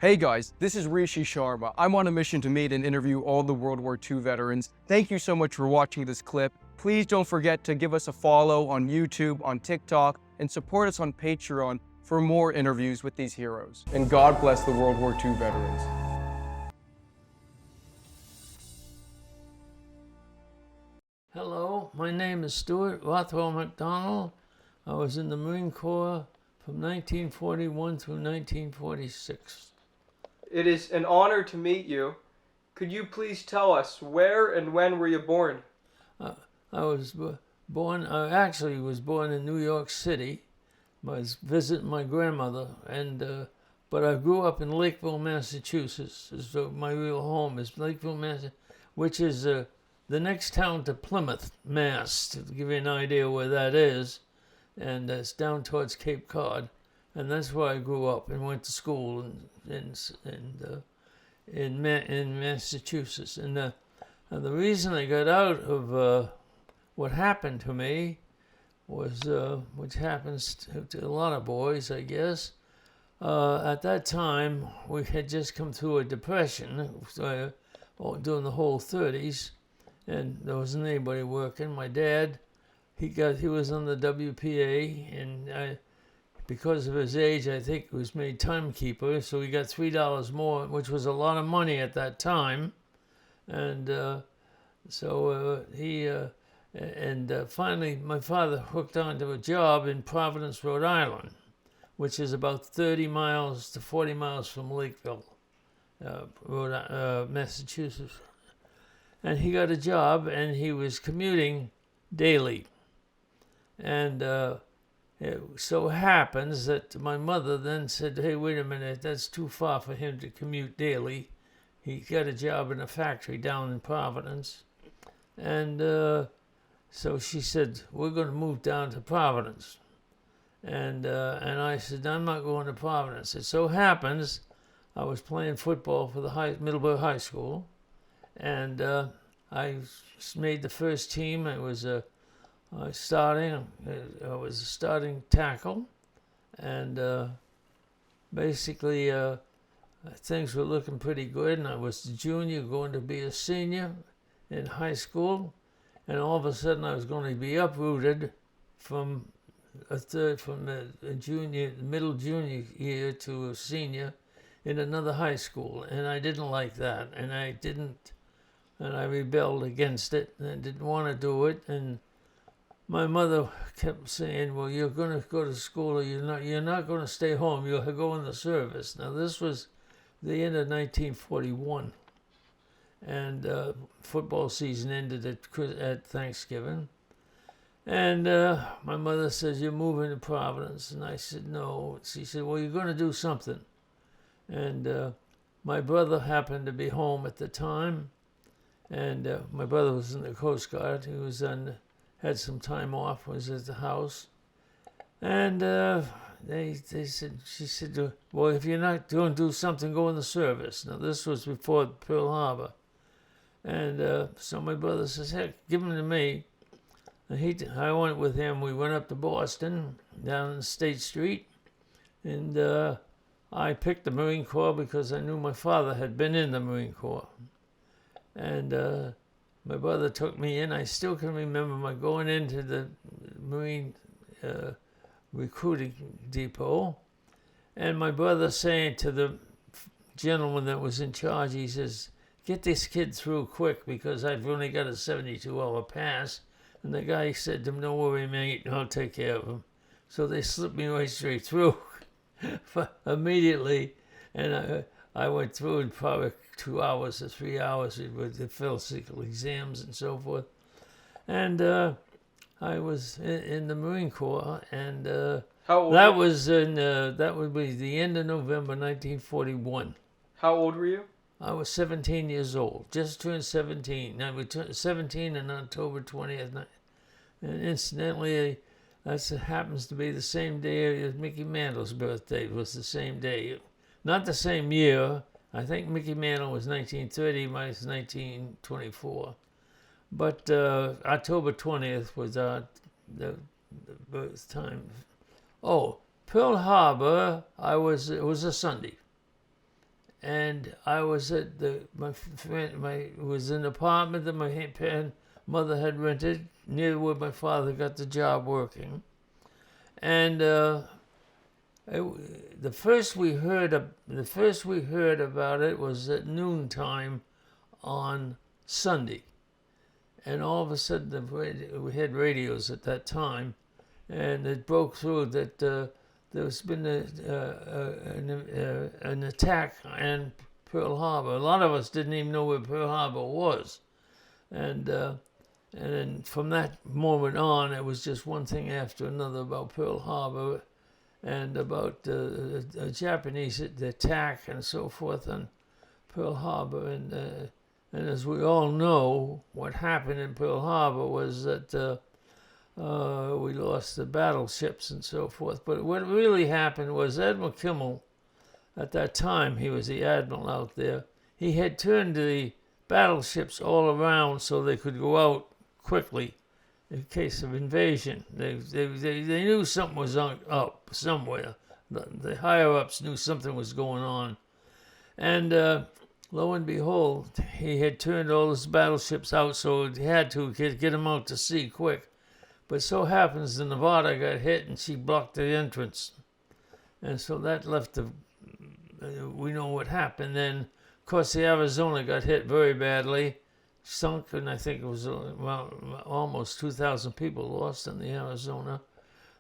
Hey guys, this is Rishi Sharma. I'm on a mission to meet and interview all the World War II veterans. Thank you so much for watching this clip. Please don't forget to give us a follow on YouTube, on TikTok, and support us on Patreon for more interviews with these heroes. And God bless the World War II veterans. Hello, my name is Stuart Rothwell McDonald. I was in the Marine Corps from 1941 through 1946. It is an honor to meet you. Could you please tell us where and when were you born? I was born, I actually was born in New York City. I was visiting my grandmother, but I grew up in Lakeville, Massachusetts. So my real home is Lakeville, Massachusetts, which is the next town to Plymouth, Mass, to give you an idea where that is. And it's down towards Cape Cod. And that's where I grew up and went to school in Massachusetts. And the reason I got out of what happened to me was, which happens to a lot of boys, I guess. At that time, we had just come through a depression during the whole 30s, and there wasn't anybody working. My dad, he was on the WPA, and because of his age, I think he was made timekeeper, so he got $3 more, which was a lot of money at that time. And finally, my father hooked onto a job in Providence, Rhode Island, which is about 30 miles to 40 miles from Lakeville, Massachusetts. And he got a job, and he was commuting daily. And it so happens that my mother then said, hey, wait a minute, that's too far for him to commute daily. He got a job in a factory down in Providence. And so she said, we're going to move down to Providence. And I said, I'm not going to Providence. It so happens I was playing football for the Middleburg High School. And I made the first team. I was a starting tackle, and basically things were looking pretty good, and I was a junior going to be a senior in high school, and all of a sudden I was going to be uprooted from middle junior year to a senior in another high school, and I didn't like that, and I rebelled against it, and I didn't want to do it, and my mother kept saying, well, you're going to go to school, or you're not going to stay home, you'll go in the service. Now, this was the end of 1941, and football season ended at Thanksgiving. And my mother says, you're moving to Providence. And I said, no. She said, well, you're going to do something. And my brother happened to be home at the time, and my brother was in the Coast Guard. He was had some time off, was at the house, and she said, well, if you're not going to do something, go in the service. Now, this was before Pearl Harbor. And so my brother says, heck, give him to me. And I went with him. We went up to Boston, down on State Street, and I picked the Marine Corps because I knew my father had been in the Marine Corps. And my brother took me in. I still can remember my going into the Marine recruiting depot, and my brother saying to the gentleman that was in charge, he says, get this kid through quick because I've only got a 72-hour pass. And the guy said to him, don't worry, mate, I'll take care of him. So they slipped me right straight through immediately, and I went through in probably 2 hours or 3 hours with the physical exams and so forth. And I was in the Marine Corps, and that would be the end of November 1941. How old were you? I was 17 years old, just turned 17. I was 17 on October 20th. And incidentally, that happens to be the same day as Mickey Mantle's birthday. It was the same day. Not the same year. I think Mickey Mantle was 1930, mine was 1924. But October 20th was the birth time. Oh, Pearl Harbor, it was a Sunday. and I was at was an apartment that my mother had rented near where my father got the job working, and the first we heard about it was at noontime on Sunday, and all of a sudden we had radios at that time, and it broke through that there's been an attack on Pearl Harbor. A lot of us didn't even know where Pearl Harbor was, and then from that moment on, it was just one thing after another about Pearl Harbor and about the Japanese attack and so forth on Pearl Harbor. And as we all know, what happened in Pearl Harbor was that we lost the battleships and so forth. But what really happened was Admiral Kimmel, at that time, he was the admiral out there, he had turned the battleships all around so they could go out quickly in case of invasion. They knew something was up somewhere. The higher-ups knew something was going on. And lo and behold, he had turned all his battleships out, so he had to get them out to sea quick. But so happens the Nevada got hit, and she blocked the entrance. And so that left we know what happened then. Of course, the Arizona got hit very badly, sunk, and I think it was almost 2,000 people lost in the Arizona.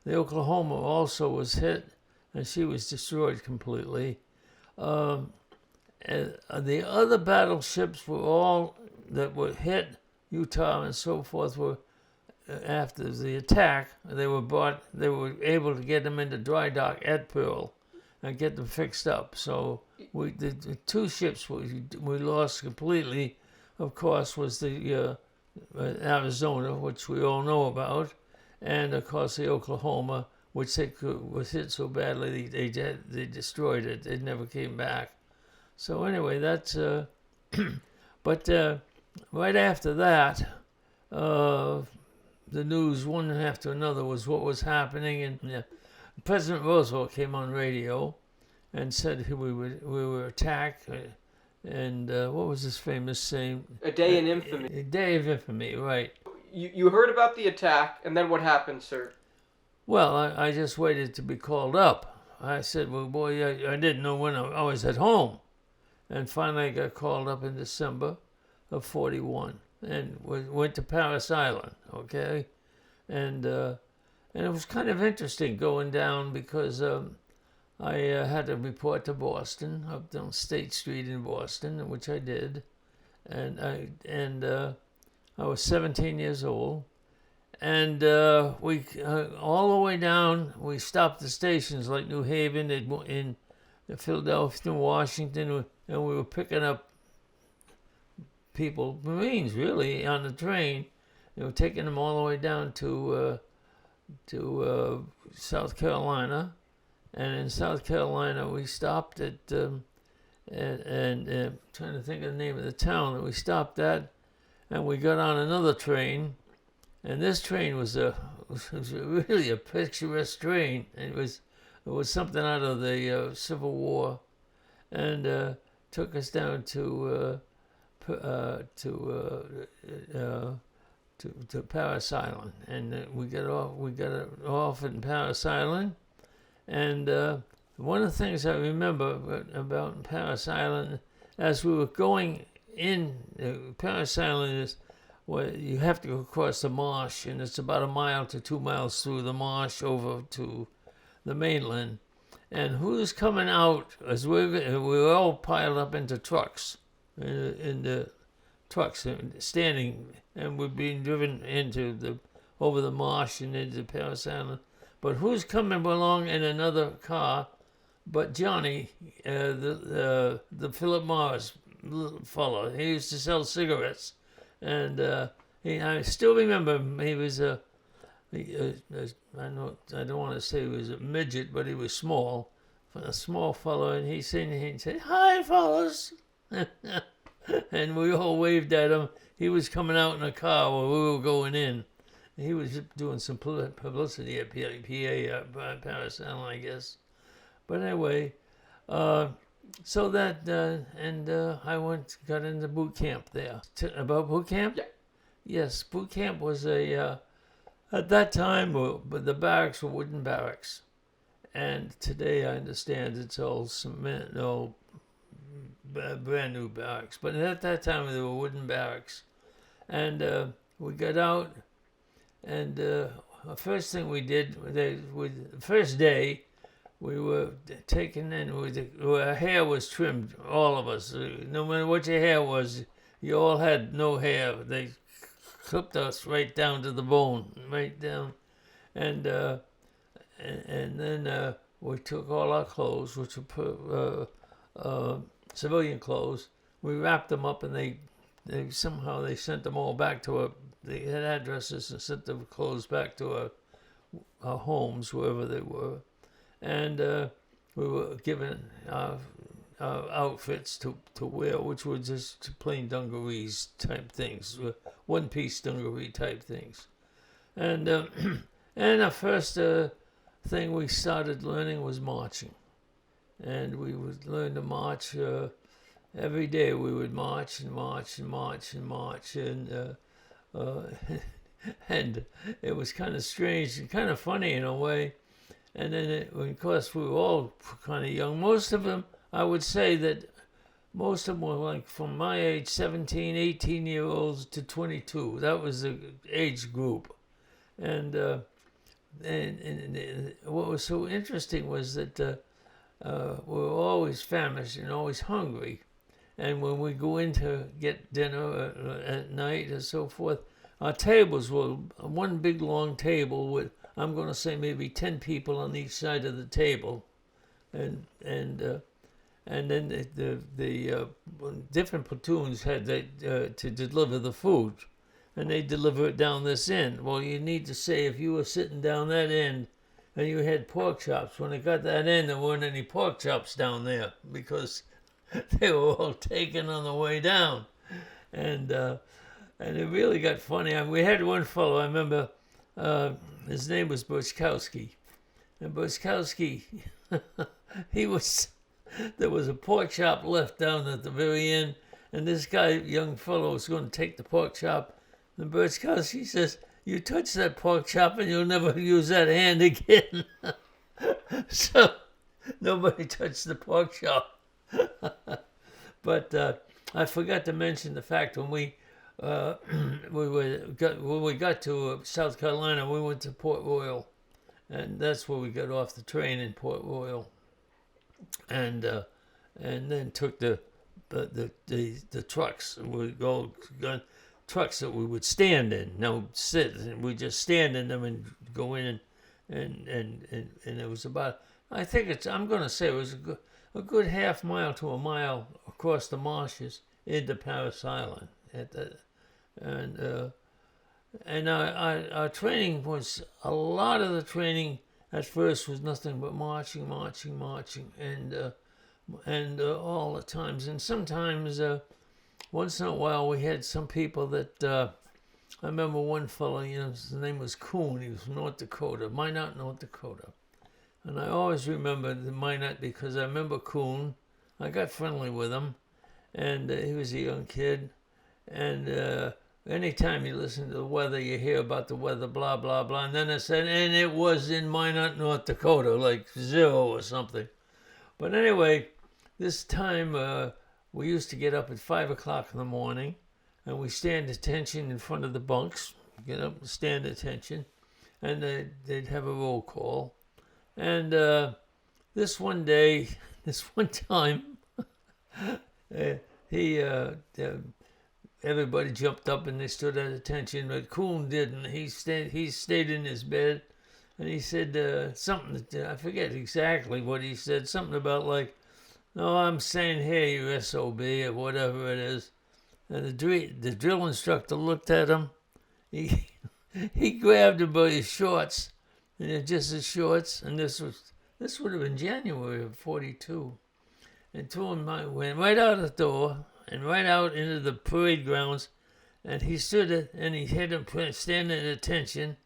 The Oklahoma also was hit, and she was destroyed completely. And the other battleships were all that were hit, Utah and so forth, were after the attack. They were able to get them into dry dock at Pearl and get them fixed up. So the two ships we lost completely, of course, was the Arizona, which we all know about, and of course the Oklahoma, which was hit so badly they destroyed it. It never came back. So anyway, that's but right after that, the news one after another was what was happening, and President Roosevelt came on radio and said we were attacked. And what was his famous saying? A day in infamy. A day of infamy, right. You heard about the attack, and then what happened, sir? Well, I just waited to be called up. I said, well, boy, I didn't know when I was at home. And finally I got called up in December of 41 and went to Parris Island, okay? And it was kind of interesting going down because I had to report to Boston, up down State Street in Boston, which I did. And I was 17 years old. And we all the way down, we stopped the stations like New Haven, in Philadelphia, Washington, and we were picking up people, Marines really, on the train. They were taking them all the way down to South Carolina. And in South Carolina, we stopped at, trying to think of the name of the town that we stopped at, and we got on another train. And this train was really a picturesque train. It was something out of the Civil War, and took us down to Parris Island. And we got off in Parris Island. And one of the things I remember about Parris Island, as we were going in, Parris Island is, well, you have to go across the marsh, and it's about 1 mile to 2 miles through the marsh over to the mainland. And who's coming out as we're all piled up into trucks, in the trucks, standing, and we're being driven over the marsh and into Parris Island. But who's coming along in another car but Johnny, the Philip Morris fellow? He used to sell cigarettes. And I still remember him. He was I don't want to say he was a midget, but he was small, a small fellow. And he'd say, "Hi, fellas," and we all waved at him. He was coming out in a car while we were going in. He was doing some publicity at PA, Parris Island, I guess. But anyway, So that, I got into boot camp there. About boot camp? Yeah. Yes, boot camp was at that time, but the barracks were wooden barracks. And today I understand it's all cement, no, brand new barracks. But at that time they were wooden barracks. And we got out, and the first thing we did, the first day, we were taken in our hair was trimmed, all of us. No matter what your hair was, you all had no hair. They clipped us right down to the bone, right down. And then we took all our clothes, which were civilian clothes. We wrapped them up, and they somehow sent them all back to they had addresses and sent the clothes back to our homes, wherever they were. And we were given outfits to wear, which were just plain dungarees type things, one-piece dungaree type things. And and the first thing we started learning was marching. And we would learn to march every day. We would march and march and march and march. And and it was kind of strange and kind of funny in a way. And then, of course, we were all kind of young. Most of them, I would say that most of them were like from my age, 17, 18-year-olds to 22. That was the age group. And what was so interesting was that we were always famished and always hungry. And when we go in to get dinner at night and so forth, our tables were one big long table with, I'm going to say, maybe 10 people on each side of the table. And then the different platoons had to deliver the food. And they deliver it down this end. Well, you need to say if you were sitting down that end and you had pork chops, when it got that end, there weren't any pork chops down there because they were all taken on the way down. And it really got funny. We had one fellow, I remember, his name was Bushkowski. And Bushkowski, there was a pork chop left down at the very end, and this guy, young fellow, was going to take the pork chop. And Bushkowski says, "You touch that pork chop and you'll never use that hand again." So nobody touched the pork chop. But I forgot to mention the fact when we got to South Carolina, we went to Port Royal, and that's where we got off the train in Port Royal, and then took the trucks. We got trucks that we would stand in, no sit, and we just stand in them and go in and it was about, I think I'm going to say it was a good half mile to a mile across the marshes into Paris Island. And our training was, a lot of the training at first was nothing but marching, and all the times. And sometimes, once in a while, we had some people that, I remember one fellow, his name was Coon. He was from North Dakota, Minot, North Dakota. And I always remember the Minot because I remember Coon. I got friendly with him, and he was a young kid. And anytime you listen to the weather, you hear about the weather, blah, blah, blah. And then I said, and it was in Minot, North Dakota, like 0 or something. But anyway, this time we used to get up at 5 o'clock in the morning, and we stand attention in front of the bunks, get up and stand attention, and they'd have a roll call. And this one time, everybody jumped up and they stood at attention, but Coon didn't. He stayed in his bed, and he said something, I forget exactly what he said, something about like, "No, I'm staying here, you SOB," or whatever it is. And the drill instructor looked at him. He grabbed him by his shorts, and just his shorts, and this would have been January of '42, and went right out the door and right out into the parade grounds, and he stood it, and he had him standing at attention.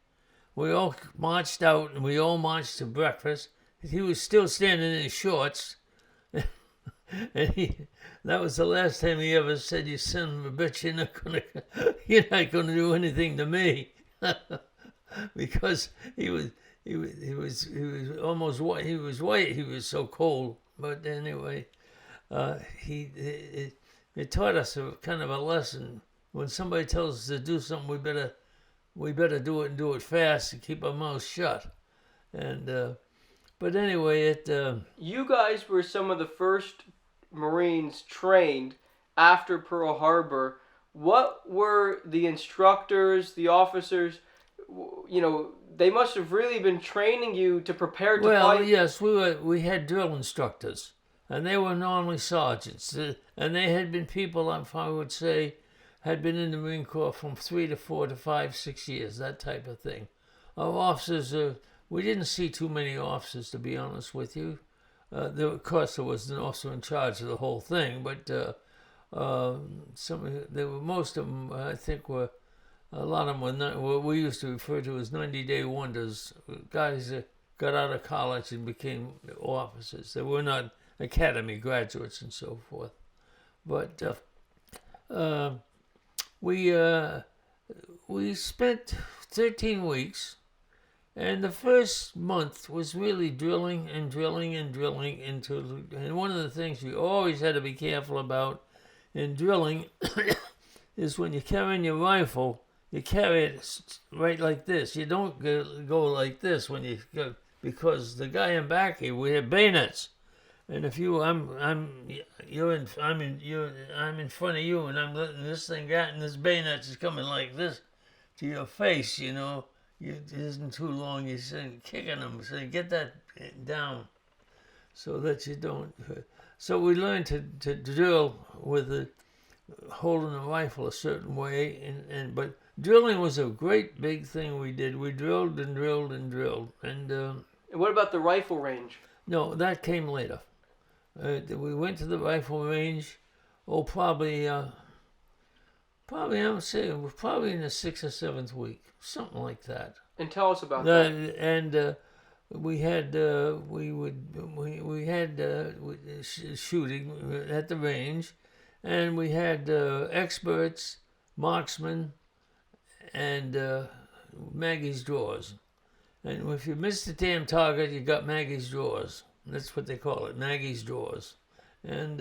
We all marched out, and we all marched to breakfast. He was still standing in his shorts, And that was the last time he ever said, "You son of a bitch, you're not gonna do anything to me," because he was almost white. He was white. He was so cold. But anyway, it taught us a kind of a lesson. When somebody tells us to do something, we better do it and do it fast and keep our mouths shut. And but anyway, You guys were some of the first Marines trained after Pearl Harbor. What were the instructors, the officers? They must have really been training you to prepare to well, fight. yes, we had drill instructors, and they were normally sergeants, and they had been people, I would say, had been in the Marine Corps from 3 to 4 to 5, 6 years, that type of thing. Our officers, we didn't see too many officers, to be honest with you. Of course, there was an officer in charge of the whole thing, but most of them, I think, were a lot of them were what we used to refer to as 90-day wonders, guys that got out of college and became officers. They were not academy graduates and so forth. But we spent 13 weeks, and the first month was really drilling and drilling and drilling and one of the things we always had to be careful about in drilling is when you're carrying your rifle, you carry it right like this. You don't go like this when you go, because the guy in back here, we have bayonets. And if I'm in front of you, and I'm letting this thing out, and this bayonet is coming like this to your face, it isn't too long. You're kicking them, so you get that down, so that you don't. So we learned to drill with holding the rifle a certain way, but drilling was a great big thing we did. We drilled and drilled and drilled, and what about the rifle range? No, that came later. We went to the rifle range. Probably I would say it was probably in the 6th or 7th week, something like that. And tell us about that. And we had shooting at the range, and we had experts, marksmen, and Maggie's drawers. And if you missed the damn target, you got Maggie's drawers. That's what they call it, Maggie's drawers. And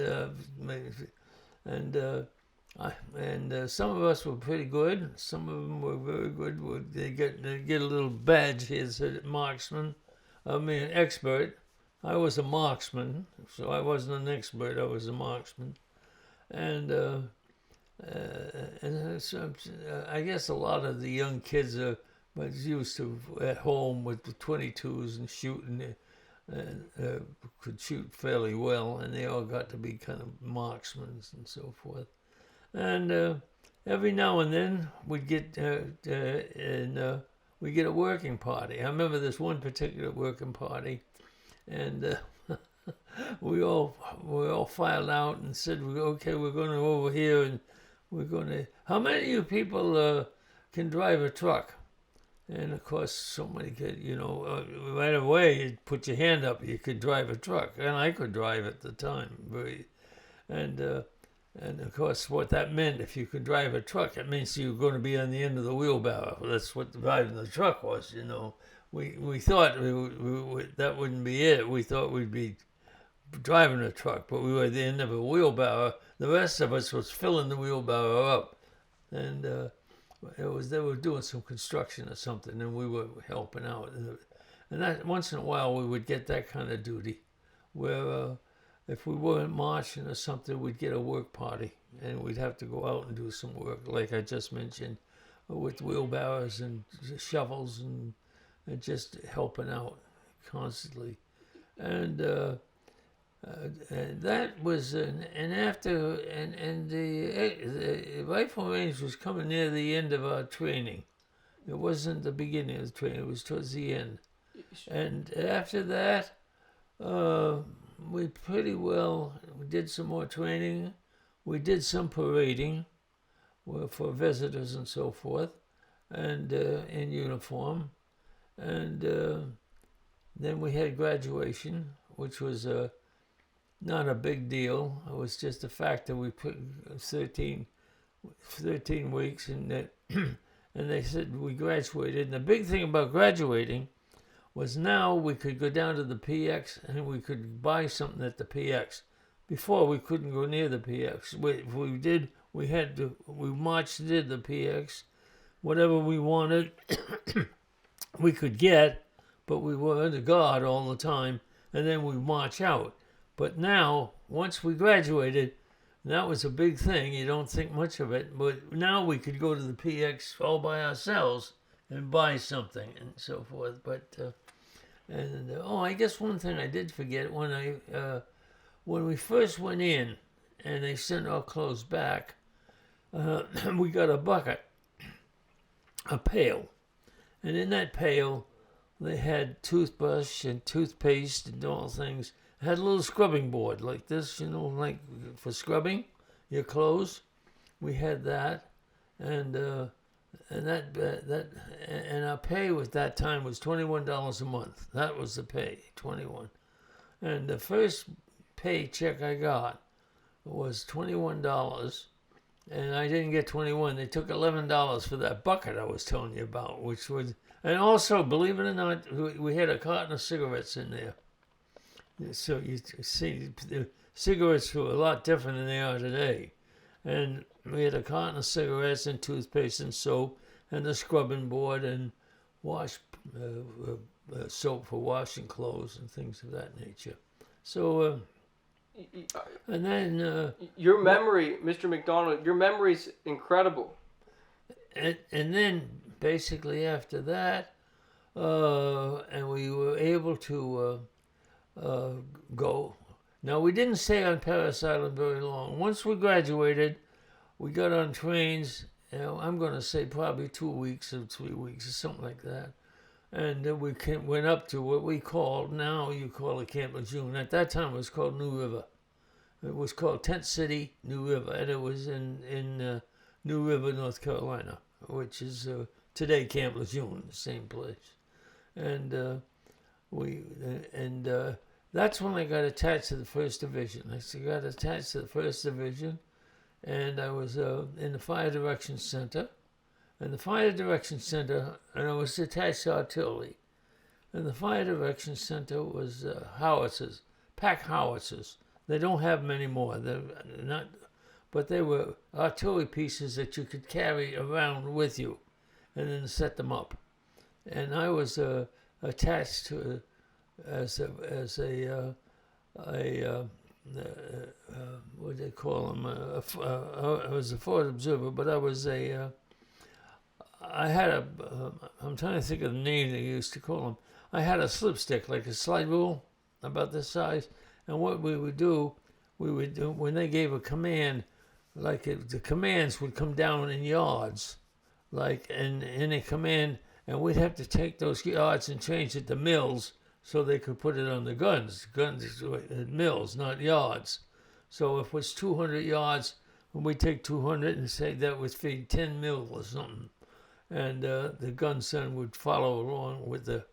some of us were pretty good. Some of them were very good. They get a little badge here, said marksman. Expert. I was a marksman, so I wasn't an expert. I was a marksman, and so, I guess a lot of the young kids was used to at home with the 22s and shooting. Could shoot fairly well, and they all got to be kind of marksmen and so forth. And every now and then we'd get we get a working party. I remember this one particular working party, and we all filed out and said, "Okay, we're going to over here, and we're going to." How many of you people can drive a truck? And of course, somebody could, right away, you'd put your hand up. You could drive a truck, and I could drive at the time. And of course, what that meant, if you could drive a truck, it means you were going to be on the end of the wheelbarrow. That's what driving the truck was, We thought that wouldn't be it. We thought we'd be driving a truck, but we were at the end of a wheelbarrow. The rest of us was filling the wheelbarrow up, and they were doing some construction or something, and we were helping out. And that once in a while we would get that kind of duty, where if we weren't marching or something, we'd get a work party, and we'd have to go out and do some work, like I just mentioned, with wheelbarrows and shovels and just helping out constantly. And that was the rifle range was coming near the end of our training. It wasn't the beginning of the training; it was towards the end. And after that, we did some more training. We did some parading for visitors and so forth, and in uniform. And then we had graduation, which was not a big deal. It was just the fact that we put 13 weeks, and that and they said we graduated. And the big thing about graduating was now we could go down to the PX and we could buy something at the PX. Before, we couldn't go near the PX. If we did, we marched to the PX. Whatever we wanted, we could get, but we were under guard all the time, and then we march out. But now, once we graduated, that was a big thing. You don't think much of it, but now we could go to the PX all by ourselves and buy something and so forth. But I guess one thing I did forget when we first went in and they sent our clothes back, we got a bucket, a pail, and in that pail they had toothbrush and toothpaste and all things. It had a little scrubbing board like this, like for scrubbing your clothes. We had that, and our pay at that time was $21 a month. That was the pay, 21. And the first paycheck I got was $21, and I didn't get 21. They took $11 for that bucket I was telling you about, and also, believe it or not, we had a carton of cigarettes in there. So you see, the cigarettes were a lot different than they are today. And we had a carton of cigarettes and toothpaste and soap and the scrubbing board and soap for washing clothes and things of that nature. So, and then... your memory, Mr. McDonald, your memory's incredible. And then, basically after that, and we were able to go. Now, we didn't stay on Paris Island very long. Once we graduated, we got on trains, I'm going to say probably 2 weeks or 3 weeks or something like that. And we went up to what we called, now you call it Camp Lejeune. At that time, it was called New River. It was called Tent City, New River, and it was in New River, North Carolina, which is today Camp Lejeune, the same place. And that's when I got attached to the 1st Division. I got attached to the 1st Division, and I was in the Fire Direction Center. And the Fire Direction Center, and I was attached to artillery. And the Fire Direction Center was howitzers, pack howitzers. They don't have them anymore. They're not, but they were artillery pieces that you could carry around with you, and then set them up. And I was attached to as a what do they call them? I was a forward observer, but I had I'm trying to think of the name they used to call them. I had a slipstick, like a slide rule, about this size. And what we would do when they gave a command, the commands would come down in yards, and in a command, and we'd have to take those yards and change it to mills so they could put it on the guns. Guns at mills, not yards. So if it was 200 yards, we'd take 200 and say that would feed 10 mil or something. And the guns then would follow along with the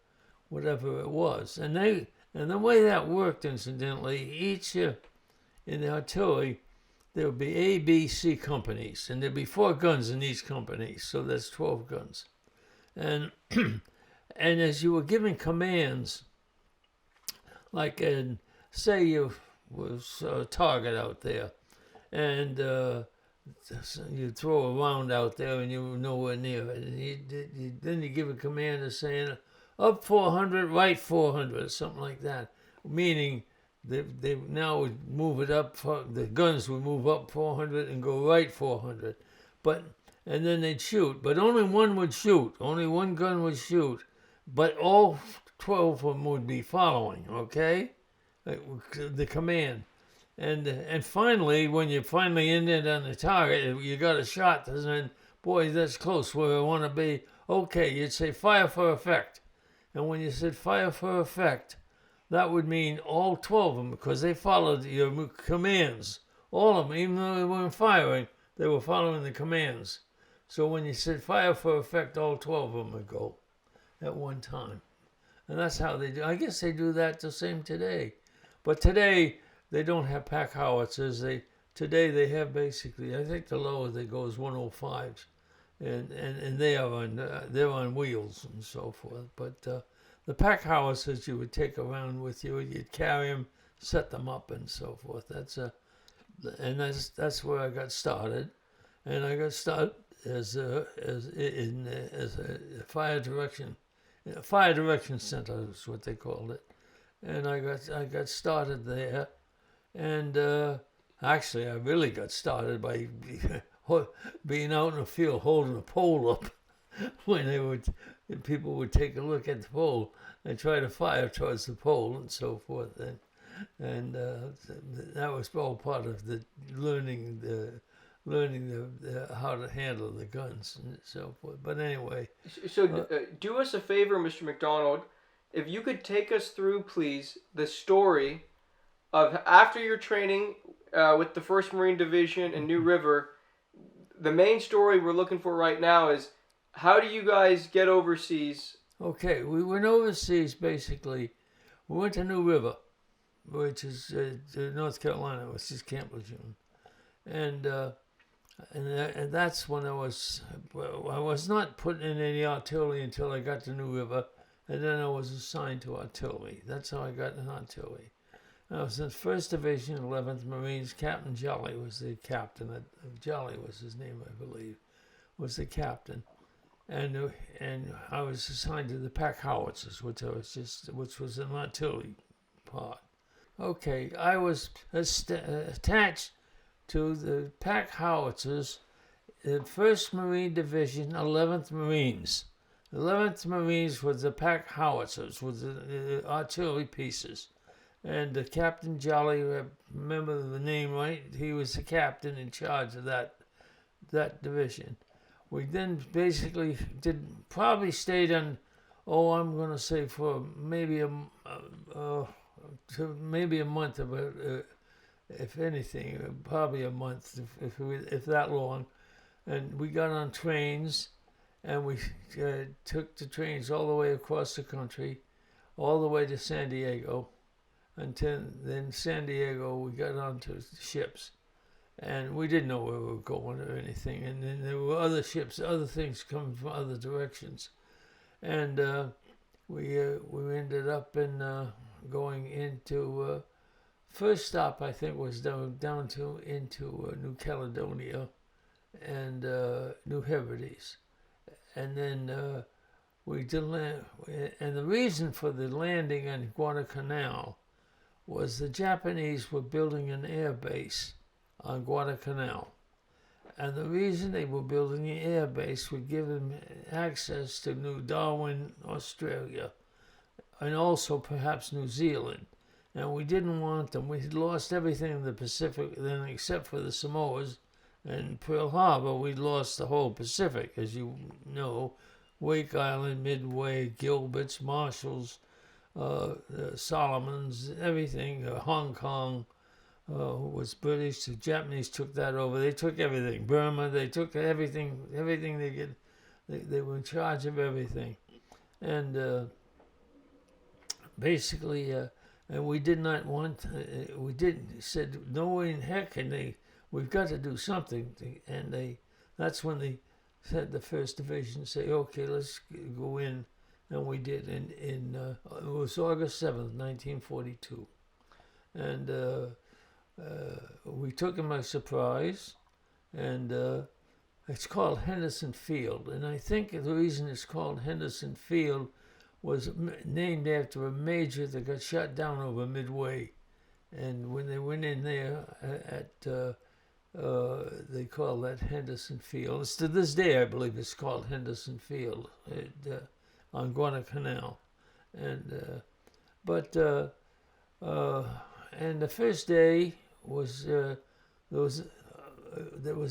whatever it was. And the way that worked, incidentally, each in the artillery, there would be A, B, C companies, and there'd be 4 guns in each company, so that's 12 guns. And and as you were giving commands, say you was a target out there, and you throw a round out there and you were nowhere near it, and then you give a command saying, up 400, right 400, something like that, meaning they now would move it up, the guns would move up 400 and go right 400, and then they'd shoot, but only one would shoot, only one gun would shoot, but all 12 of them would be following, okay, the command. And finally, when you finally ended on the target, you got a shot, and then, boy, that's close where I want to be. Okay, you'd say fire for effect. And when you said fire for effect, that would mean all 12 of them, because they followed your commands. All of them, even though they weren't firing, they were following the commands. So when you said fire for effect, all 12 of them would go at one time. And that's how they do. I guess they do that the same today. But today, they don't have pack howitzers. Today they have basically, I think the lowest they go is 105s, and they are they're on wheels and so forth. But the pack howitzers you would take around with you, you'd carry them, set them up, and so forth. That's where I got started, and I got started as a fire direction center is what they called it, and I got started there, and actually I really got started by being out in the field holding a pole up when people would take a look at the pole and try to fire towards the pole and so forth, and that was all part of the learning how to handle the guns and so forth. But anyway. So do us a favor, Mr. McDonald. If you could take us through, please, the story of after your training with the 1st Marine Division in New River. The main story we're looking for right now is how do you guys get overseas? Okay, we went overseas basically. We went to New River, which is North Carolina, which is Camp Lejeune. And that's when I was not put in any artillery until I got to New River, and then I was assigned to artillery. That's how I got in artillery. I was in 1st Division, 11th Marines. Captain Jolly was the captain. Jolly was his name, I believe, was the captain. And I was assigned to the pack howitzers, which was an artillery part. Okay, I was attached to the pack howitzers, the 1st Marine Division, 11th Marines. 11th Marines was the pack howitzers, with the artillery pieces. And Captain Jolly, remember the name right? He was the captain in charge of that division. We then basically probably stayed on, I'm going to say for maybe a month, if anything, probably a month, if that long. And we got on trains, and we took the trains all the way across the country, all the way to San Diego. Until then, San Diego, we got onto ships, and we didn't know where we were going or anything. And then there were other ships, other things coming from other directions, and we ended up in going into first stop. I think was down into New Caledonia and New Hebrides, and then we did land. And the reason for the landing on Guadalcanal was the Japanese were building an air base on Guadalcanal. And the reason they were building the air base would give them access to New Darwin, Australia, and also perhaps New Zealand. And we didn't want them. We had lost everything in the Pacific then except for the Samoas and Pearl Harbor. We'd lost the whole Pacific, as you know. Wake Island, Midway, Gilbert's, Marshalls, Solomons, everything. Hong Kong was British. The Japanese took that over. They took everything. Burma, they took everything. Everything they get. They were in charge of everything, and basically, and we did not want. We didn't said no way in heck, and we've got to do something. And that's when they said the 1st Division say, okay, let's go in. And we did. It was August 7th, 1942. And we took him by surprise. And it's called Henderson Field. And I think the reason it's called Henderson Field was named after a major that got shot down over Midway. And when they went in there they call that Henderson Field. It's to this day, I believe, it's called Henderson Field. On Guadalcanal, and and the first day was there was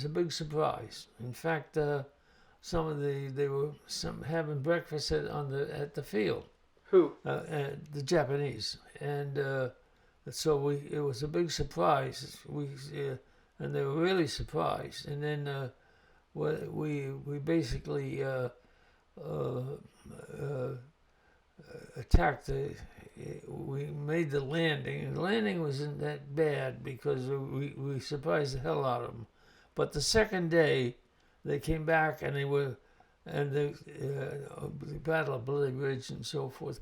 a big surprise. In fact, they were having breakfast at the field. Who? The Japanese, and so it was a big surprise. And they were really surprised, and then we basically. Attacked we made the landing. And the landing wasn't that bad because we surprised the hell out of them. But the second day, they came back and the Battle of Bloody Ridge and so forth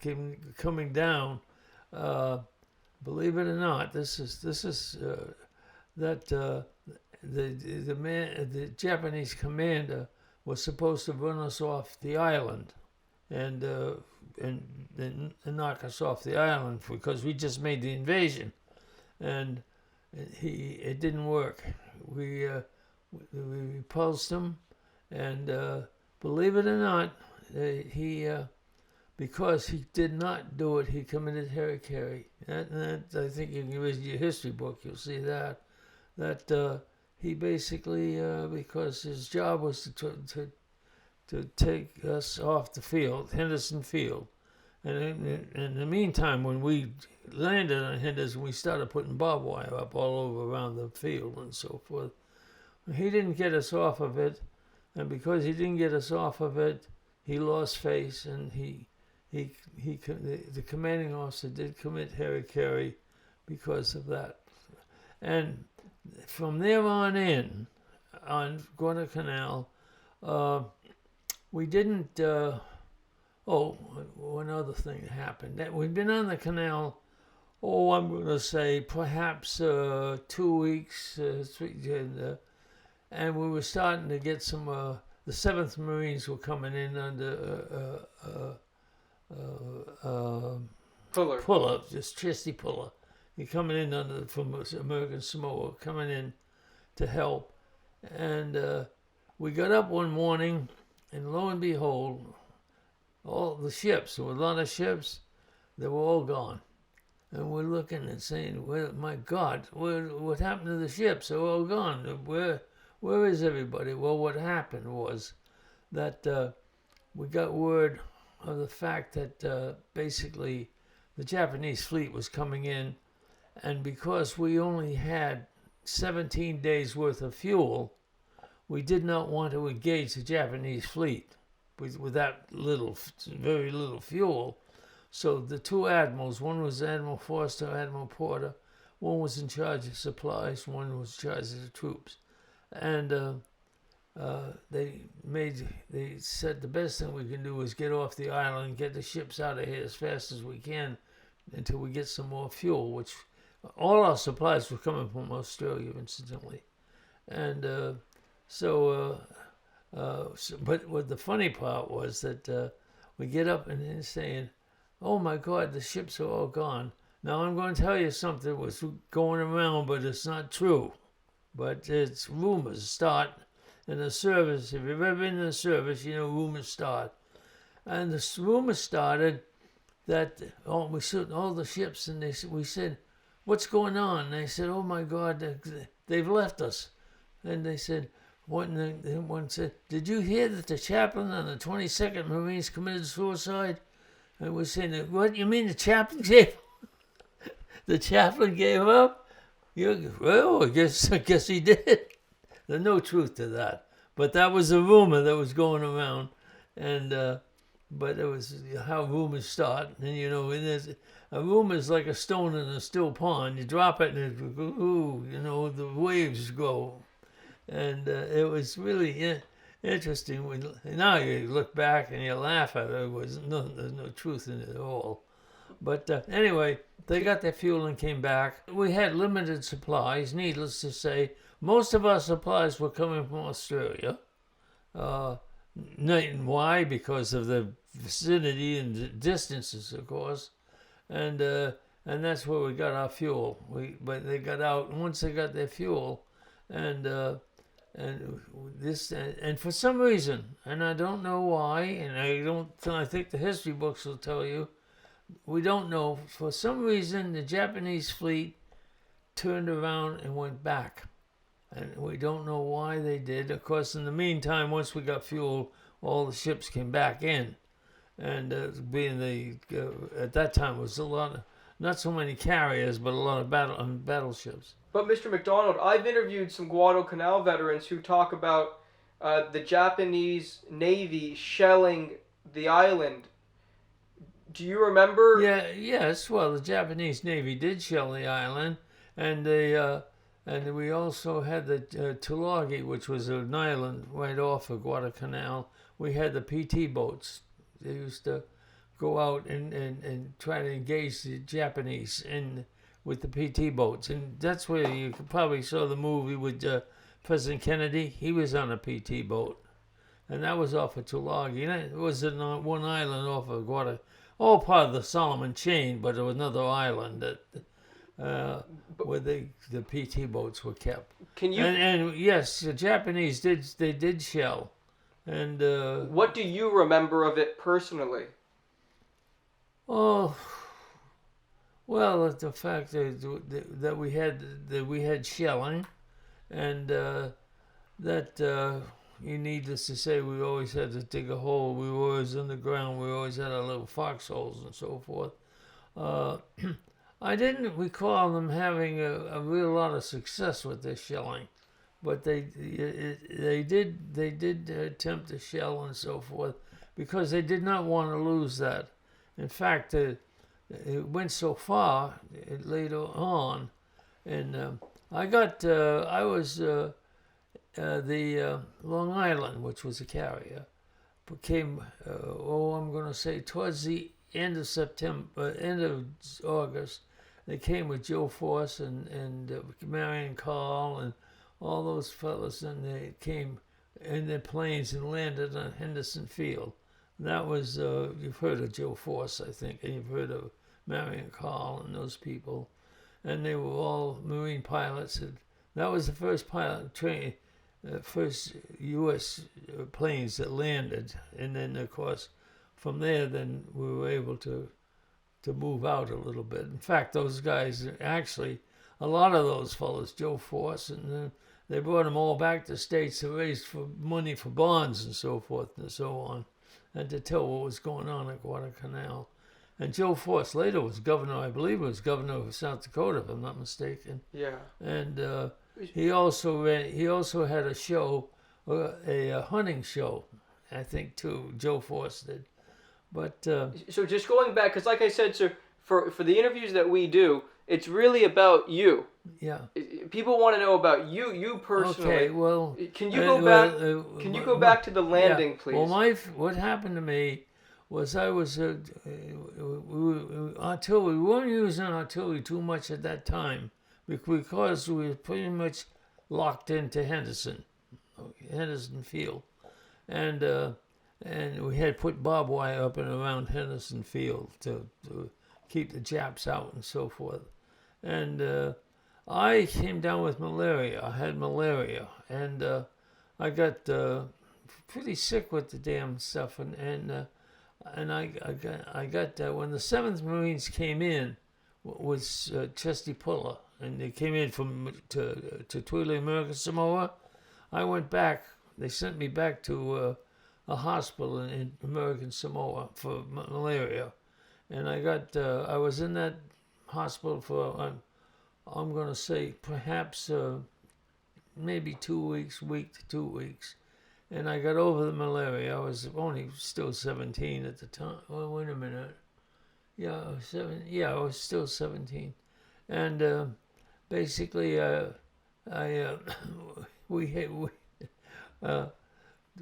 coming down. Believe it or not, this is that the Japanese commander was supposed to run us off the island, and knock us off the island because we just made the invasion, and it didn't work. We repulsed him, and believe it or not, because he did not do it, he committed harikiri. That I think you can read your history book, you'll see that he basically, because his job was to take us off the field, Henderson Field. And in the meantime, when we landed on Henderson, we started putting barbed wire up all over around the field and so forth. He didn't get us off of it, and because he didn't get us off of it, he lost face, and the commanding officer did commit harikiri because of that. And from there on in, on Guadalcanal, we didn't. One other thing happened. That we'd been on the canal. I'm going to say perhaps 2 weeks, and we were starting to get some. The 7th Marines were coming in under Puller, just Chesty Puller. He coming in from American Samoa, coming in to help. And we got up one morning, and lo and behold, all the ships, there were a lot of ships, they were all gone. And we're looking and saying, well, my God, what happened to the ships? They're all gone. Where is everybody? Well, what happened was that we got word of the fact that basically the Japanese fleet was coming in, and because we only had 17 days worth of fuel, we did not want to engage the Japanese fleet with that very little fuel. So the two admirals, one was Admiral Foster, Admiral Porter, one was in charge of supplies, one was in charge of the troops. And they said the best thing we can do is get off the island and get the ships out of here as fast as we can until we get some more fuel, which all our supplies were coming from Australia, incidentally. And but what the funny part was that we get up and then saying, oh my God, the ships are all gone. Now I'm going to tell you something that was going around, but it's not true. But it's rumors start in the service. If you've ever been in the service, you know rumors start. And the rumors started that we saw all the ships, and we said, what's going on? And they said, oh my God, they've left us. And they said, one said, did you hear that the chaplain on the 22nd Marines committed suicide? And we're saying, what, you mean the chaplain gave the chaplain gave up? Well, I guess he did. There's no truth to that. But that was a rumor that was going around. And but it was how rumors start. And a rumor is like a stone in a still pond. You drop it and the waves go. And it was really interesting. Now you look back and you laugh at it. There's no truth in it at all. But anyway, they got their fuel and came back. We had limited supplies, needless to say. Most of our supplies were coming from Australia. Why? Because of the vicinity and the distances, of course. And that's where we got our fuel. But they got out, and once they got their fuel, and for some reason, and I don't know why, and I think the history books will tell you, we don't know. For some reason, the Japanese fleet turned around and went back. And we don't know why they did. Of course, in the meantime, once we got fuel, all the ships came back in. And at that time, it was a lot of, not so many carriers, but a lot of battleships. But Mr. McDonald, I've interviewed some Guadalcanal veterans who talk about the Japanese Navy shelling the island. Do you remember? Yeah, yes. Well, the Japanese Navy did shell the island, and and we also had the Tulagi, which was an island right off of Guadalcanal. We had the PT boats. They used to go out and try to engage the Japanese in with the PT boats, and that's where you probably saw the movie with President Kennedy. He was on a PT boat, and that was off of Tulagi. And it was in one island off of Guadalcanal, all part of the Solomon chain, but there was another island that where the PT boats were kept. Can you? And yes, the Japanese did shell, and What do you remember of it personally? oh, well, the fact that we had shelling, and that you needless to say, we always had to dig a hole. We were always in the ground. We always had our little foxholes and so forth. I didn't recall them having a real lot of success with their shelling, but they did attempt to shell and so forth because they did not want to lose that. In fact, it went so far later on, and I was the Long Island, which was a carrier, became I'm going to say towards the end of September, end of August. They came with Joe Force and Marion Carl and all those fellas, and they came in their planes and landed on Henderson Field. And that was, you've heard of Joe Force, I think, and you've heard of Marion Carl and those people. And they were all Marine pilots. And that was the first pilot train, first U.S. planes that landed. And then, of course, from there, then we were able to move out a little bit. In fact, those guys, actually, a lot of those fellows, Joe Force, and they brought them all back to the States to raise for money for bonds and so forth and so on, and to tell what was going on at Guadalcanal. And Joe Force later was governor, I believe he was governor of South Dakota, if I'm not mistaken. Yeah. And he also had a show, a hunting show, I think too. Joe Force did. But so just going back, because like I said, sir, for the interviews that we do, it's really about you. Yeah. People want to know about you personally. Okay. Well, can you go back? Can you go back to the landing, please? Well, what happened to me was I was artillery. We weren't using artillery too much at that time because we were pretty much locked into Henderson Field, and we had put barbed wire up and around Henderson Field to keep the Japs out and so forth. And I came down with malaria. I had malaria, and I got pretty sick with the damn stuff. And I got when the 7th Marines came in was Chesty Puller, and they came in to Twila, American Samoa. I went back. They sent me back to a hospital in American Samoa for malaria, and I was in that hospital for I'm going to say perhaps maybe 2 weeks, week to 2 weeks, and I got over the malaria. I was only still 17 at the time. Oh, wait a minute. Yeah, I was still 17, and basically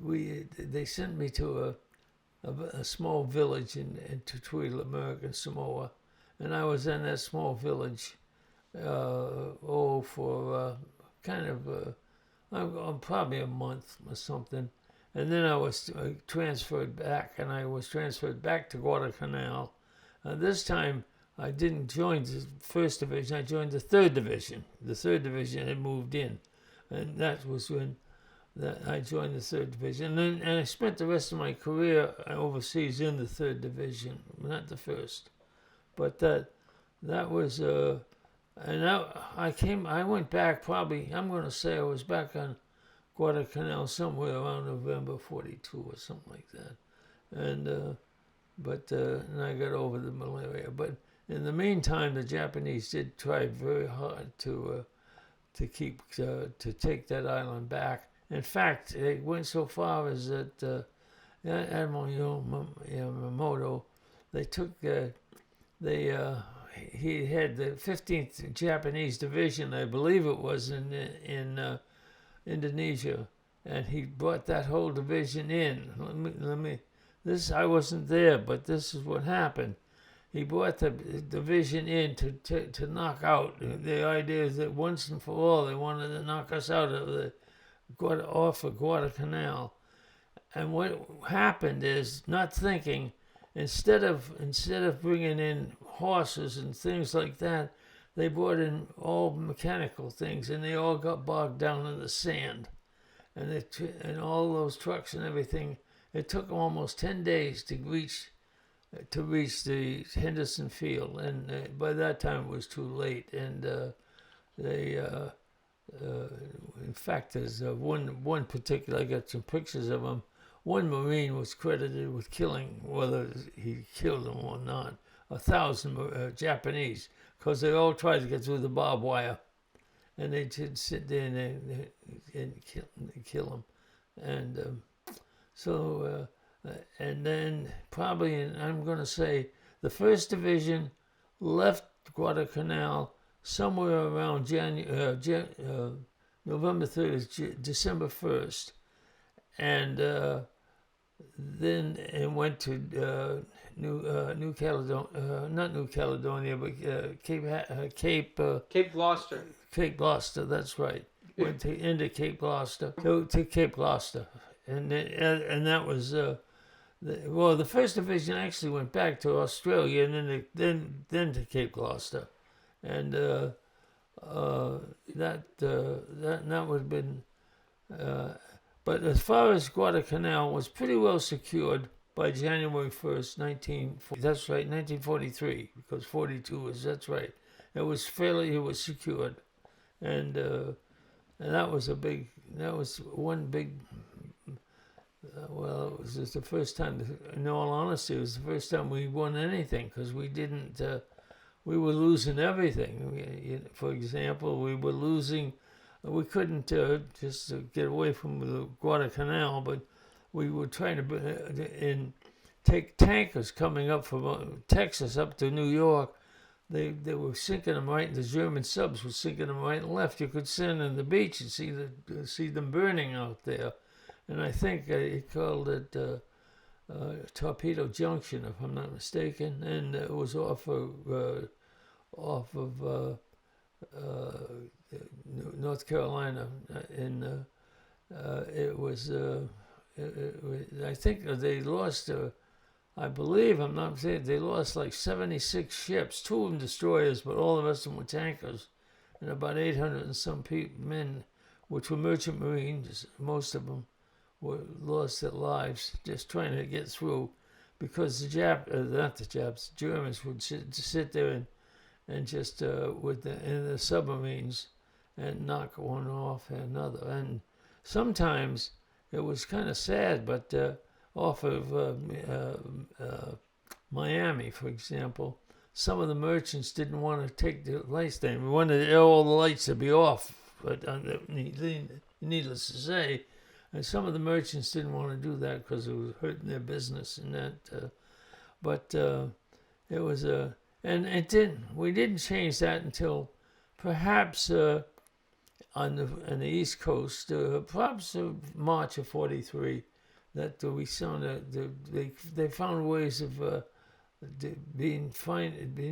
they sent me to a small village in Tutuila, American Samoa, and I was in that small village for kind of probably a month or something, and then I was transferred back, and I was transferred back to Guadalcanal. This time I didn't join the 1st Division, I joined the 3rd Division. The 3rd Division had moved in, and that was when I joined the 3rd Division. And I spent the rest of my career overseas in the 3rd Division, not the 1st. But that was, and I went back probably, I'm going to say I was back on Guadalcanal somewhere around November 42 or something like that. And, and I got over the malaria. But in the meantime, the Japanese did try very hard to take that island back. In fact, they went so far as that Admiral Yamamoto he had the 15th Japanese Division, I believe it was, in Indonesia, and he brought that whole division in. I wasn't there, but this is what happened. He brought the division in to knock out. The idea is that once and for all, they wanted to knock us out of off of Guadalcanal. And what happened is, not thinking, instead of bringing in horses and things like that, they brought in all mechanical things, and they all got bogged down in the sand. And all those trucks and everything, it took them almost 10 days to reach the Henderson Field, and by that time it was too late. And in fact, there's one particular, I got some pictures of him. One Marine was credited with killing, whether he killed them or not, 1,000 Japanese, because they all tried to get through the barbed wire, and they did sit there and kill them. And and then probably, I'm going to say, the 1st Division left Guadalcanal somewhere around November 3rd, December 1st, and then it went to New Caledonia, not New Caledonia, but Cape Gloucester. Cape Gloucester, that's right. Went into Cape Gloucester, to Cape Gloucester, and that was the 1st Division actually went back to Australia, and then to Cape Gloucester, and that would have been. But as far as Guadalcanal was pretty well secured by January 1st, 1943, because 42 was, that's right. It was secured. And that was one big, well, it was just the first time, in all honesty, it was the first time we won anything, because we were losing everything. For example, we were losing. We couldn't just get away from the Guadalcanal, but we were trying to take tankers coming up from Texas up to New York. They were sinking them right, and the German subs were sinking them right and left. You could stand on the beach and see them burning out there. And I think he called it Torpedo Junction, if I'm not mistaken, and it was off of North Carolina, and it was. I think they lost. I believe, I'm not saying, they lost like 76 ships, 2 of them destroyers, but all the rest of them were tankers, and about 800 and some men, which were merchant marines. Most of them lost their lives just trying to get through, because the Germans would sit there and just in the submarines and knock one off another. And sometimes it was kind of sad, but off of Miami, for example, some of the merchants didn't want to take the lights down. We wanted all the lights to be off, but needless to say, and some of the merchants didn't want to do that because it was hurting their business and that. But it was and it didn't. We didn't change that until perhaps on the East Coast, perhaps March of '43, that we found they found ways of being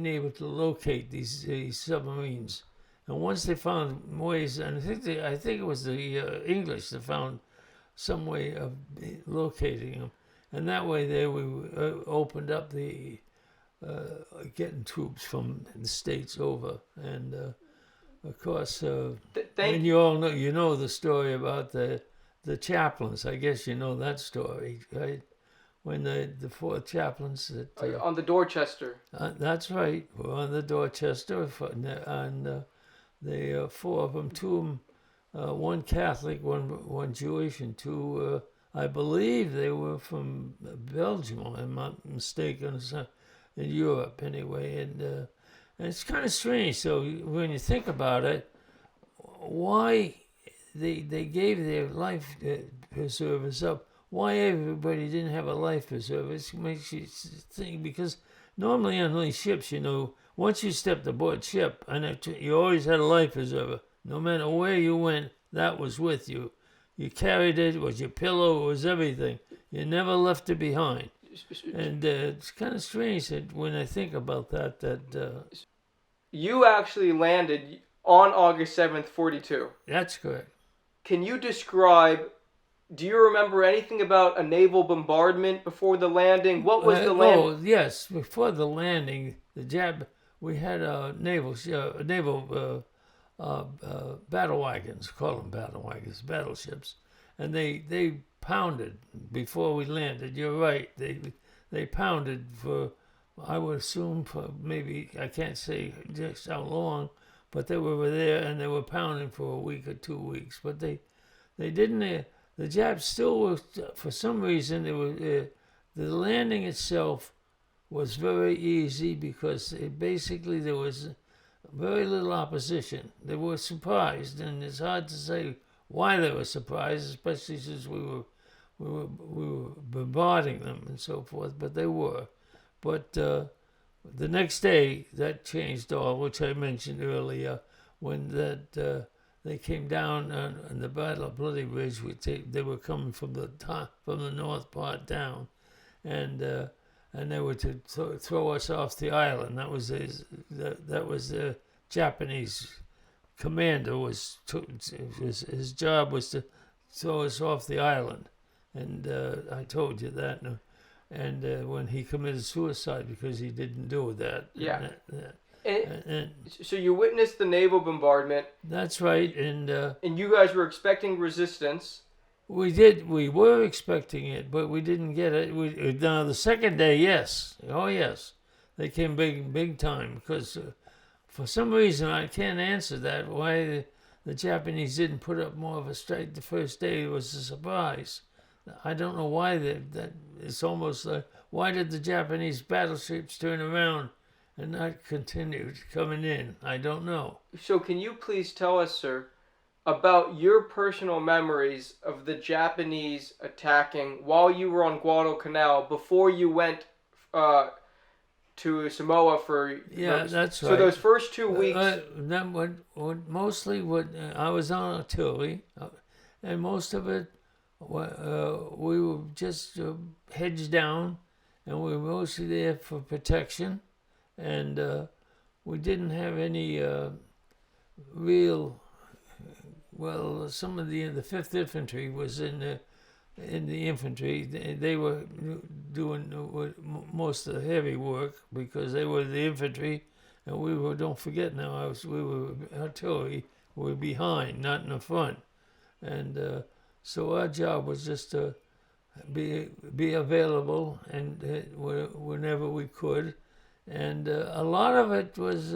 able to locate these submarines. And once they found ways, and I think it was the English that found some way of locating them, and that way we opened up the getting troops from the States over. And of course, and you all know the story about the chaplains. I guess you know that story, right? When the 4 chaplains that on the Dorchester. That's right, were on the Dorchester, and they 4 of them, 2 of them, one Catholic, one Jewish, and 2, I believe they were from Belgium, if I'm not mistaken, in Europe anyway. And it's kind of strange. So when you think about it, why they gave their life preservers up? Why everybody didn't have a life preserver? It makes you think, because normally on these ships, once you stepped aboard ship, and you always had a life preserver. No matter where you went, that was with you. You carried it. It was your pillow. It was everything. You never left it behind. And it's kind of strange that when I think about that. You actually landed on August 7th, 42. That's correct. Can you describe, do you remember anything about a naval bombardment before the landing? What was the landing? Oh, yes. Before the landing, we had naval battle wagons, call them battle wagons, battleships. And they pounded before we landed. You're right. They pounded for, I would assume, for maybe, I can't say just how long, but they were there and they were pounding for a week or 2 weeks. But they didn't, the Japs still were, for some reason, the landing itself was very easy because basically there was very little opposition. They were surprised, and it's hard to say why they were surprised, especially since we were bombarding them and so forth, but they were. But the next day, that changed all, which I mentioned earlier, when they came down on the Battle of Bloody Ridge. They were coming from the top, from the north part down, and they were to throw us off the island. That was the Japanese commander his job was to throw us off the island, and I told you that. And when he committed suicide because he didn't do that. Yeah. And so you witnessed the naval bombardment. That's right, and you guys were expecting resistance. We did. We were expecting it, but we didn't get it. Now the second day, yes, oh yes, they came big time because for some reason I can't answer that. Why the Japanese didn't put up more of a strike the first day? It was a surprise. I don't know why that. It's almost like, why did the Japanese battleships turn around and not continue coming in? I don't know. So can you please tell us, sir, about your personal memories of the Japanese attacking while you were on Guadalcanal before you went to Samoa for... Yeah, that's right. So those first 2 weeks... Mostly I was on artillery, and most of it, we were just hedged down, and we were mostly there for protection, and we didn't have any real... Well, some of the 5th Infantry was in the infantry. They were doing most of the heavy work because they were the infantry, and we were. Don't forget now, we were artillery. We were behind, not in the front, and so our job was just to be available and whenever we could, and a lot of it was.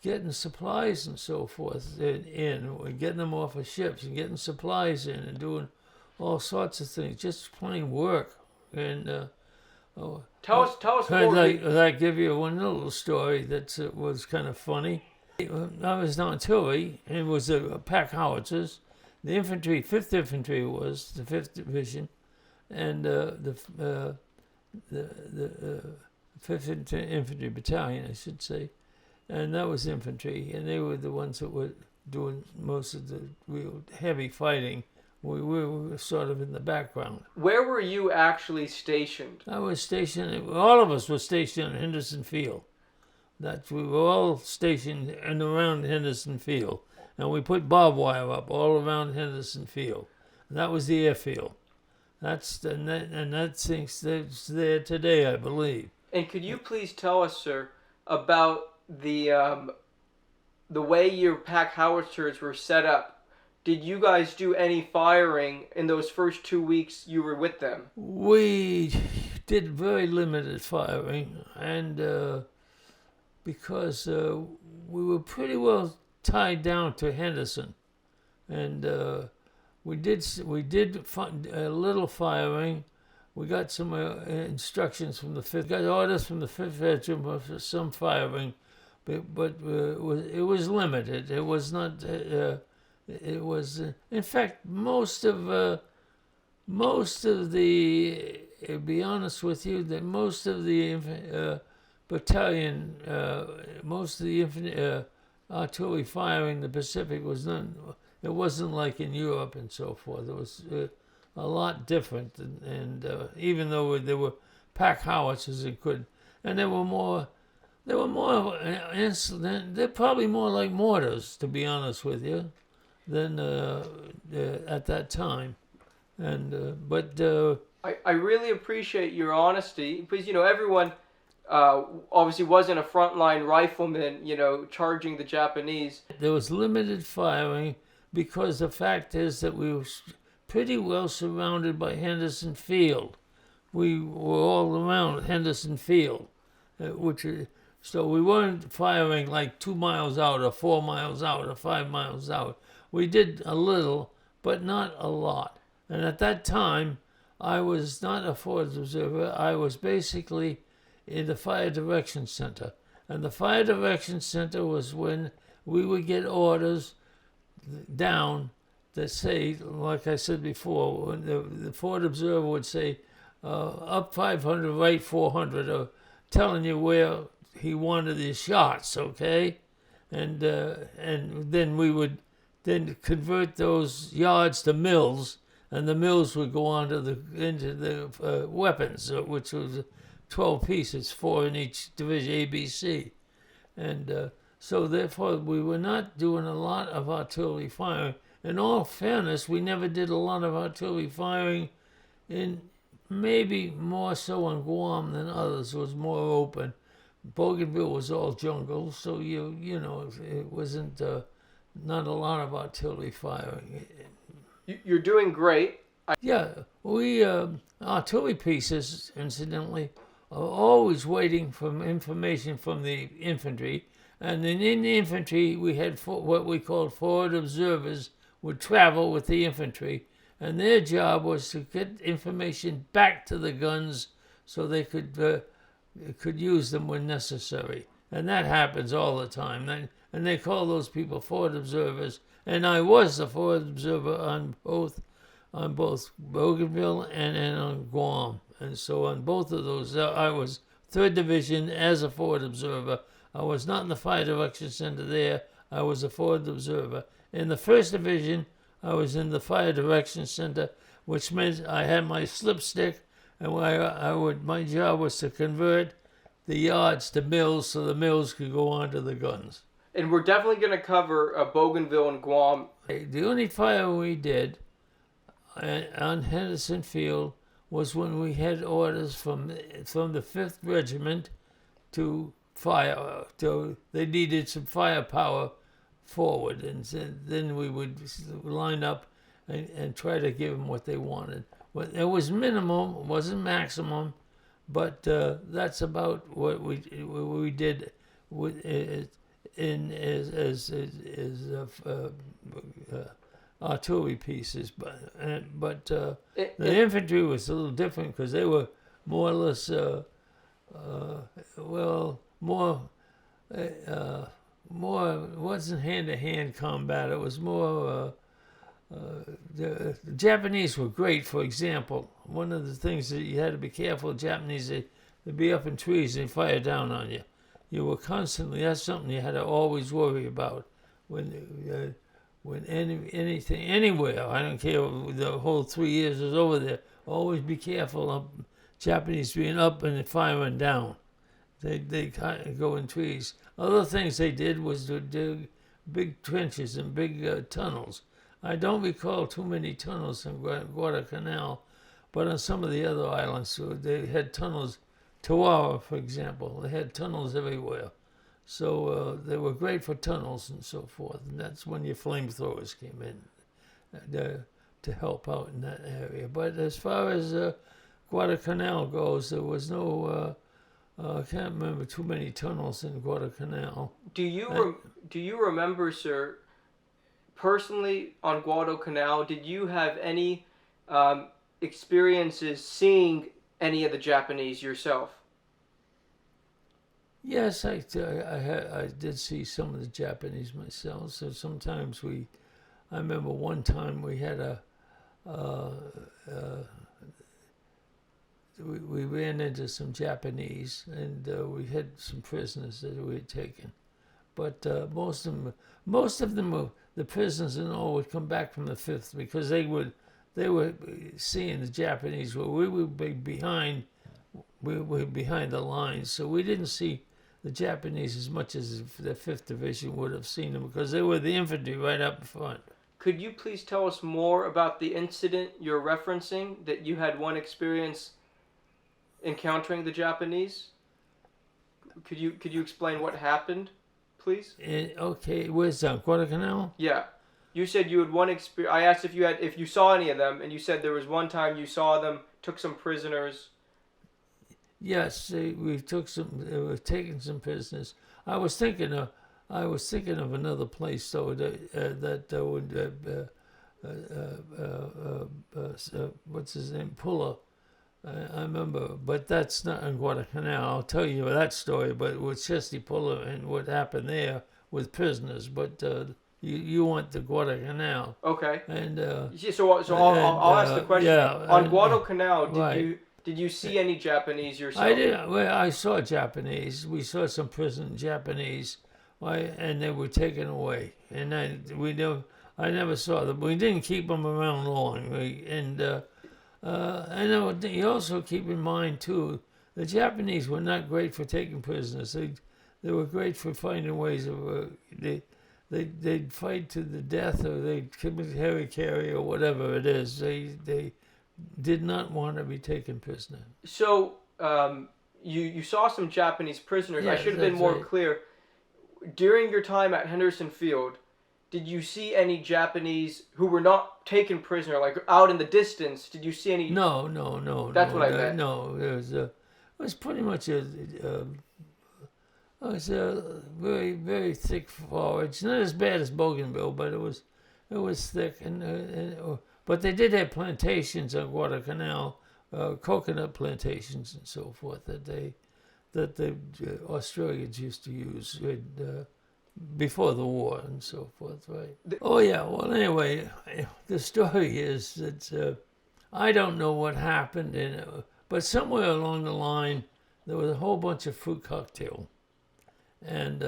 Getting supplies and so forth getting them off of ships and getting supplies in and doing all sorts of things, just plain work. And tell us more. I give you one little story that was kind of funny. I was in artillery, and it was pack howitzers. The infantry, 5th Infantry was the 5th Division, and the 5th Infantry Battalion, I should say. And that was infantry, and they were the ones that were doing most of the real heavy fighting. We were sort of in the background. Where were you actually stationed? I was stationed, all of us were stationed in Henderson Field. We were all stationed in and around Henderson Field. And we put barbed wire up all around Henderson Field. And that was the airfield. That thing's there today, I believe. And could you please tell us, sir, about the way your pack howitzers were set up? Did you guys do any firing in those first 2 weeks you were with them? We did very limited firing, and because we were pretty well tied down to Henderson, and we did a little firing. We got some instructions from the 5th. Got orders from the 5th Regiment for some firing. But it was limited. It was not. It was. In fact, most of the. To be honest with you, that most of the battalion, most of the artillery firing in the Pacific was done. It wasn't like in Europe and so forth. It was a lot different, and even though there were pack howitzers, it could, and there were more. They're probably more like mortars, to be honest with you, than at that time. And but I really appreciate your honesty because, everyone obviously wasn't a frontline rifleman, charging the Japanese. there was limited firing because the fact is that we were pretty well surrounded by Henderson Field. We were all around Henderson Field, so we weren't firing like 2 miles out or 4 miles out or 5 miles out. We did a little, but not a lot. And at that time, I was not a forward observer. I was basically in the Fire Direction Center. And the Fire Direction Center was when we would get orders down that say, like I said before, when the forward observer would say, up 500, right 400, or telling you where he wanted his shots, okay? And then we would then convert those yards to mills, and the mills would go on to into the weapons, which was 12 pieces, 4 in each division, A, B, C. And so therefore we were not doing a lot of artillery firing. In all fairness, we never did a lot of artillery firing in, maybe more so on Guam than others. It was more open. Bougainville was all jungle, so you know it wasn't not a lot of artillery firing. You're doing great. Yeah, we artillery pieces, incidentally, are always waiting for information from the infantry, and then in the infantry we had what we called forward observers would travel with the infantry, and their job was to get information back to the guns so they could use them when necessary. And that happens all the time. And they call those people forward observers. And I was the forward observer on both Bougainville and on Guam. And so on both of those, I was 3rd Division as a forward observer. I was not in the Fire Direction Center there. I was a forward observer. In the 1st Division, I was in the Fire Direction Center, which meant I had my slipstick, and my job was to convert the yards to mills so the mills could go on to the guns. And we're definitely going to cover Bougainville and Guam. The only fire we did on Henderson Field was when we had orders from the 5th Regiment to fire. They needed some firepower forward, and then we would line up and try to give them what they wanted. It was minimum, it wasn't maximum, but that's about what we did as artillery pieces. But the infantry was a little different because they were more or less more it wasn't hand-to-hand combat. It was more. The Japanese were great. For example, one of the things that you had to be careful of Japanese, they'd be up in trees and fire down on you. You were constantly, that's something you had to always worry about when anything, anywhere, I don't care, the whole 3 years I was over there, always be careful of Japanese being up and firing down. They kind of go in trees. Other things they did was to dig big trenches and big tunnels. I don't recall too many tunnels in Guadalcanal, but on some of the other islands, they had tunnels. Tawara, for example, they had tunnels everywhere. So they were great for tunnels and so forth. And that's when your flamethrowers came in to help out in that area. But as far as Guadalcanal goes, there was no, I can't remember too many tunnels in Guadalcanal. Do you remember, sir, personally on Guadalcanal, did you have any experiences seeing any of the Japanese yourself? Yes, I did see some of the Japanese myself. So sometimes I remember one time we had we ran into some Japanese, and we had some prisoners that we had taken. But most of them, the prisoners and all, would come back from the 5th because they were seeing the Japanese. Well, we would be behind. We were behind the lines, so we didn't see the Japanese as much as the 5th Division would have seen them because they were the infantry right up front. Could you please tell us more about the incident you're referencing, that you had one experience encountering the Japanese? Could you explain what happened, please? Okay, where's that? Guadalcanal? Yeah. You said you had one experience. I asked if you saw any of them, and you said there was one time you saw them, took some prisoners. Yes, we were taking some prisoners. I was thinking of another place though that would what's his name, Pulla. I remember, but that's not in Guadalcanal. I'll tell you that story, but with Chesty Pulla and what happened there with prisoners. But you want the Guadalcanal. Okay. And so I'll ask the question. Yeah, on Guadalcanal, right. Did you see any Japanese yourself? I did. Well, I saw Japanese. We saw some prison Japanese, and they were taken away. And I never saw them. We didn't keep them around long. And you also keep in mind too, the Japanese were not great for taking prisoners. They were great for finding ways of they'd fight to the death, or they'd commit heavy carry or whatever it is. They did not want to be taken prisoner. So you saw some Japanese prisoners. Yes, I should have been more clear. During your time at Henderson Field, did you see any Japanese who were not taken prisoner, like out in the distance? Did you see any? No. That's what I meant. No, it was pretty much a very, very thick forage. Not as bad as Bougainville, but it was thick. But they did have plantations on Guadalcanal, coconut plantations and so forth that the Australians used to use before the war and so forth, right? Oh yeah. Well, anyway, the story is that I don't know what happened, but somewhere along the line there was a whole bunch of fruit cocktail, and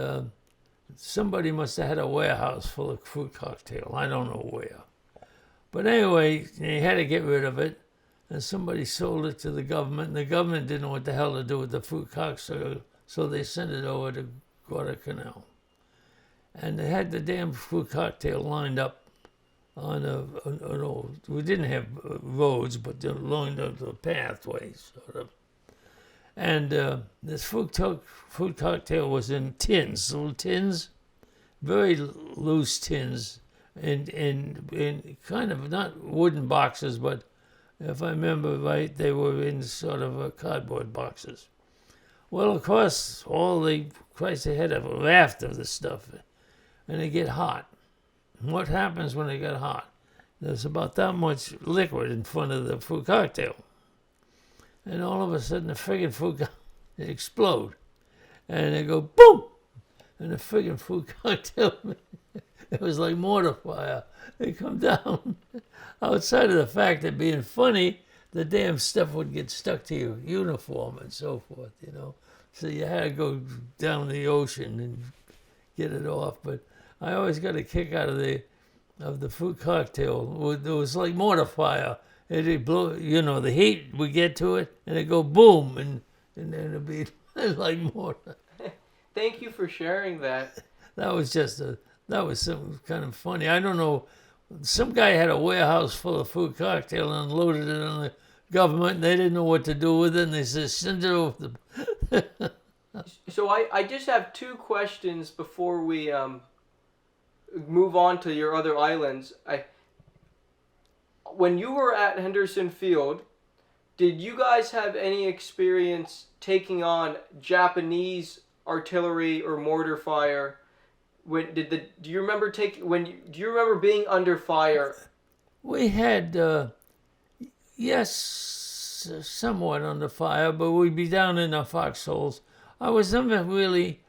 somebody must have had a warehouse full of fruit cocktail. I don't know where. But anyway, they had to get rid of it, and somebody sold it to the government, and the government didn't know what the hell to do with the fruit cocktail, so they sent it over to Guadalcanal. And they had the damn fruit cocktail lined up on an old, we didn't have roads, but they're lined up the pathways, sort of. And this fruit cocktail was in tins, little tins, very loose tins, in kind of not wooden boxes, but if I remember right, they were in sort of cardboard boxes. Well, of course, they had a raft of this stuff, and they get hot. And what happens when they get hot? There's about that much liquid in front of the fruit cocktail. And all of a sudden, the friggin' fruit cocktail explode. And they go, boom! And the friggin' fruit cocktail, it was like mortar fire. They come down. Outside of the fact of being funny, the damn stuff would get stuck to your uniform and so forth, So you had to go down the ocean and get it off. But I always got a kick out of the fruit cocktail. It was like mortar fire. It'd blow, the heat would get to it, and it'd go boom, and then it'd be like mortar. Thank you for sharing that. That was something kind of funny. I don't know. Some guy had a warehouse full of fruit cocktail and unloaded it on the government, and they didn't know what to do with it, and they said, send it over the... So I just have two questions before we move on to your other islands. When you were at Henderson Field, did you guys have any experience taking on Japanese artillery or mortar fire? Do you remember being under fire? We had yes, somewhat under fire, but we'd be down in our foxholes. I was never really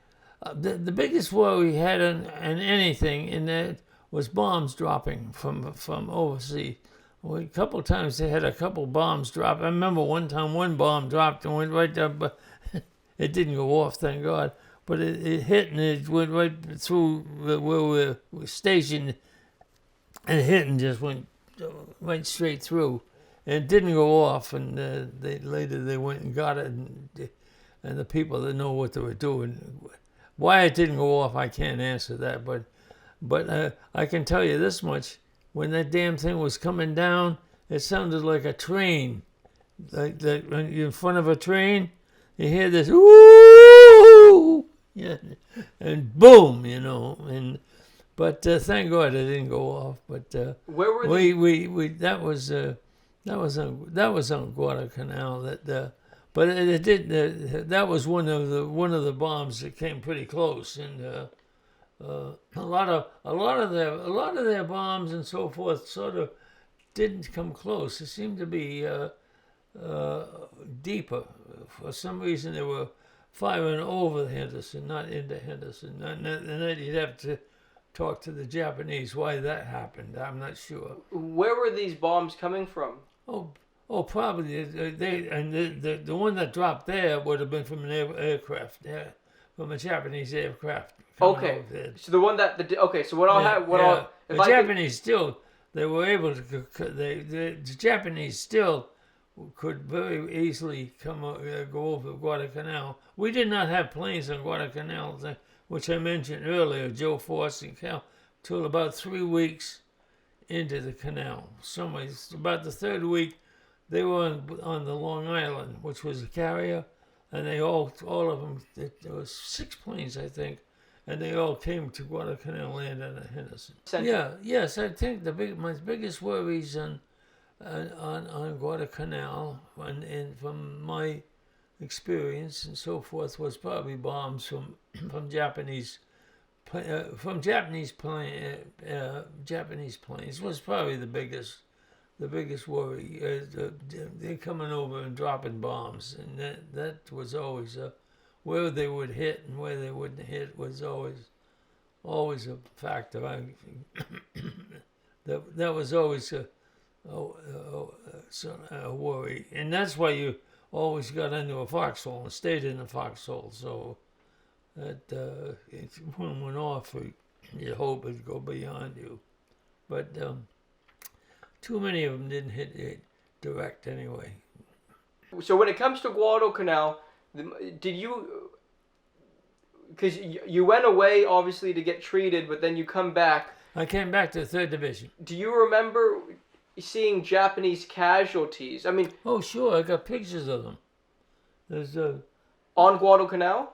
the biggest war we had in anything in that was bombs dropping from overseas. Well, a couple times they had a couple bombs drop. I remember one time one bomb dropped and went right there, but it didn't go off, thank God. But it hit and it went right through where we were stationed, and hit and just went right straight through, and it didn't go off. And later they went and got it, and the people that know what they were doing. Why it didn't go off, I can't answer that, but I can tell you this much: when that damn thing was coming down, it sounded like a train, like when you're in front of a train, you hear this woo, yeah, and boom, But thank God it didn't go off. But Where were we that was on Guadalcanal. But it did. That was one of the bombs that came pretty close, and a lot of their bombs and so forth sort of didn't come close. It seemed to be deeper. For some reason, they were firing over Henderson, not into Henderson. And then you'd have to talk to the Japanese why that happened. I'm not sure. Where were these bombs coming from? Probably the one that dropped there would have been from an aircraft, from a Japanese aircraft. Okay, so the one that so what I'll have the Japanese still they were able to the Japanese still could very easily go over Guadalcanal. We did not have planes on Guadalcanal, which I mentioned earlier, Joe Force and Cal, till about 3 weeks into the canal. Somewhere about the third week, they were on the Long Island, which was a carrier, and they all of them. There was 6 planes, I think, and they all came to Guadalcanal, land at Henderson. Yes, I think my biggest worries on Guadalcanal, and from my experience and so forth, was probably bombs from Japanese planes was probably the biggest worry. They're coming over and dropping bombs, and that was always where they would hit and where they wouldn't hit was always a factor. That was always a worry, and that's why you always got into a foxhole and stayed in the foxhole. So that if one went off, you hope it'd go beyond you. But too many of them didn't hit it direct anyway. So when it comes to Guadalcanal, did you? Because you went away obviously to get treated, but then you come back. I came back to the 3rd Division. Do you remember seeing Japanese casualties? I mean, oh sure, I got pictures of them. There's on Guadalcanal.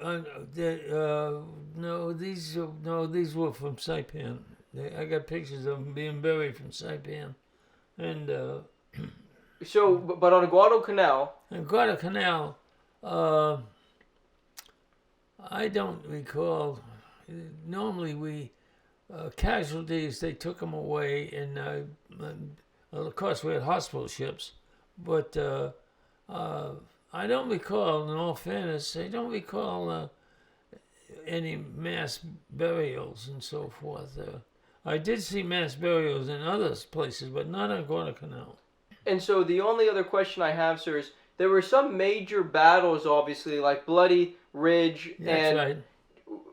No, these were from Saipan. I got pictures of them being buried from Saipan, and So, but on Guadalcanal. In Guadalcanal, I don't recall. Normally, we casualties, they took them away, and of course we had hospital ships, but I don't recall. In all fairness, I don't recall any mass burials and so forth. I did see mass burials in other places, but not on Guadalcanal. And so the only other question I have, sir, is there were some major battles, obviously, like Bloody Ridge. That's right.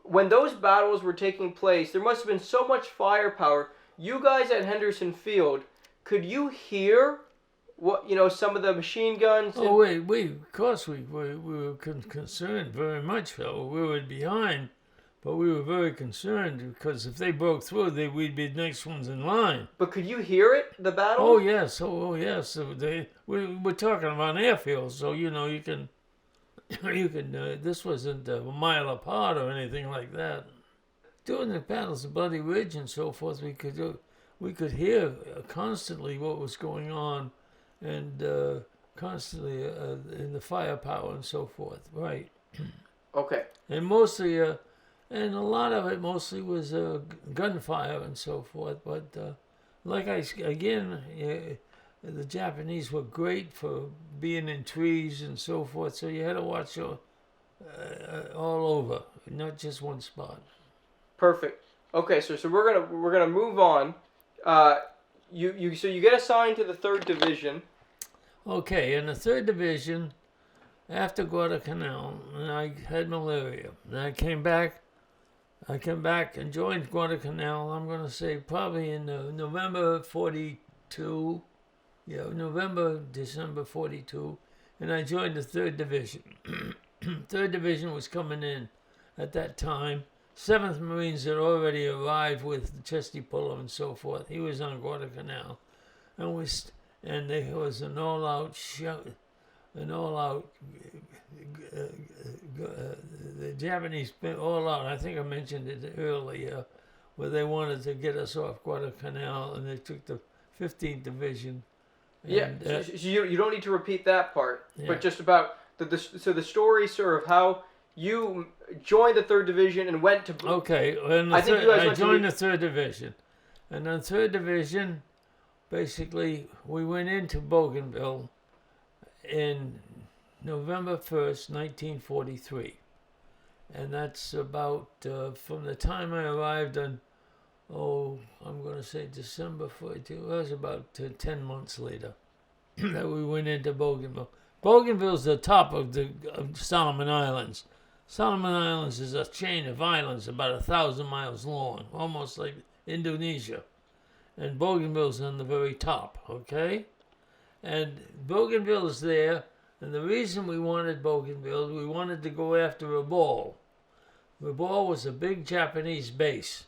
When those battles were taking place, there must have been so much firepower. You guys at Henderson Field, could you hear what some of the machine guns? Oh, of course we were concerned very much. So we were behind, but we were very concerned because if they broke through, we'd be the next ones in line. But could you hear it, the battle? Oh yes, yes. So we're talking about airfields, so you can. This wasn't a mile apart or anything like that. During the battles of Bloody Ridge and so forth, we could hear constantly what was going on, and constantly in the firepower and so forth. Right. Okay. And mostly, and a lot of it mostly was gunfire and so forth. But the Japanese were great for being in trees and so forth, so you had to watch all over, not just one spot. Perfect. Okay, so we're gonna move on. so you get assigned to the 3rd Division. Okay, in the 3rd Division, after Guadalcanal, and I had malaria. And I came back and joined Guadalcanal, I'm going to say probably in November 42. Yeah, December 42. And I joined the 3rd Division. 3rd Division was coming in at that time. 7th Marines had already arrived with Chesty Puller and so forth. He was on Guadalcanal. And there was an all-out the Japanese all out. I think I mentioned it earlier, where they wanted to get us off Guadalcanal, and they took the 15th Division. And, so you don't need to repeat that part, yeah. but just about the story, sort of how you joined the 3rd Division and went to. Okay, and I joined the 3rd Division, and then 3rd Division, basically, we went into Bougainville in November 1st, 1943. And that's about, from the time I arrived on, I'm going to say December 42, that was about 10 months later that we went into Bougainville. Bougainville's the top of the Solomon Islands. Solomon Islands is a chain of islands about 1,000 miles long, almost like Indonesia. And Bougainville's on the very top, okay? And Bougainville is there, and the reason we wanted Bougainville, we wanted to go after Rabaul. Rabaul was a big Japanese base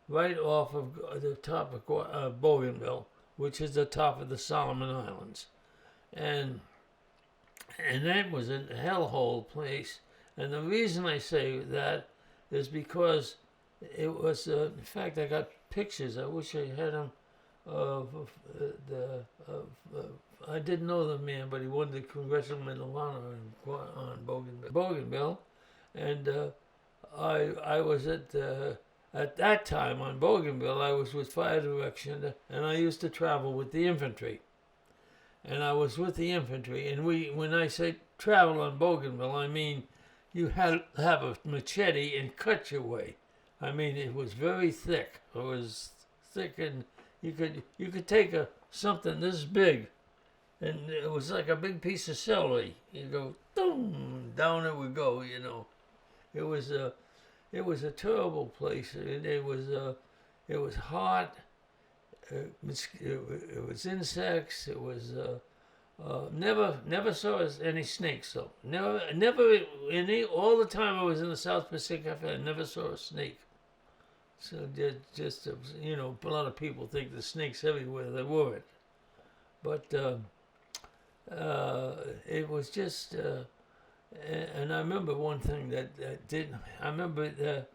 right off of the top of Bougainville, which is the top of the Solomon Islands. And that was a hellhole place. And the reason I say that is because it was, in fact, I got pictures. I wish I had them I didn't know the man, but he won the Congressional Medal of Honor on Bougainville. And I was at that time on Bougainville, I was with Fire Direction, and I used to travel with the infantry. And I was with the infantry, and when I say travel on Bougainville, I mean you had to have a machete and cut your way. I mean, it was very thick. It was thick, and you could take something this big, and it was like a big piece of celery. You go, boom, down it would go. You know, it was a terrible place. It was hot. It was insects. It was never saw any snakes though. Never all the time I was in the South Pacific, I never saw a snake. So just you know, a lot of people think the snakes everywhere. They weren't, but it was just. And I remember one thing that didn't. I remember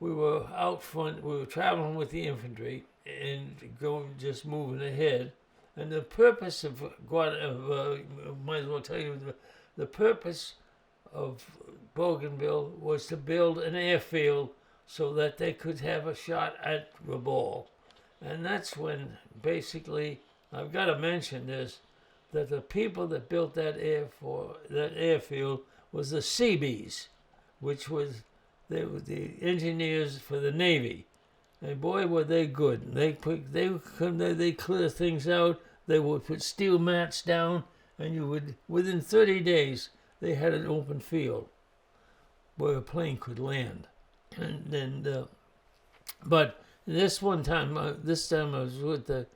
we were out front. We were traveling with the infantry and just moving ahead. And the purpose of might as well tell you, the purpose of Bougainville was to build an airfield so that they could have a shot at Rabaul. And that's when, basically, I've got to mention this, that the people that built that airfield was the Seabees, which was they were the engineers for the Navy. And boy, were they good. They clear things out. They would put steel mats down, and you would, within 30 days, they had an open field where a plane could land. And then, but this time I was with the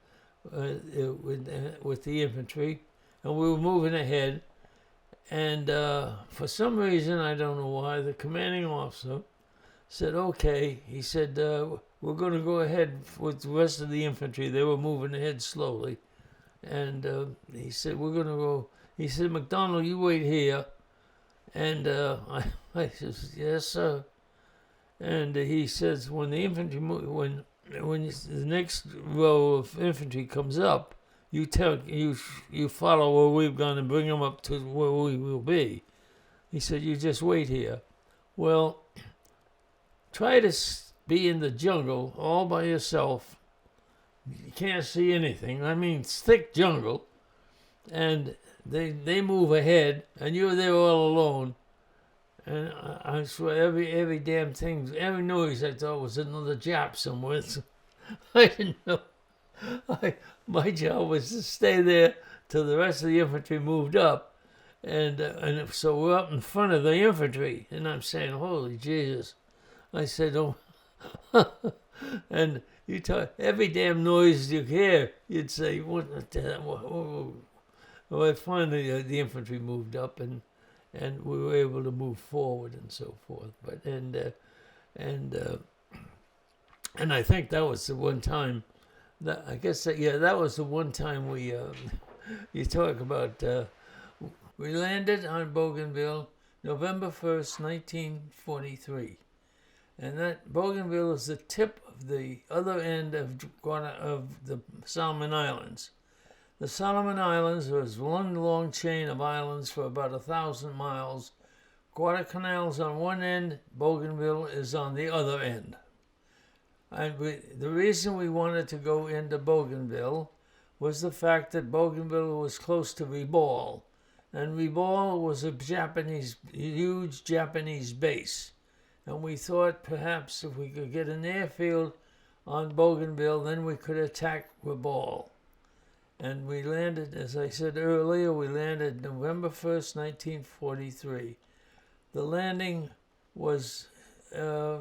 infantry, and we were moving ahead. And for some reason, I don't know why, the commanding officer said, "Okay," he said, "we're going to go ahead with the rest of the infantry." They were moving ahead slowly, and he said, "We're going to go." He said, "McDonald, you wait here," and I says, "Yes, sir." And he says, when the infantry when the next row of infantry comes up, you follow where we've gone and bring them up to where we will be. He said, "You just wait here." Well, try to be in the jungle all by yourself. You can't see anything. I mean, it's thick jungle, and they move ahead, and you're there all alone. And I swear, every damn thing, every noise I thought was another Jap somewhere. So I didn't know. my job was to stay there till the rest of the infantry moved up. And so we're up in front of the infantry, and I'm saying, "Holy Jesus!" I said, "Oh," and you talk every damn noise you hear, you'd say, "What the hell?" Well, finally the infantry moved up, and we were able to move forward and so forth. But and I think that was the one time that I guess that was the one time we you talk about. We landed on Bougainville November 1st, 1943. And that Bougainville is the tip of the other end of the Solomon Islands. The Solomon Islands was one long chain of islands for about 1,000 miles. Guadalcanal's on one end, Bougainville is on the other end. And the reason we wanted to go into Bougainville was the fact that Bougainville was close to Ribol. And Ribol was a huge Japanese base. And we thought perhaps if we could get an airfield on Bougainville, then we could attack Ribol. And we landed, as I said earlier, we landed November 1st, 1943. The landing was, it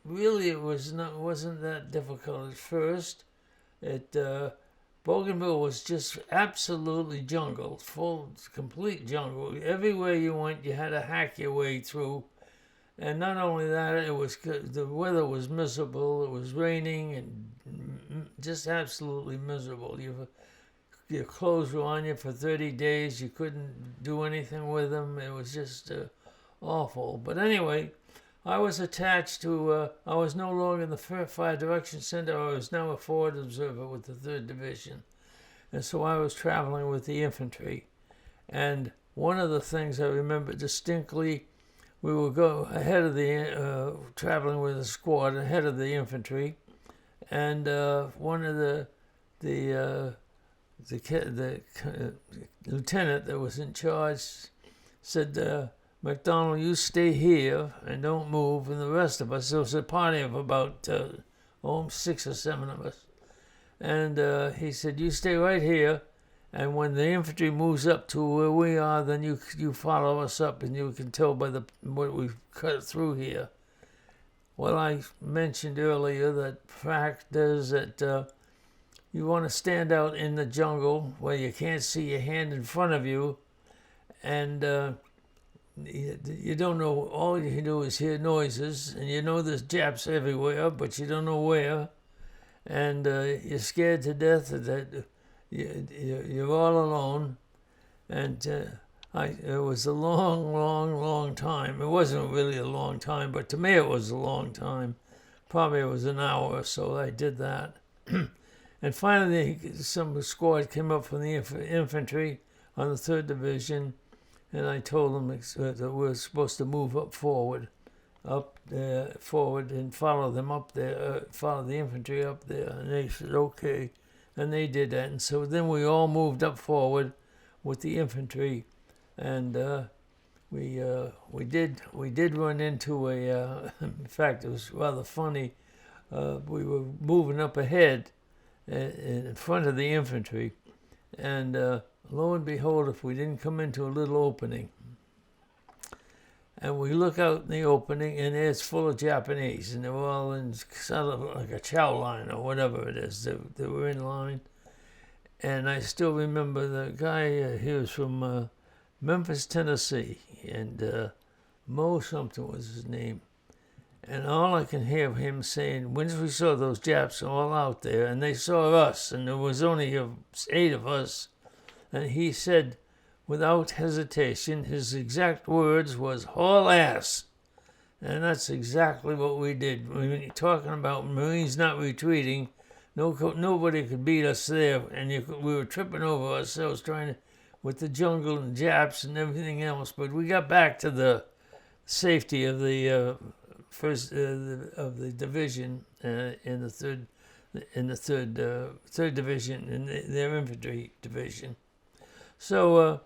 wasn't that difficult at first. Bougainville was just absolutely jungle, complete jungle. Everywhere you went, you had to hack your way through. And not only that, the weather was miserable. It was raining and just absolutely miserable. Your clothes were on you for 30 days. You couldn't do anything with them. It was just awful. But anyway, I was attached to, I was no longer in the Fire Direction Center. I was now a forward observer with the 3rd Division. And so I was traveling with the infantry. And one of the things I remember distinctly, we would go ahead of the, traveling with a squad ahead of the infantry. And one of the lieutenant that was in charge said, "McDonald, you stay here and don't move." And the rest of us, there was a party of about 6 or 7 of us. And he said, "You stay right here. And when the infantry moves up to where we are, then you follow us up, and you can tell by what we've cut through here." Well, I mentioned earlier that fact is that you want to stand out in the jungle where you can't see your hand in front of you, and you don't know. All you can do is hear noises, and you know there's Japs everywhere, but you don't know where, and you're scared to death that you're all alone. And it was a long time. It wasn't really a long time, but to me it was a long time. Probably it was an hour or so I did that. And finally, some squad came up from the infantry on the 3rd Division, and I told them that we were supposed to move forward, and follow them up there, follow the infantry up there. And they said, "Okay." And they did that. And so then we all moved up forward with the infantry. And we did run into in fact, it was rather funny. We were moving up ahead in front of the infantry. And lo and behold, if we didn't come into a little opening, and we look out in the opening, and it's full of Japanese, and they were all in sort of like a chow line or whatever it is. They were in line. And I still remember the guy, he was from Memphis, Tennessee, and Mo something was his name. And all I can hear him saying, once we saw those Japs all out there, and they saw us, and there was only 8 of us, and he said, without hesitation, his exact words was, "Haul ass." And that's exactly what we did. When you're talking about Marines not retreating, nobody could beat us there. And we were tripping over ourselves with the jungle and Japs and everything else. But we got back to the safety of the of the division in the third division, in their infantry division. So,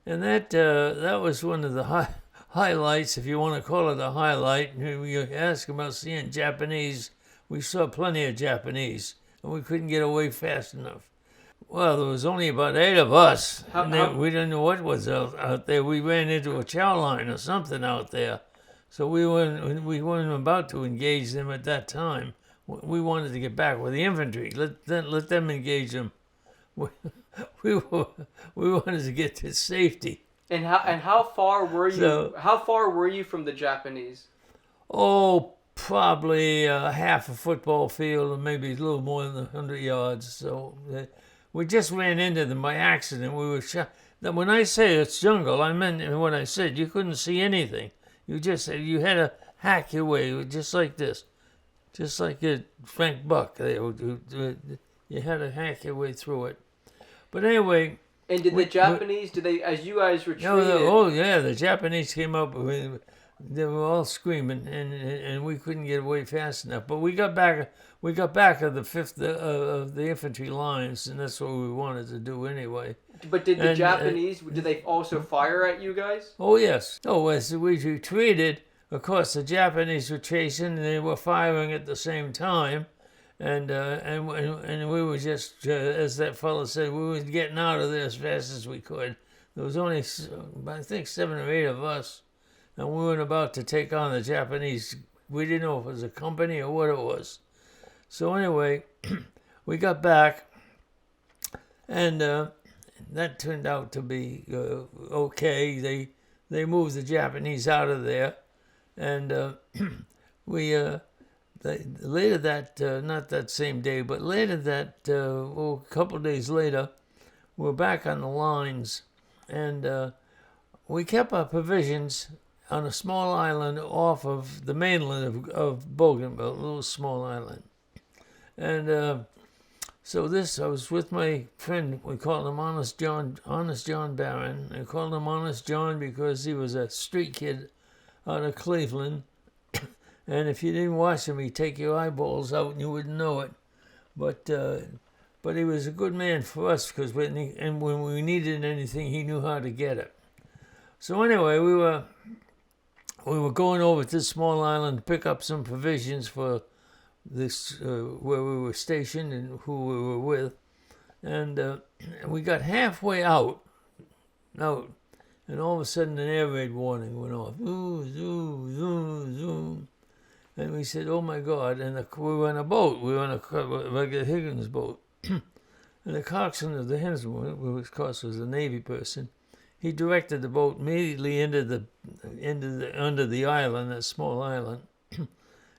and that was one of the highlights, if you want to call it a highlight. You ask about seeing Japanese. We saw plenty of Japanese, and we couldn't get away fast enough. Well, there was only about 8 of us, and we didn't know what was out there. We ran into a chow line or something out there, so we weren't about to engage them at that time. We wanted to get back with the infantry. Let them engage them. We wanted to get to safety. And how far were you? So- how far were you from the Japanese? Oh, probably half a football field, or maybe a little more than 100 yards. So we just ran into them by accident. We were shot. Now, when I say it's jungle, I meant what I said. You couldn't see anything. You had to hack your way, just like this, just like Frank Buck. You had to hack your way through it. But anyway. And did the Japanese? Did they, as you guys retreated? The Japanese came up. They were all screaming, and we couldn't get away fast enough. But we got back. We got back of the fifth of the infantry lines, and that's what we wanted to do anyway. But did the Japanese? Did they also fire at you guys? Oh yes. Oh, as we retreated, of course the Japanese were chasing, and they were firing at the same time. And we were just, as that fellow said, we were getting out of there as fast as we could. There was only, I think, 7 or 8 of us, and we weren't about to take on the Japanese. We didn't know if it was a company or what it was. So anyway, we got back, and that turned out to be okay. They moved the Japanese out of there, and we... later that, not that same day, but later that, a couple of days later, we're back on the lines, and we kept our provisions on a small island off of the mainland of Bougainville, a little small island. And so I was with my friend, we called him Honest John Barron. I called him Honest John because he was a street kid out of Cleveland. And if you didn't watch him, he'd take your eyeballs out and you wouldn't know it. But he was a good man for us because when we needed anything, he knew how to get it. So anyway, we were going over to this small island to pick up some provisions for this where we were stationed and who we were with, and we got halfway out, and all of a sudden an air raid warning went off. Ooh, zoom, zoom, zoom. And we said, oh my God, and we were on a boat. We were on a Higgins boat. And the coxswain of the Higgins boat, who of course was a Navy person, he directed the boat immediately under the island, that small island.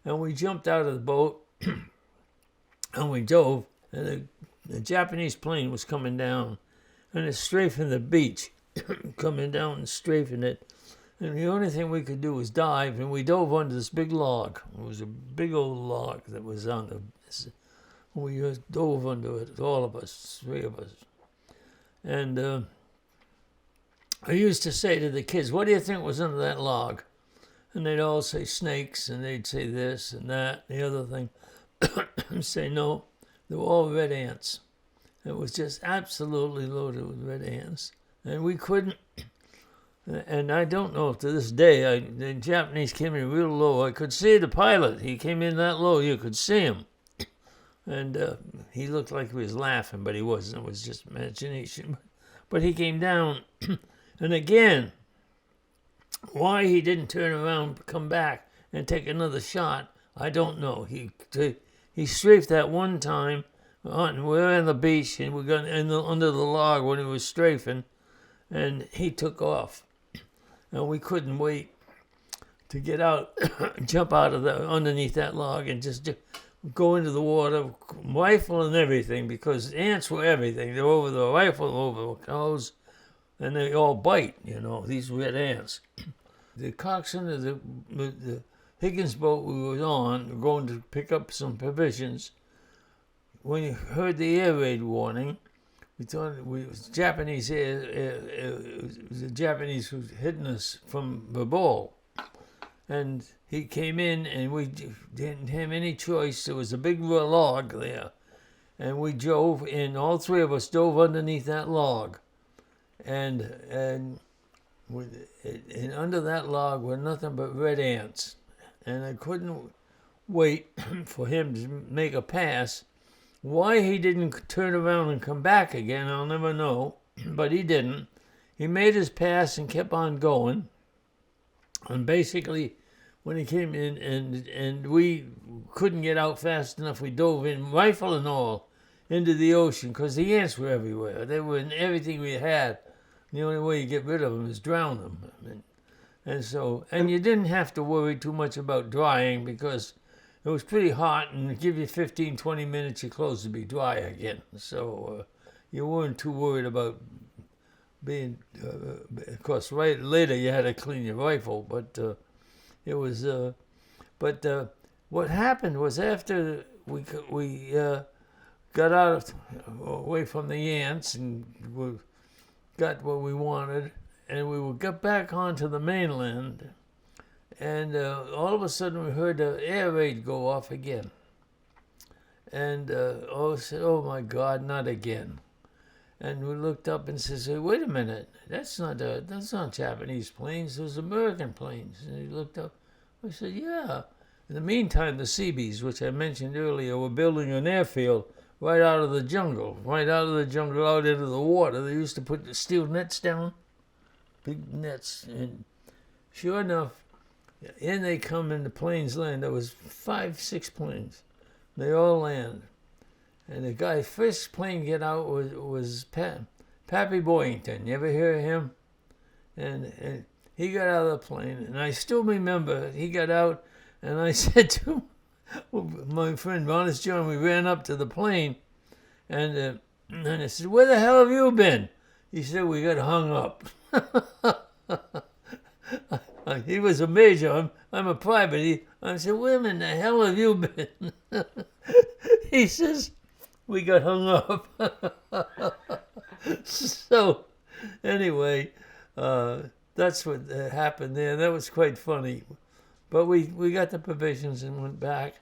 And we jumped out of the boat, and we dove, and the Japanese plane was coming down, and it strafing the beach, coming down and strafing it. And the only thing we could do was dive, and we dove under this big log. It was a big old log that was on the... We just dove under it, all of us, 3 of us. And I used to say to the kids, what do you think was under that log? And they'd all say snakes, and they'd say this and that, the other thing. And say, no, they were all red ants. It was just absolutely loaded with red ants. And we couldn't... And I don't know if to this day, the Japanese came in real low. I could see the pilot. He came in that low, you could see him. And he looked like he was laughing, but he wasn't. It was just imagination. But he came down. And again, why he didn't turn around, come back, and take another shot, I don't know. He strafed that one time. We were on the beach, and we got under the log when he was strafing, and he took off. And we couldn't wait to get out, jump out of underneath that log and just go into the water, rifle and everything, because ants were everything. They're over the rifle, over the cows, and they all bite, these red ants. The coxswain of the Higgins boat we were on, going to pick up some provisions, when he heard the air raid warning, we thought it was Japanese it was the Japanese who was hitting us from the ball. And he came in, and we didn't have any choice. There was a big log there. And we dove in, all 3 of us dove underneath that log. And under that log were nothing but red ants. And I couldn't wait for him to make a pass. Why he didn't turn around and come back again, I'll never know, but he didn't. He made his pass and kept on going. And basically, when he came in and we couldn't get out fast enough, we dove in, rifle and all, into the ocean because the ants were everywhere. They were in everything we had. The only way you get rid of them is drown them. And you didn't have to worry too much about drying because it was pretty hot, and give you 15, 20 minutes, your clothes would be dry again. So you weren't too worried about being, of course, right later you had to clean your rifle, but it was, what happened was after we got out away from the ants and we got what we wanted, and we got back onto the mainland, and all of a sudden we heard the air raid go off again. And I said, oh my God, not again. And we looked up and said, wait a minute, that's not Japanese planes, those American planes. And he looked up. I said, yeah. In the meantime, the Seabees, which I mentioned earlier, were building an airfield right out of the jungle, out into the water. They used to put the steel nets down, big nets. And sure enough, in they come and the planes land. There was 5, 6 planes. They all land. And the guy, first plane get out was Pappy Boyington. You ever hear of him? And he got out of the plane, and I still remember he got out, and I said to my friend Honest John, we ran up to the plane, and I said, where the hell have you been? He said, we got hung up. He was a major. I'm a private. I said, where in the hell have you been? He says, we got hung up. So, anyway, that's what happened there. That was quite funny. But we got the provisions and went back.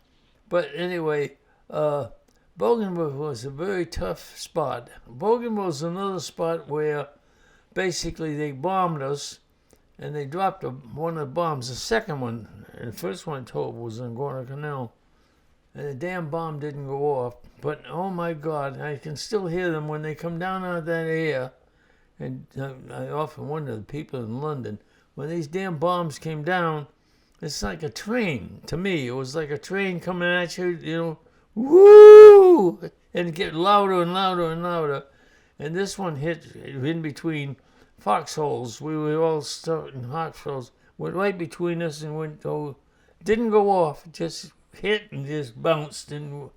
But anyway, Bougainville was a very tough spot. Bougainville was another spot where basically they bombed us, and they dropped one of the bombs. The second one, and the first one I told was in Guadalcanal. And the damn bomb didn't go off. But, oh my God, I can still hear them when they come down out of that air. And I often wonder, the people in London, when these damn bombs came down, it's like a train. To me, it was like a train coming at you, you know, woo! And it get louder and louder and louder. And this one hit in between foxholes. We were all stuck in foxholes. Went right between us and didn't go off. Just hit and just bounced, and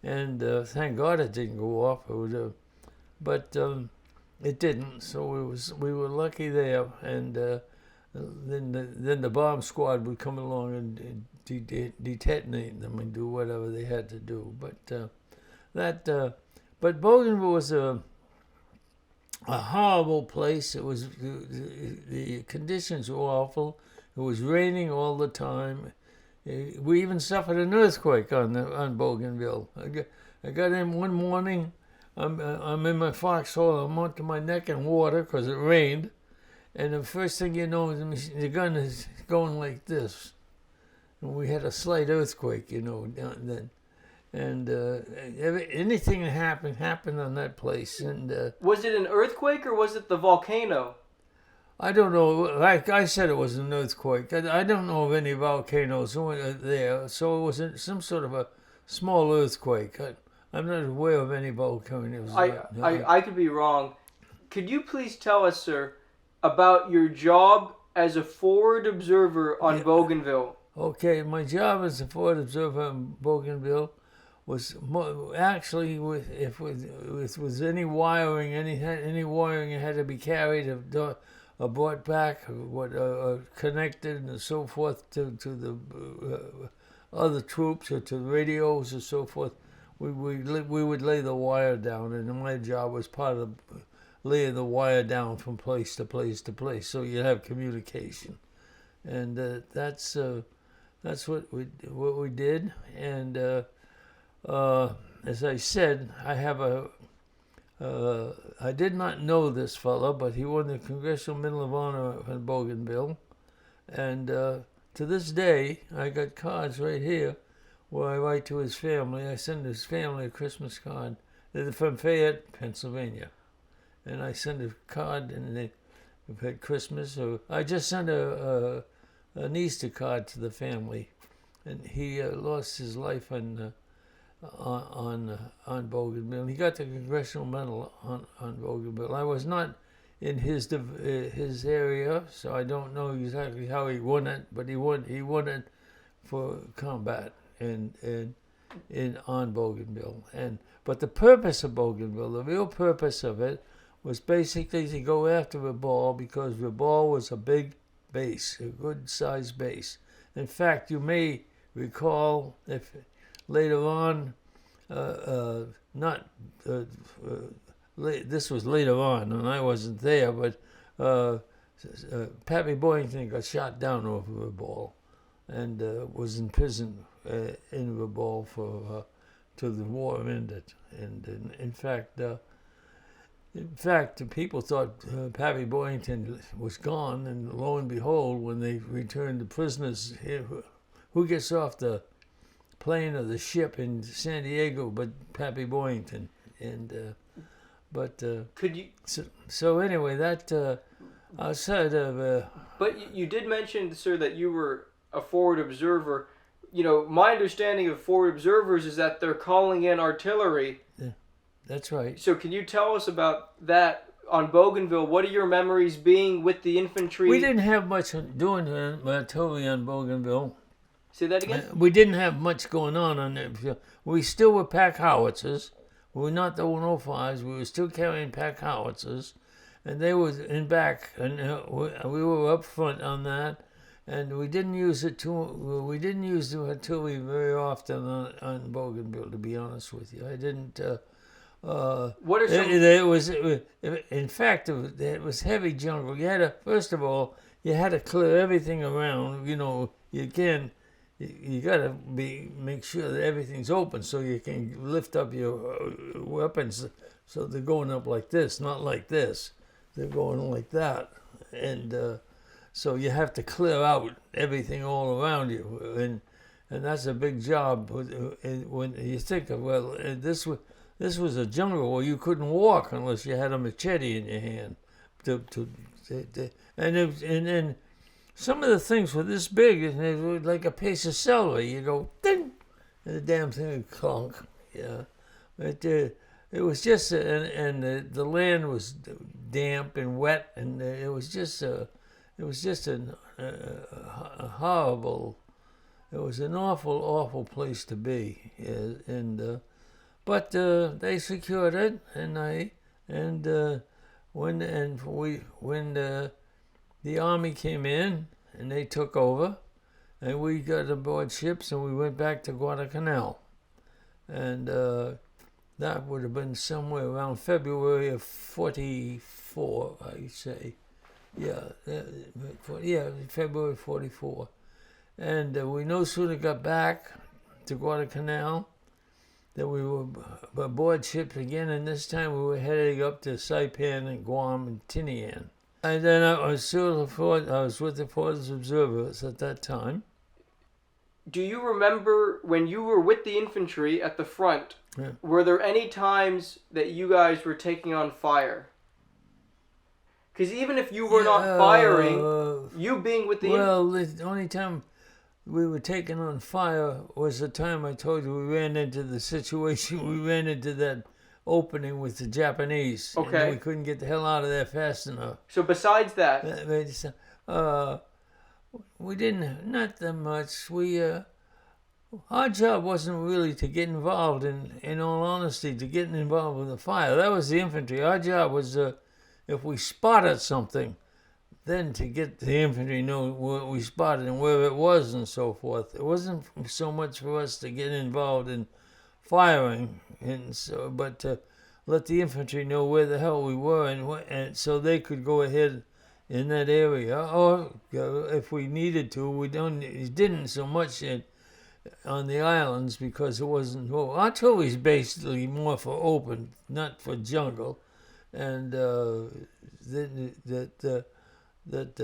thank God it didn't go off. But it didn't, so we were lucky there. And then the bomb squad would come along and detonate them and do whatever they had to do. But Bougainville was a horrible place. It was the conditions were awful. It was raining all the time. We even suffered an earthquake on Bougainville. I got in one morning. I'm in my foxhole. I'm up to my neck in water because it rained. And the first thing you know, the gun is going like this. And we had a slight earthquake, you know, then. And anything that happened on that place. And was it an earthquake or was it the volcano? I don't know. Like I said, it was an earthquake. I don't know of any volcanoes there, so it was some sort of a small earthquake. I'm not aware of any volcanoes. I could be wrong. Could you please tell us, sir, about your job as a forward observer on Bougainville? Okay, my job as a forward observer on Bougainville was actually if it was any wiring, any wiring had to be carried brought back, connected and so forth to the other troops or to radios or so forth. We would lay the wire down, and my job was part of laying the wire down from place to place to place, so you have communication, and that's what we did. And as I said, I did not know this fellow, but he won the Congressional Medal of Honor in Bougainville. And to this day, I got cards right here where I write to his family. I send his family a Christmas card. They're from Fayette, Pennsylvania, and I send a card, and they've had Christmas. Or I just sent an Easter card to the family, and he lost his life on Bougainville. He got the Congressional Medal on Bougainville. I was not in his area, so I don't know exactly how he won it, but he won it for combat on Bougainville. But the purpose of Bougainville, the real purpose of it, was basically to go after a ball, because the ball was a big base, a good sized base. In fact, you may recall, if later on, this was later on, and I wasn't there, but Pappy Boyington got shot down over a ball, and was in prison in the ball for till the war ended. And in fact, people thought Pappy Boyington was gone, and lo and behold, when they returned the prisoners, who gets off the plane or the ship in San Diego but Pappy Boyington? And Could you? So anyway, that outside of. But you did mention, sir, that you were a forward observer. You know, my understanding of forward observers is that they're calling in artillery. That's right. So can you tell us about that on Bougainville? What are your memories being with the infantry? We didn't have much doing artillery on Bougainville. Say that again? We didn't have much going on there. We still were pack howitzers. We were not the 105s. We were still carrying pack howitzers. And they were in back, and we were up front on that. And we didn't use the artillery very often on Bougainville, to be honest with you. I didn't. What are some? In fact, it was heavy jungle. You had to, first of all, you had to clear everything around. You know, you got to make sure that everything's open so you can lift up your weapons. So they're going up like this, not like this. They're going like that, and so you have to clear out everything all around you, and that's a big job. When you think of, well, this was a jungle where you couldn't walk unless you had a machete in your hand. And then some of the things were this big, and they were like a piece of celery. You go, ding, and the damn thing would clunk. Yeah, but it was just, and the land was damp and wet, and it was just a horrible. It was an awful place to be, but they secured it, when the army came in and they took over, and we got aboard ships and we went back to Guadalcanal, and that would have been somewhere around February of '44, I say. Yeah, February '44. And we no sooner got back to Guadalcanal than we were aboard ships again, and this time we were heading up to Saipan and Guam and Tinian. And then I was with the Forces Observers at that time. Do you remember when you were with the infantry at the front, were there any times that you guys were taking on fire? Because even if you were not firing, you being with the the only time we were taking on fire was the time I told you we ran into the situation. We ran into that opening with the Japanese. Okay. And we couldn't get the hell out of there fast enough. So besides that, we didn't, not that much. Our job wasn't really to get involved in all honesty, to get involved with the fire. That was the infantry. Our job was, if we spotted something, then to get the infantry know what we spotted and where it was and so forth. It wasn't so much for us to get involved in firing, but to let the infantry know where the hell we were, and so they could go ahead in that area. Or if we needed to, we didn't so much on the islands because it wasn't. Artillery is basically more for open, not for jungle, and that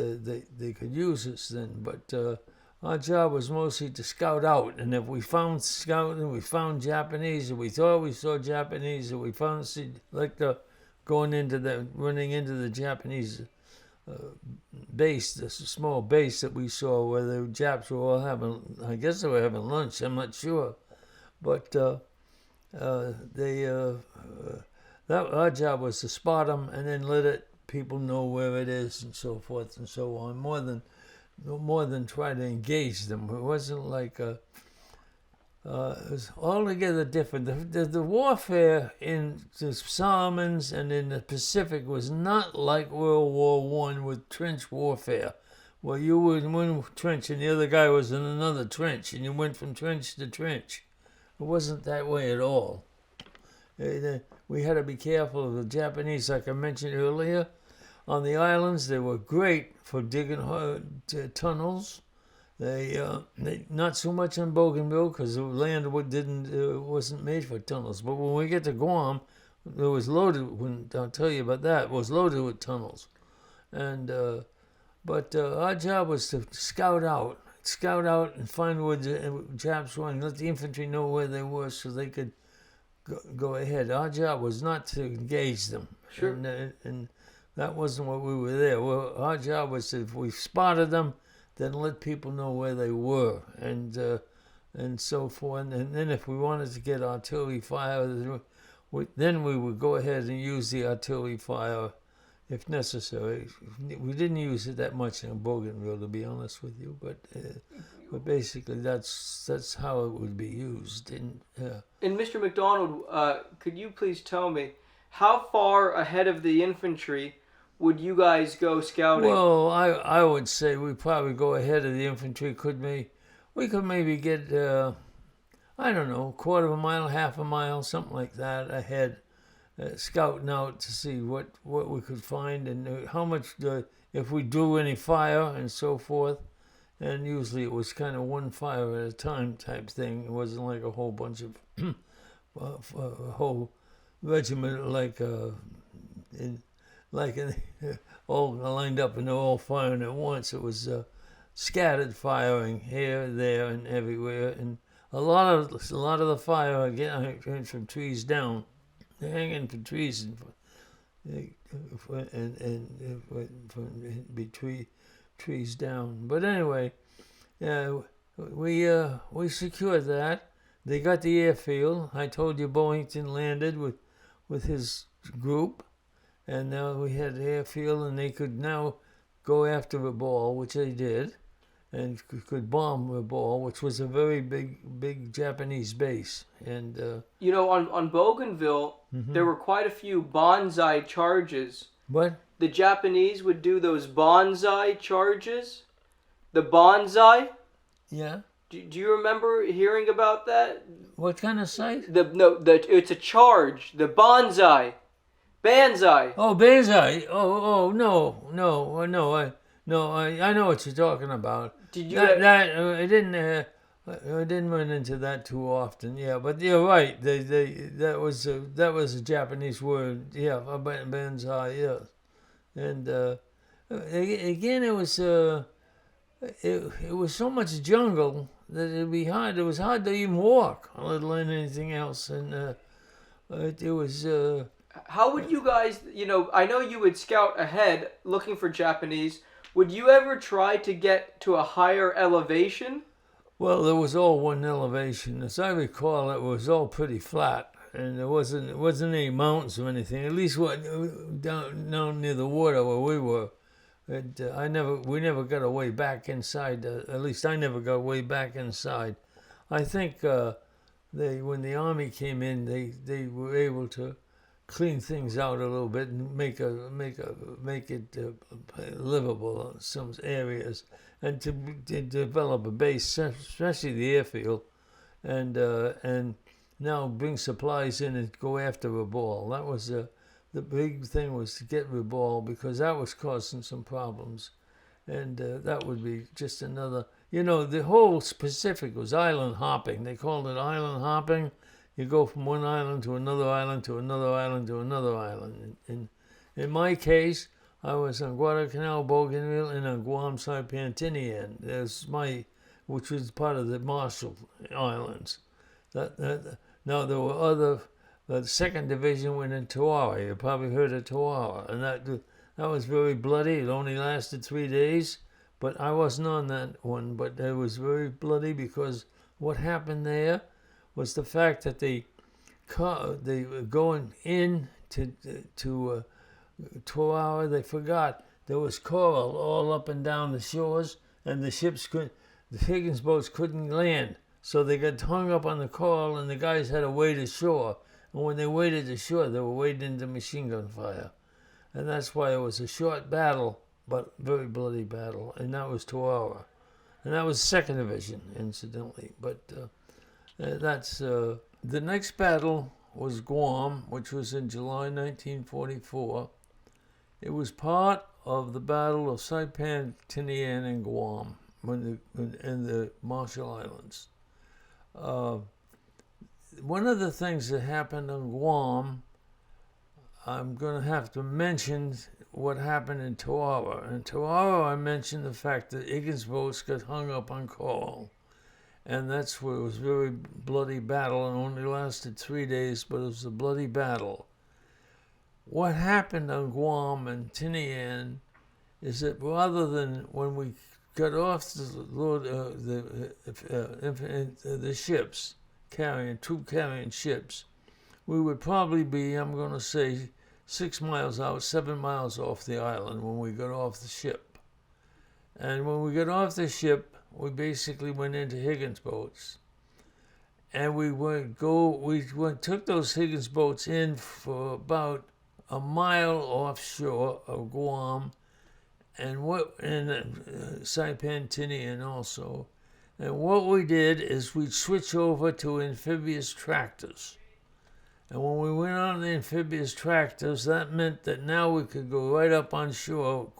they could use us then. But our job was mostly to scout out, and if we found Japanese, or we thought we saw Japanese, or we found running into the Japanese base, this small base that we saw where the Japs were all having, I guess they were having lunch, I'm not sure, but our job was to spot them and then let people know where it is and so forth and so on, more than try to engage them. It wasn't like it was altogether different. The warfare in the Solomons and in the Pacific was not like World War I with trench warfare, where you were in one trench and the other guy was in another trench, and you went from trench to trench. It wasn't that way at all. We had to be careful of the Japanese, like I mentioned earlier. On the islands, they were great for digging tunnels. They not so much on Bougainville because the land wasn't made for tunnels. But when we get to Guam, it was loaded. I'll tell you about that. It was loaded with tunnels, and but our job was to scout out and find where the Japs were, and let the infantry know where they were so they could go ahead. Our job was not to engage them. Sure. And that wasn't what we were there. Well, our job was to, if we spotted them, then let people know where they were, and so forth. And then if we wanted to get artillery fire, then we would go ahead and use the artillery fire if necessary. We didn't use it that much in Bougainville, to be honest with you, but basically that's how it would be used. And Mr. McDonald, could you please tell me how far ahead of the infantry would you guys go scouting? Well, I would say we probably go ahead of the infantry. We could maybe get I don't know, a quarter of a mile, half a mile, something like that ahead, scouting out to see what we could find and how much if we drew any fire and so forth. And usually it was kind of one fire at a time type thing. It wasn't like a whole bunch of a whole regiment all lined up and they're all firing at once. It was scattered firing here, there, and everywhere, and a lot of the fire again from trees down. They're hanging from trees and trees down. But anyway, we secured that. They got the airfield. I told you Boeington landed with his group, and now we had the airfield, and they could now go after Rabaul, which they did, and could bomb Rabaul, which was a very big Japanese base. And on Bougainville, there were quite a few bonsai charges. What? The Japanese would do those bonsai charges. The bonsai. Yeah. Do you remember hearing about that? What kind of site? It's a charge. The bonsai. Banzai. Oh, banzai. Oh, no. I know what you're talking about. Did you? I didn't run into that too often. Yeah, but you're right. That was a Japanese word. Yeah, banzai. Yeah, and again, it was so much jungle that it'd be hard. It was hard to even walk, let alone anything else. And it was. How would you guys? I know you would scout ahead looking for Japanese. Would you ever try to get to a higher elevation? Well, there was all one elevation. As I recall, it was all pretty flat, and there wasn't any mountains or anything. At least down near the water where we were. We never got away back inside. At least I never got way back inside. I think when the army came in, they were able to clean things out a little bit and make it livable in some areas, and to develop a base, especially the airfield, and now bring supplies in and go after Rabaul. That was the big thing, was to get Rabaul, because that was causing some problems, and that would be just another. The whole Pacific was island hopping. They called it island hopping. You go from one island to another island to another island to another island. In my case, I was on Guadalcanal, Bougainville, and on Guam, Saipan, Tinian. There's my which was part of the Marshall Islands. Now there were other. The second division went in Tarawa. You probably heard of Tarawa, and that was very bloody. It only lasted 3 days, but I wasn't on that one. But it was very bloody because what happened there was the fact that they were going in to Tarawa. They forgot there was coral all up and down the shores, and the Higgins boats couldn't land. So they got hung up on the coral, and the guys had to wade ashore. And when they waded ashore, they were wading into machine gun fire. And that's why it was a short battle, but very bloody battle. And that was Tarawa. And that was 2nd Division, incidentally. But the next battle was Guam, which was in July 1944. It was part of the Battle of Saipan, Tinian, and Guam, in the Marshall Islands. One of the things that happened on Guam, I'm going to have to mention what happened in Tarawa. In Tarawa, I mentioned the fact that Higgins boats got hung up on coral. And that's where it was a very bloody battle, and only lasted 3 days, but it was a bloody battle. What happened on Guam and Tinian is that rather than when we got off the ships, troop carrying ships, we would probably be, I'm going to say, 6 miles out, 7 miles off the island when we got off the ship. And when we got off the ship, we basically went into Higgins boats. And took those Higgins boats in for about a mile offshore of Guam, and Saipan, Tinian also. And what we did is we'd switch over to amphibious tractors. And when we went on the amphibious tractors, that meant that now we could go right up on shore.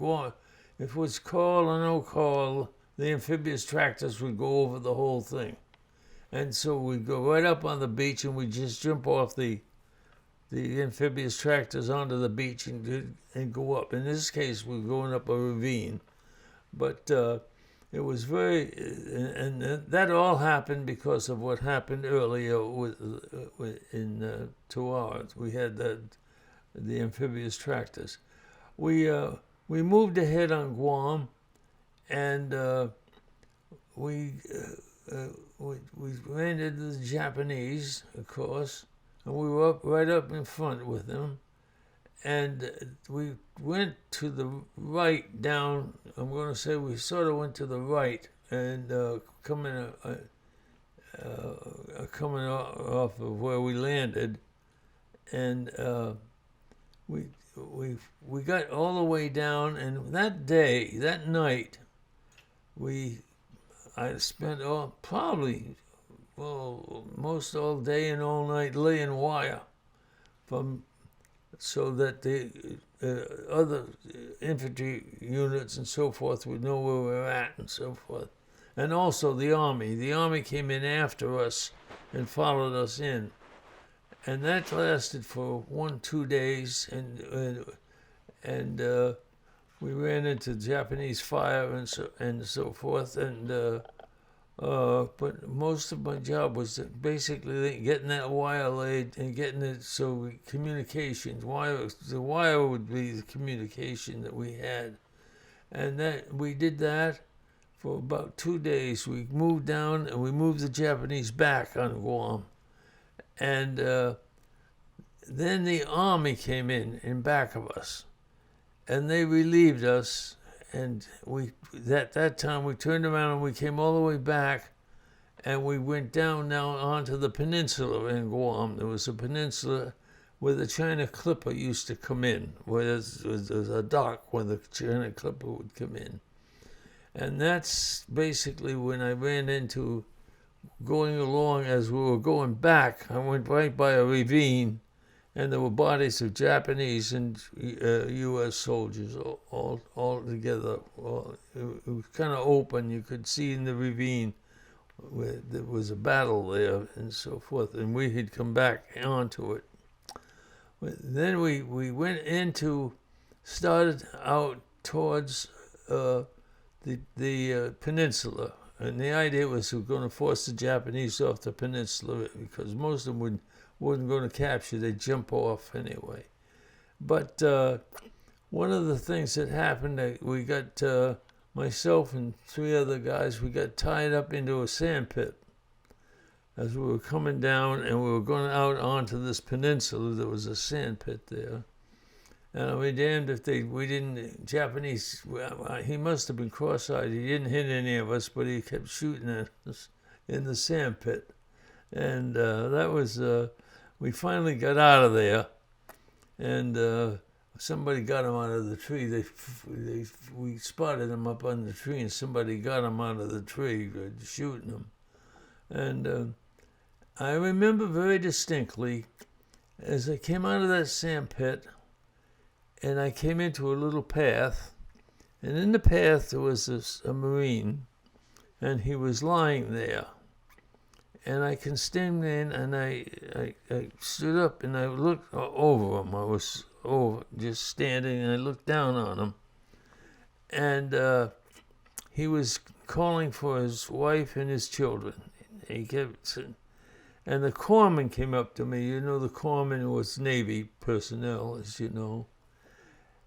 If it was call or no call, the amphibious tractors would go over the whole thing. And so we'd go right up on the beach, and we'd just jump off the amphibious tractors onto the beach and go up. In this case, we're going up a ravine. But it was and that all happened because of what happened earlier in Tarawa. We had the amphibious tractors. We moved ahead on Guam, and we ran into the Japanese, of course, and we were right up in front with them. And we went to the right down. I'm going to say we sort of went to the right and coming off of where we landed, and we got all the way down. And that night, I spent most all day and all night laying wire so that the other infantry units and so forth would know where we were at and so forth. And also the Army. The Army came in after us and followed us in. And that lasted for 1-2 days, and we ran into Japanese fire and so forth. But most of my job was basically getting that wire laid and getting it communications. The wire would be the communication that we had, and that we did that for about 2 days. We moved down and we moved the Japanese back on Guam, and then the Army came in back of us, and they relieved us. And that time we turned around and we came all the way back, and we went down now onto the peninsula in Guam. There was a peninsula where the China Clipper used to come in, where there's a dock where the China Clipper would come in. And that's basically when I ran into, going along as we were going back, I went right by a ravine, and there were bodies of Japanese and U.S. soldiers all together. It was kind of open. You could see in the ravine where there was a battle there and so forth, and we had come back onto it. Then we started out towards the peninsula, And the idea was we were going to force the Japanese off the peninsula because most of them weren't going to capture. They'd jump off anyway. But one of the things that happened, we got, myself and 3 other guys, we got tied up into a sand pit as we were coming down, and we were going out onto this peninsula. There was a sand pit there. And I'll be damned if Japanese, he must have been cross-eyed. He didn't hit any of us, but he kept shooting at us in the sand pit. And that was, we finally got out of there. And somebody got him out of the tree. We spotted him up on the tree, and somebody got him out of the tree, shooting him. And I remember very distinctly, as I came out of that sand pit, and I came into a little path, and in the path there was a Marine, and he was lying there. And I can stand in, and I stood up, and I looked over him. I was just standing, and I looked down on him. And he was calling for his wife and his children. He kept, and the corpsman came up to me. You know, the corpsman was Navy personnel, as you know.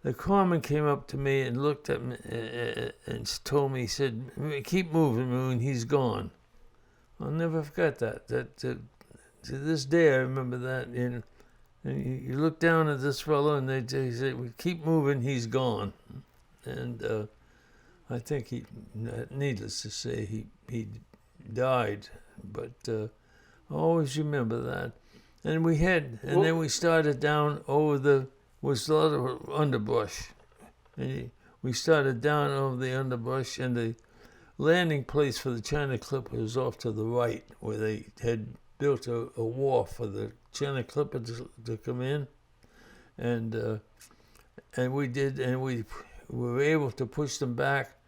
The corpsman came up to me and looked at me and told me, he said, "Keep moving, Moon, he's gone." I'll never forget that. To this day, I remember that. And you look down at this fellow, and they say, "Keep moving, he's gone." And I think needless to say, he died. But I always remember that. And then we started down over was a lot of underbrush. And we started down over the underbrush, and the landing place for the China Clipper was off to the right, where they had built a wharf for the China Clipper to come in. And we did, and we were able to push them back,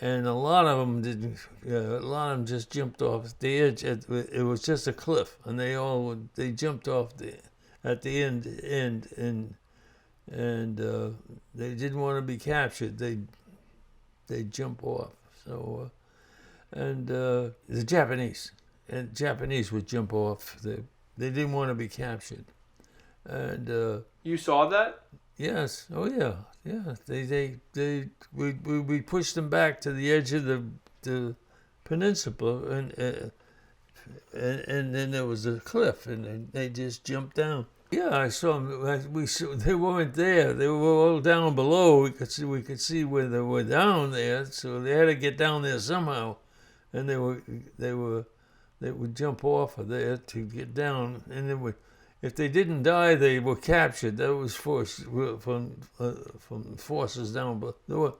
and a lot of them didn't. A lot of them just jumped off the edge. It was just a cliff, and they jumped off at the end, and they didn't want to be captured. They jump off. So, the Japanese would jump off. They didn't want to be captured. And you saw that? Yes. Oh yeah. Yeah. We pushed them back to the edge of the peninsula, and then there was a cliff, and they just jumped down. Yeah, I saw them. They weren't there. They were all down below. We could see where they were down there. So they had to get down there somehow, and they would jump off of there to get down. And if they didn't die, they were captured. That was from forces down. But there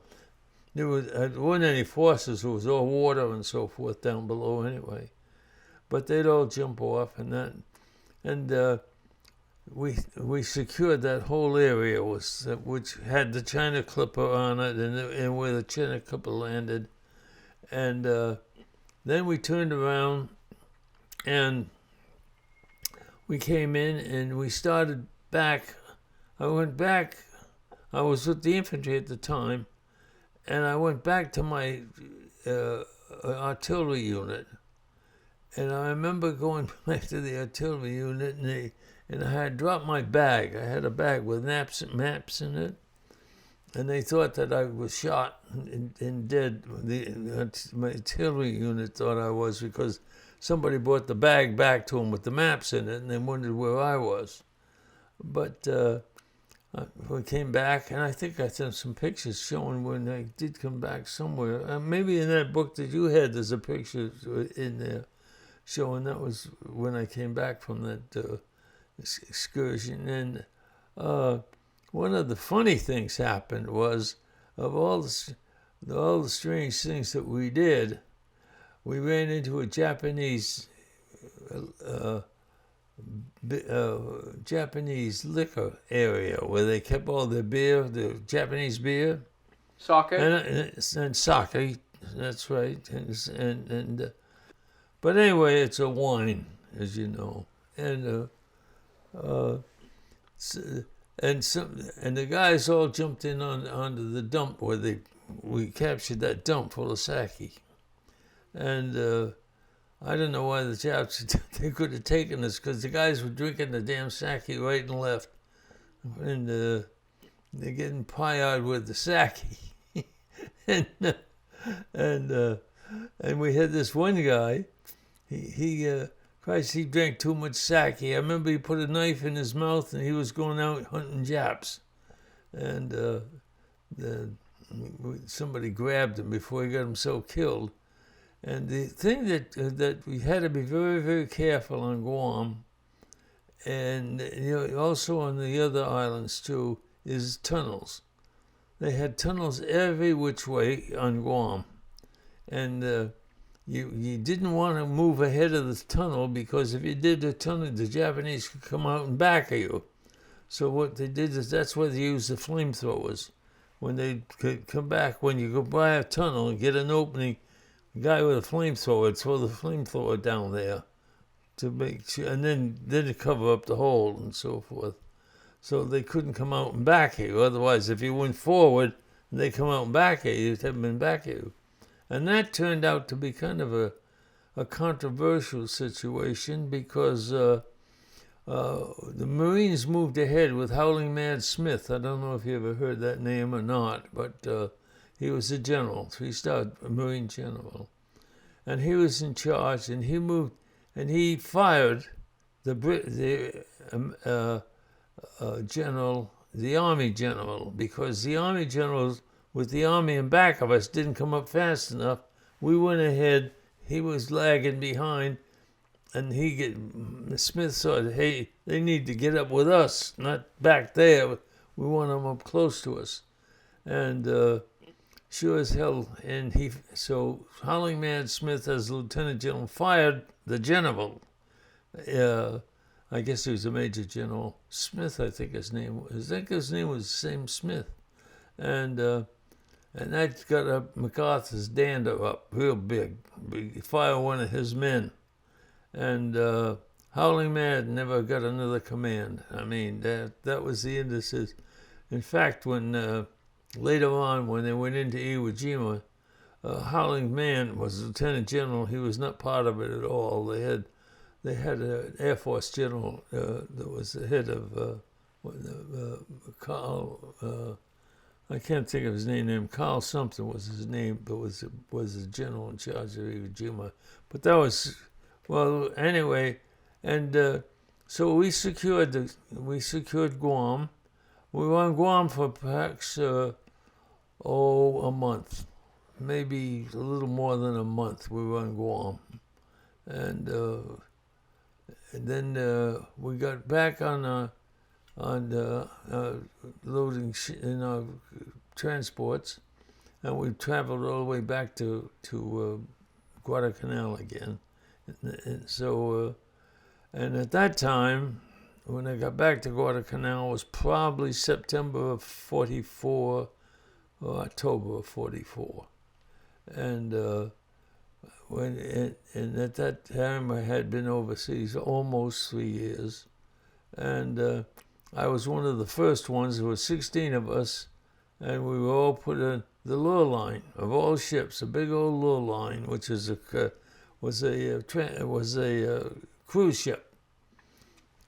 weren't any forces. It was all water and so forth down below anyway. But they'd all jump off, and we secured that whole area, which had the China Clipper on it, and where the China Clipper landed. And then we turned around, and we came in, and we started back. I went back. I was with the infantry at the time, and I went back to my artillery unit. And I remember going back to the artillery unit, and I had dropped my bag. I had a bag with maps in it, and they thought that I was shot and dead. My artillery unit thought I was, because somebody brought the bag back to them with the maps in it, and they wondered where I was. But we came back, and I think I sent some pictures showing when I did come back somewhere. Maybe in that book that you had, there's a picture in there showing that was when I came back from that excursion. And one of the funny things happened was, of all the strange things that we did, we ran into a Japanese liquor area where they kept all their beer, the Japanese beer, Sake, and sake. That's right. But anyway, it's a wine, as you know, and the guys all jumped in onto the dump where we captured that dump full of sake. And I don't know why the Japs, they could have taken us, because the guys were drinking the damn sake right and left. And they're getting pie-eyed with the sake. and, and we had this one guy, Christ, he drank too much sake. I remember he put a knife in his mouth and he was going out hunting Japs. And somebody grabbed him before he got himself killed. And the thing that we had to be very, very careful on Guam, and also on the other islands too, is tunnels. They had tunnels every which way on Guam. And you didn't want to move ahead of the tunnel, because if you did the tunnel, the Japanese could come out and back of you. So what they did is, that's why they used the flamethrowers. When they could come back, when you go by a tunnel and get an opening, the guy with a flamethrower would throw the flamethrower down there to make sure, and then to cover up the hole and so forth. So they couldn't come out and back at you. Otherwise, if you went forward and they come out and back at you, you'd have been back at you. And that turned out to be kind of a controversial situation, because the Marines moved ahead with Howling Mad Smith. I don't know if you ever heard that name or not, but he was a general, 3-star Marine general. And he was in charge, and he moved, and he fired the Army general, because the Army generals, with the Army in back of us, didn't come up fast enough. We went ahead, he was lagging behind, and Smith said, hey, they need to get up with us, not back there. We want them up close to us. And sure as hell, so Howling Mad Smith, as Lieutenant General, fired the general. I guess he was a Major General Smith, I think his name was. I think his name was the same Smith. And that got MacArthur's dander up real big. He fired one of his men. And Howling Mad never got another command. I mean, that was the end of his. In fact, when later on, when they went into Iwo Jima, Howling Mad was Lieutenant General. He was not part of it at all. They had an Air Force general that was the head of Carl. I can't think of his name. Carl something was his name, but was the general in charge of Iwo Jima. But that was, well, anyway, and so we secured Guam. We were on Guam for perhaps a month, maybe a little more than a month. We were on Guam, and then we got back on loading in our transports, and we traveled all the way back to Guadalcanal again. And so, and at that time, when I got back to Guadalcanal, was probably September of '44 or October of '44, and at that time I had been overseas almost 3 years, and I was one of the first ones. There were 16 of us, and we were all put in the lure line of all ships, a big old lure line, which was a cruise ship.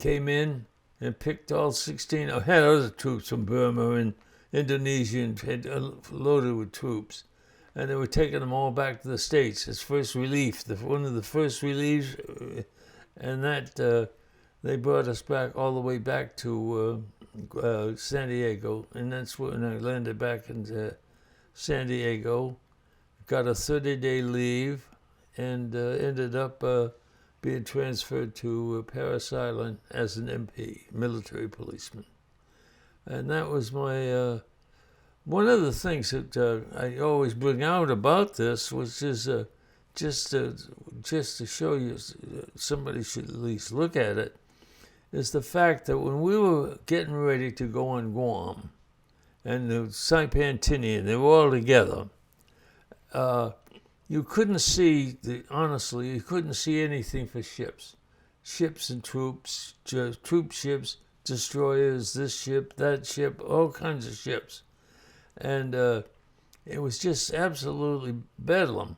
Came in and picked all 16. I had other troops from Burma and Indonesia, and had loaded with troops, and they were taking them all back to the States as first relief. One of the first reliefs, and that. They brought us back all the way back to San Diego, and that's when I landed back in San Diego, got a 30-day leave, and ended up being transferred to Parris Island as an MP, military policeman. And that was my, one of the things that I always bring out about this was just to show you, somebody should at least look at it, is the fact that when we were getting ready to go on Guam, and the Saipan Tinian, they were all together, you couldn't see, honestly, you couldn't see anything for ships. Ships and troops, troop ships, destroyers, this ship, that ship, all kinds of ships. And it was just absolutely bedlam.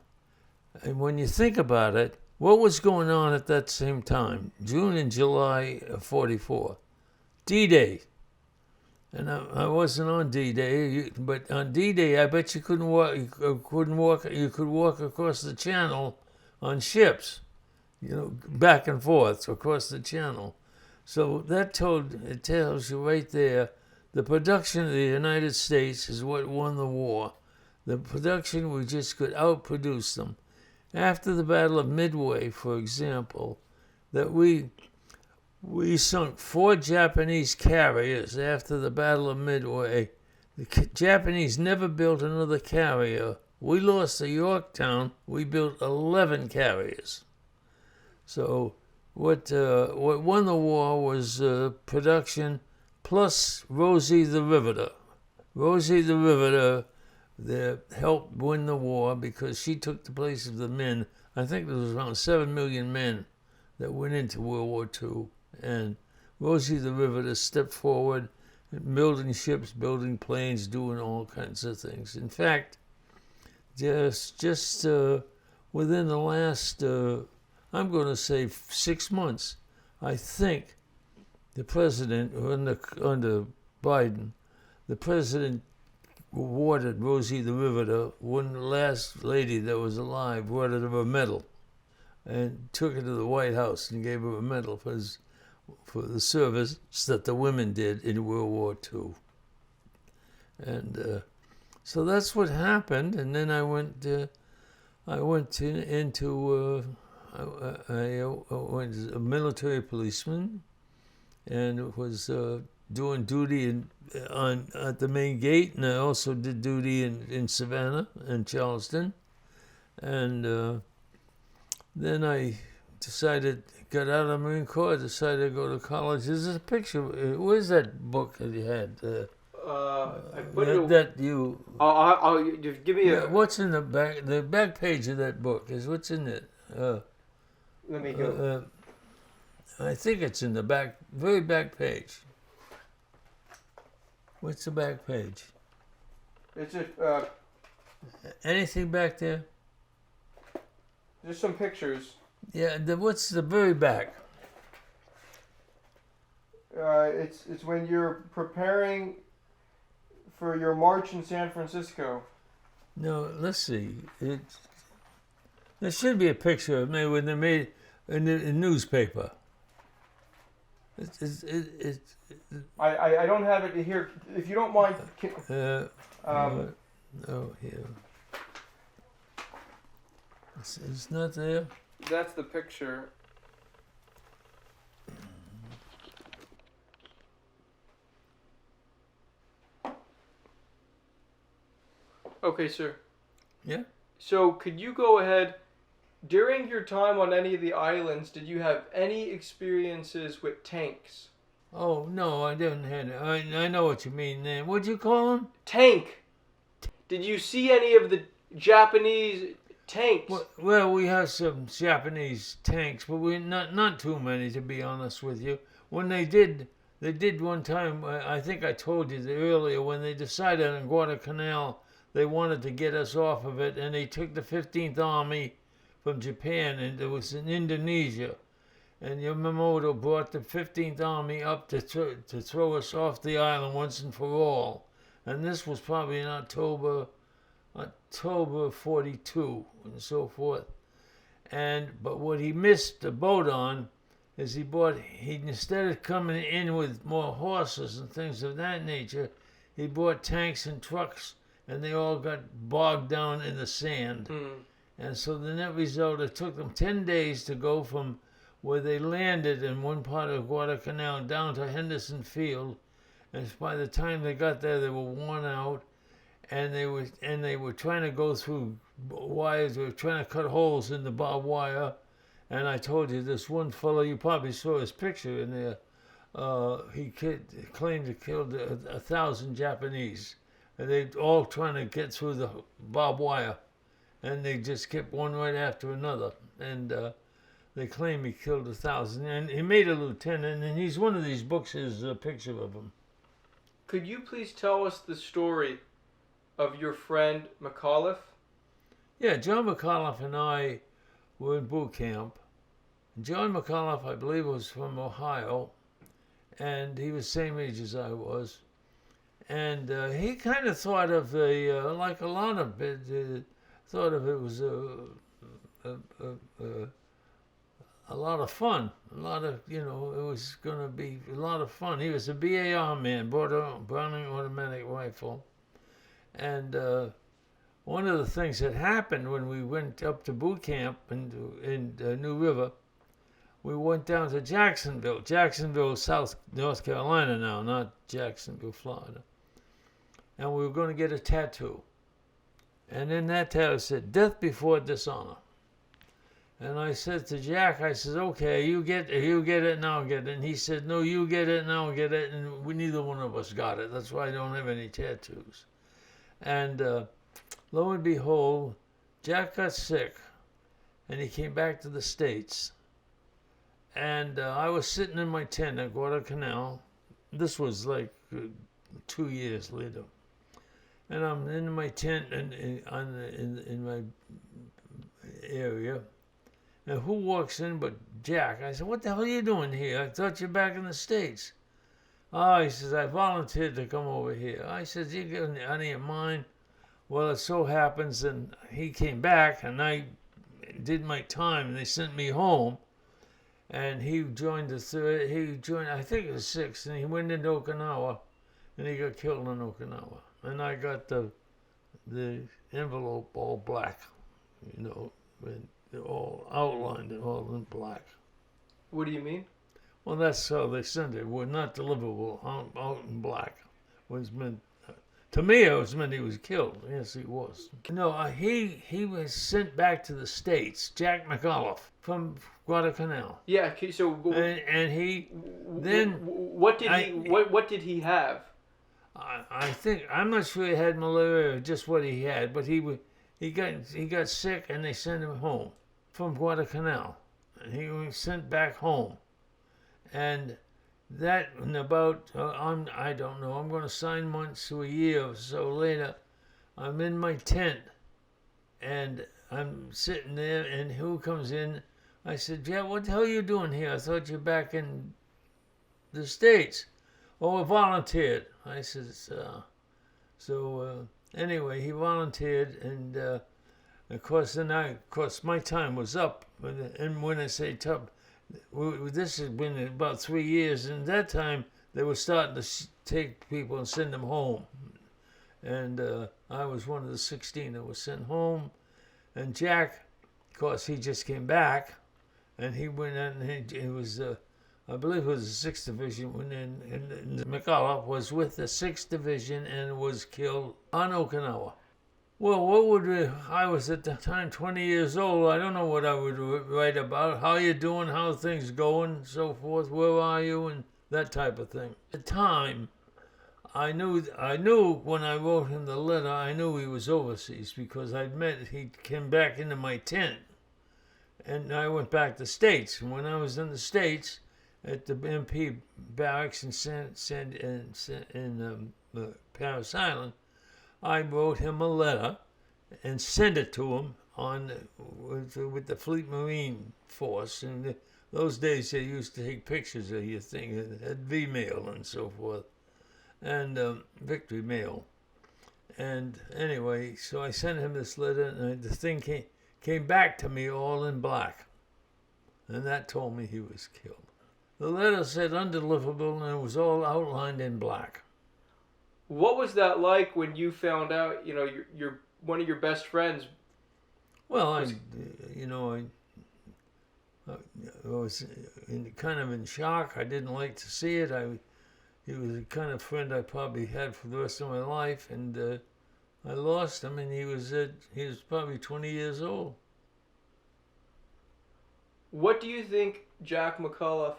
And when you think about it, what was going on at that same time? June and July of 44. D-Day. And I wasn't on D-Day, but on D-Day, I bet you couldn't walk. You could walk across the channel on ships, back and forth across the channel. So it tells you right there, the production of the United States is what won the war. The production, we just could outproduce them. After the Battle of Midway, for example, that we sunk 4 Japanese carriers after the Battle of Midway. The Japanese never built another carrier. We lost to Yorktown. We built 11 carriers. So what won the war was production plus Rosie the Riveter. Rosie the Riveter helped win the war because she took the place of the men. I think there was around 7 million men that went into World War II. And Rosie the Riveter stepped forward, building ships, building planes, doing all kinds of things. In fact, just within the last, I'm going to say 6 months, I think the president, under Biden, the president awarded Rosie the Riveter, one last lady that was alive, awarded her a medal and took her to the White House and gave her a medal for the service that the women did in World War II. And so that's what happened. And then I went as a military policeman, and was doing duty at the main gate, and I also did duty in Savannah and Charleston. And then I got out of the Marine Corps, decided to go to college. There's a picture. Where's that book that you had? I put it. That you. I'll just give me a. What's in the back? The back page of that book is what's in it. Let me go. I think it's in the very back page. What's the back page? It's just anything back there? Just some pictures. Yeah. What's the very back? It's when you're preparing for your march in San Francisco. No, let's see. There should be a picture of me when they made in the newspaper. I don't have it here. If you don't mind. No, here. It's not there. That's the picture. Okay, sir. Yeah. So could you go ahead? During your time on any of the islands, did you have any experiences with tanks? Oh, no, I didn't have it. I know what you mean then. What'd you call them? Tank. Did you see any of the Japanese tanks? Well, we have some Japanese tanks, but not too many, to be honest with you. When they did one time, I think I told you earlier, when they decided on Guadalcanal, they wanted to get us off of it, and they took the 15th Army from Japan, and it was in Indonesia. And Yamamoto brought the 15th Army up to throw us off the island once and for all. And this was probably in October 42 and so forth. But what he missed the boat on is he instead of coming in with more horses and things of that nature, he brought tanks and trucks, and they all got bogged down in the sand. And so the net result, it took them 10 days to go from where they landed in one part of Guadalcanal down to Henderson Field. And by the time they got there, they were worn out, and they were trying to go through wires. They were trying to cut holes in the barbed wire. And I told you, this one fellow, you probably saw his picture in there. He claimed to killed 1,000 Japanese, and they all trying to get through the barbed wire, and they just kept one right after another. And they claim he killed 1,000, and he made a lieutenant. And he's one of these books. Is a picture of him. Could you please tell us the story of your friend McAuliffe? Yeah, John McAuliffe and I were in boot camp. John McAuliffe, I believe, was from Ohio, and he was the same age as I was. And he kind of thought of like a lot of it, thought of it was a, a, a lot of fun. A lot of, it was going to be a lot of fun. He was a BAR man, Browning automatic rifle. And one of the things that happened when we went up to boot camp in New River, we went down to Jacksonville, North Carolina now, not Jacksonville, Florida. And we were going to get a tattoo. And in that tattoo said, "Death before dishonor." And I said to Jack, I said, "Okay, you get it, and I'll get it." And he said, "No, you get it, and I'll get it." And neither one of us got it. That's why I don't have any tattoos. And lo and behold, Jack got sick, and he came back to the States. And I was sitting in my tent at Guadalcanal. This was like 2 years later. And I'm in my tent in my area. Now, who walks in but Jack? I said, "What the hell are you doing here? I thought you're back in the States." "Oh," he says, "I volunteered to come over here." I said, "You getting out of your mind?" Well, it so happens, and he came back, and I did my time, and they sent me home. And he joined the third. He joined, I think it was 6th, and he went into Okinawa, and he got killed in Okinawa. And I got the envelope all black, and all outlined and all in black. What do you mean? Well, that's how they sent it. We're not deliverable. Out in black was meant. To me, it was meant he was killed. Yes, he was. No, he was sent back to the States. Jack McAuliffe from Guadalcanal. Yeah. Okay, so And he then what did he have? I think I'm not sure he had malaria or just what he had, but he got sick and they sent him home from Guadalcanal, and he was sent back home. And that in about I don't know. I'm going to 9 months to a year or so later. I'm in my tent, and I'm sitting there, and who comes in? I said, "Yeah, what the hell are you doing here? I thought you're back in the States." "Oh, I volunteered." I said, anyway, he volunteered, and of course, my time was up. And when I say tough, this has been about 3 years, and that time they were starting to take people and send them home. And I was one of the 16 that was sent home. And Jack, of course, he just came back, and he went in, and he was, I believe it was the 6th Division, and McAuliffe was with the 6th Division and was killed on Okinawa. Well, I was at the time 20 years old. I don't know what I would write about. How you doing? How things going? So forth. Where are you? And that type of thing. At the time, I knew when I wrote him the letter, I knew he was overseas because he came back into my tent. And I went back to the States. And when I was in the States, at the MP barracks in Paris Island, I wrote him a letter and sent it to him with the Fleet Marine Force. And those days they used to take pictures of your thing at V-Mail and so forth, and Victory Mail. And anyway, so I sent him this letter, and the thing came back to me all in black. And that told me he was killed. The letter said undeliverable, and it was all outlined in black. What was that like when you found out, your one of your best friends? Well, I was kind of in shock. I didn't like to see it. He was the kind of friend I probably had for the rest of my life, and I lost him, and he was probably 20 years old. What do you think Jack McAuliffe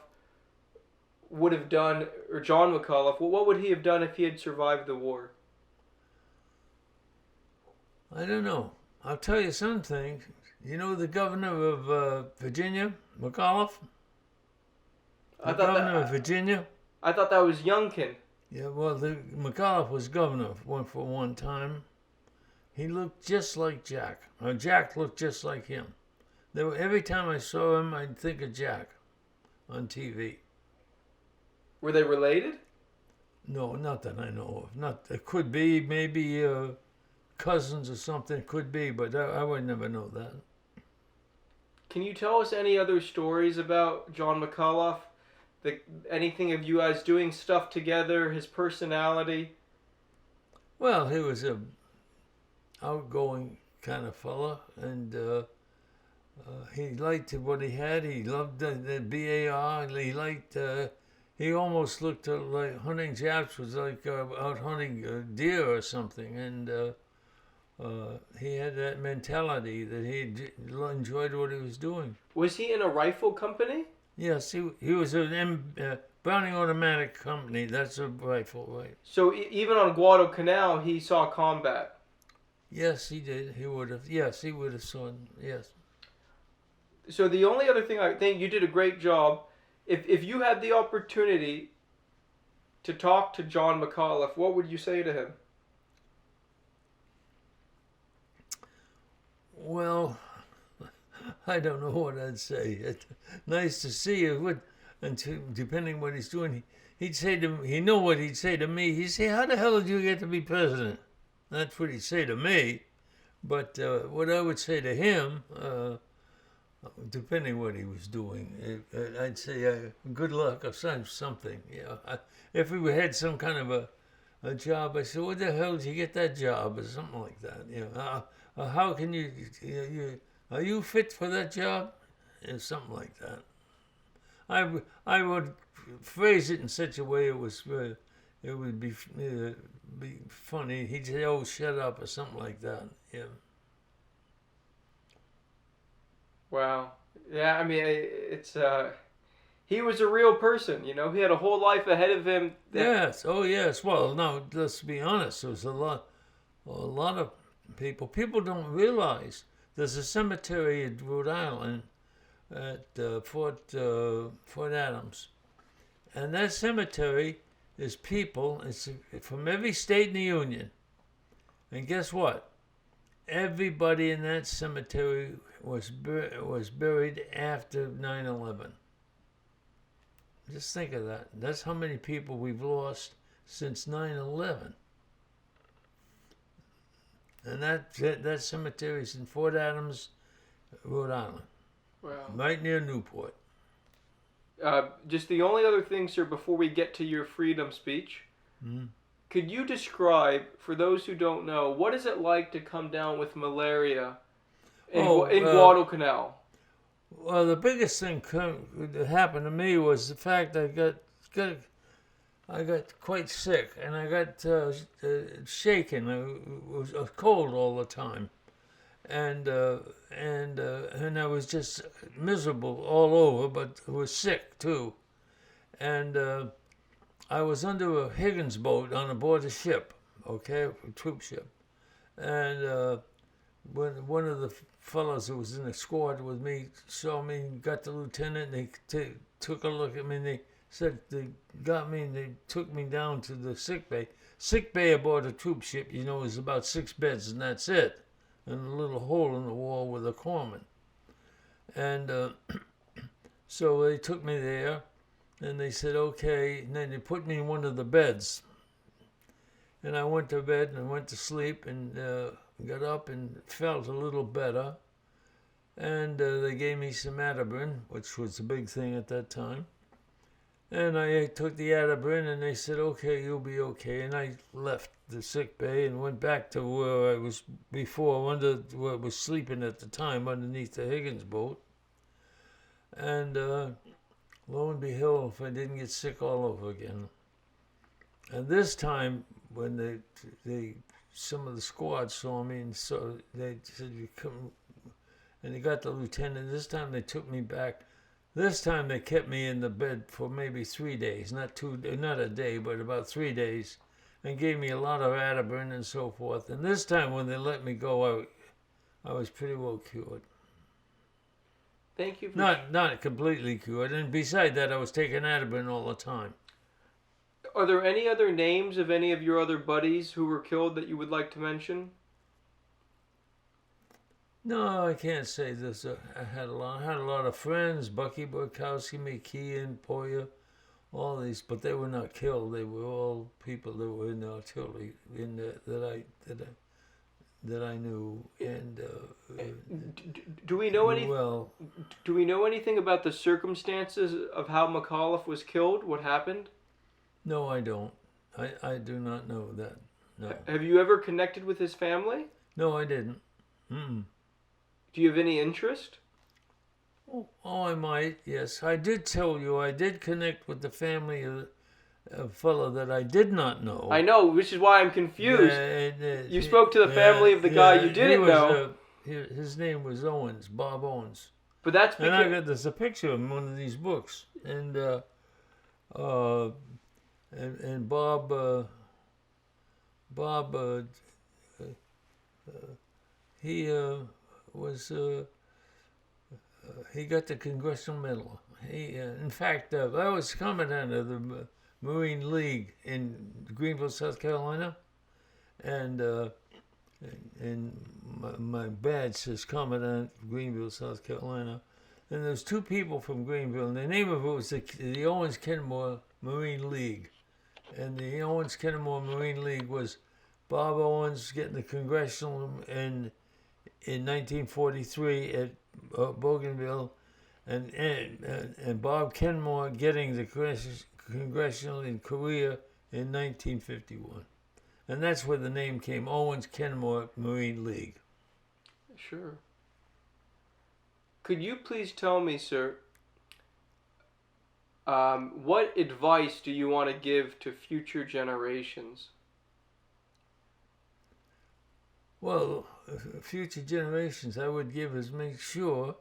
would have done, or John McAuliffe, what would he have done if he had survived the war? I don't know. I'll tell you something. You know the governor of Virginia, McAuliffe? The governor of Virginia? I thought that was Youngkin. Yeah, well, McAuliffe was governor for one time. he looked just like Jack. Jack looked just like him. Every time I saw him, I'd think of Jack on TV. Were they related? No, not that I know of. Not it could be maybe cousins or something. Could be, but I would never know that. Can you tell us any other stories about John McAuliffe? Anything of you guys doing stuff together? His personality? Well, he was a outgoing kind of fella, and he liked what he had. He loved the BAR. He liked. He almost looked like hunting Japs was like out hunting deer or something, and he had that mentality that he enjoyed what he was doing. Was he in a rifle company? Yes, he was an Browning Automatic Company. That's a rifle, right? So even on Guadalcanal, he saw combat. Yes, he did. He would have. Yes, he would have seen. Yes. So the only other thing, I think you did a great job. If you had the opportunity to talk to John McAuliffe, what would you say to him? Well, I don't know what I'd say. It's nice to see you. Depending what he's doing, he'd say to me, he know what he'd say to me. He'd say, "How the hell did you get to be president?" That's what he'd say to me. But what I would say to him, depending what he was doing, I'd say, "Good luck" or something. If we had some kind of a job, I said, "What the hell did you get that job?" or something like that. How can are you fit for that job? Something like that. I would phrase it in such a way it would be funny. He'd say, "Oh, shut up," or something like that. Yeah. Wow. Yeah, I mean, it's he was a real person, He had a whole life ahead of him. Yes. Oh, yes. Well, no. Let's be honest. There was a lot of people. People don't realize there's a cemetery in Rhode Island at Fort Adams, and that cemetery is people. It's from every state in the union, and guess what? Everybody in that cemetery was buried after 9/11. Just think of that. That's how many people we've lost since 9/11. And that cemetery is in Fort Adams, Rhode Island. Wow. Right near Newport. Just the only other thing, sir, before we get to your freedom speech, could you describe, for those who don't know, what is it like to come down with malaria in Guadalcanal? Well, the biggest thing that happened to me was the fact I got quite sick, and I got shaken. I was cold all the time, and I was just miserable all over. But I was sick too, and I was under a Higgins boat on aboard a ship, a troop ship, and when one of the fellows who was in the squad with me saw me, got the lieutenant, and they took a look at me, and they said they got me and they took me down to the sick bay. Sick bay aboard a troop ship, is about 6 beds, and that's it, and a little hole in the wall with a corpsman. And so they took me there, and they said, okay, and then they put me in one of the beds. And I went to bed and went to sleep and got up and felt a little better. And they gave me some Atibrine, which was a big thing at that time. And I took the Atibrine, and they said, okay, you'll be okay. And I left the sick bay and went back to where I was before, where I was sleeping at the time, underneath the Higgins boat. And lo and behold, if I didn't get sick all over again. And this time, when some of the squad saw me, and so they said, "You come," and they got the lieutenant. This time they took me back. This time they kept me in the bed for maybe 3 days, not a day, but about 3 days, and gave me a lot of Atibrine and so forth. And this time when they let me go, I was pretty well cured. Thank you. Not completely cured, and beside that, I was taking Atibrine all the time. Are there any other names of any of your other buddies who were killed that you would like to mention? No, I can't say this. I had a lot of friends: Bucky Burkowski, McKeon, Poyer, all these, but they were not killed. They were all people that were in the artillery that I knew. And Do we know any? well, Do we know anything about the circumstances of how McAuliffe was killed? What happened? no, I don't. I do not know that. No, Have you ever connected with his family? no, I didn't. Mm-mm. Do you have any interest? Oh, I might. Yes, I did tell you. I did connect with the family of a fellow that I did not know. I know, which is why I'm confused. You spoke to the yeah, family of the guy you he didn't was, know. His name was Owens, Bob Owens. But that's And I because got there's a picture of him in one of these books. And Bob he was he got the Congressional Medal. He in fact I was commandant of the Marine League in Greenville, South Carolina, and my badge says Commandant Greenville, South Carolina. And there's two people from Greenville, and the name of it was the Owens-Kenmore Marine League. And the Owens-Kenmore Marine League was Bob Owens getting the Congressional in 1943 at Bougainville, and Bob Kenmore getting the Congressional in Korea in 1951. And that's where the name came, Owens-Kenmore Marine League. Sure. Could you please tell me, sir, what advice do you want to give to future generations? Well, future generations, I would give is make sure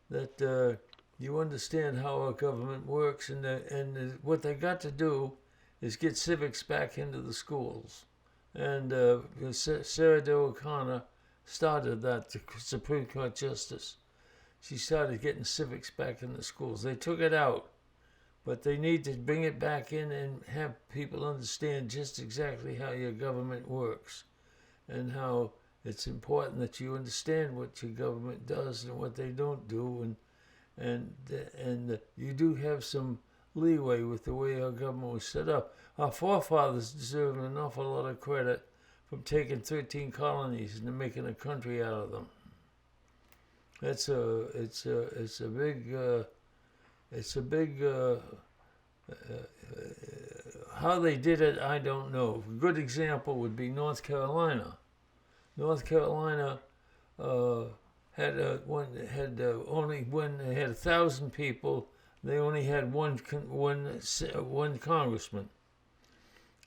that you understand how our government works, and what they got to do is get civics back into the schools. And Sarah Day O'Connor started that, the Supreme Court Justice. She started getting civics back in the schools. They took it out, but they need to bring it back in and have people understand just exactly how your government works, and how it's important that you understand what your government does and what they don't do, and you do have some leeway with the way our government was set up. Our forefathers deserve an awful lot of credit from taking 13 colonies and making a country out of them. It's a big how they did it, I don't know. A good example would be North Carolina. North Carolina had only when they had 1,000 people, they only had one congressman.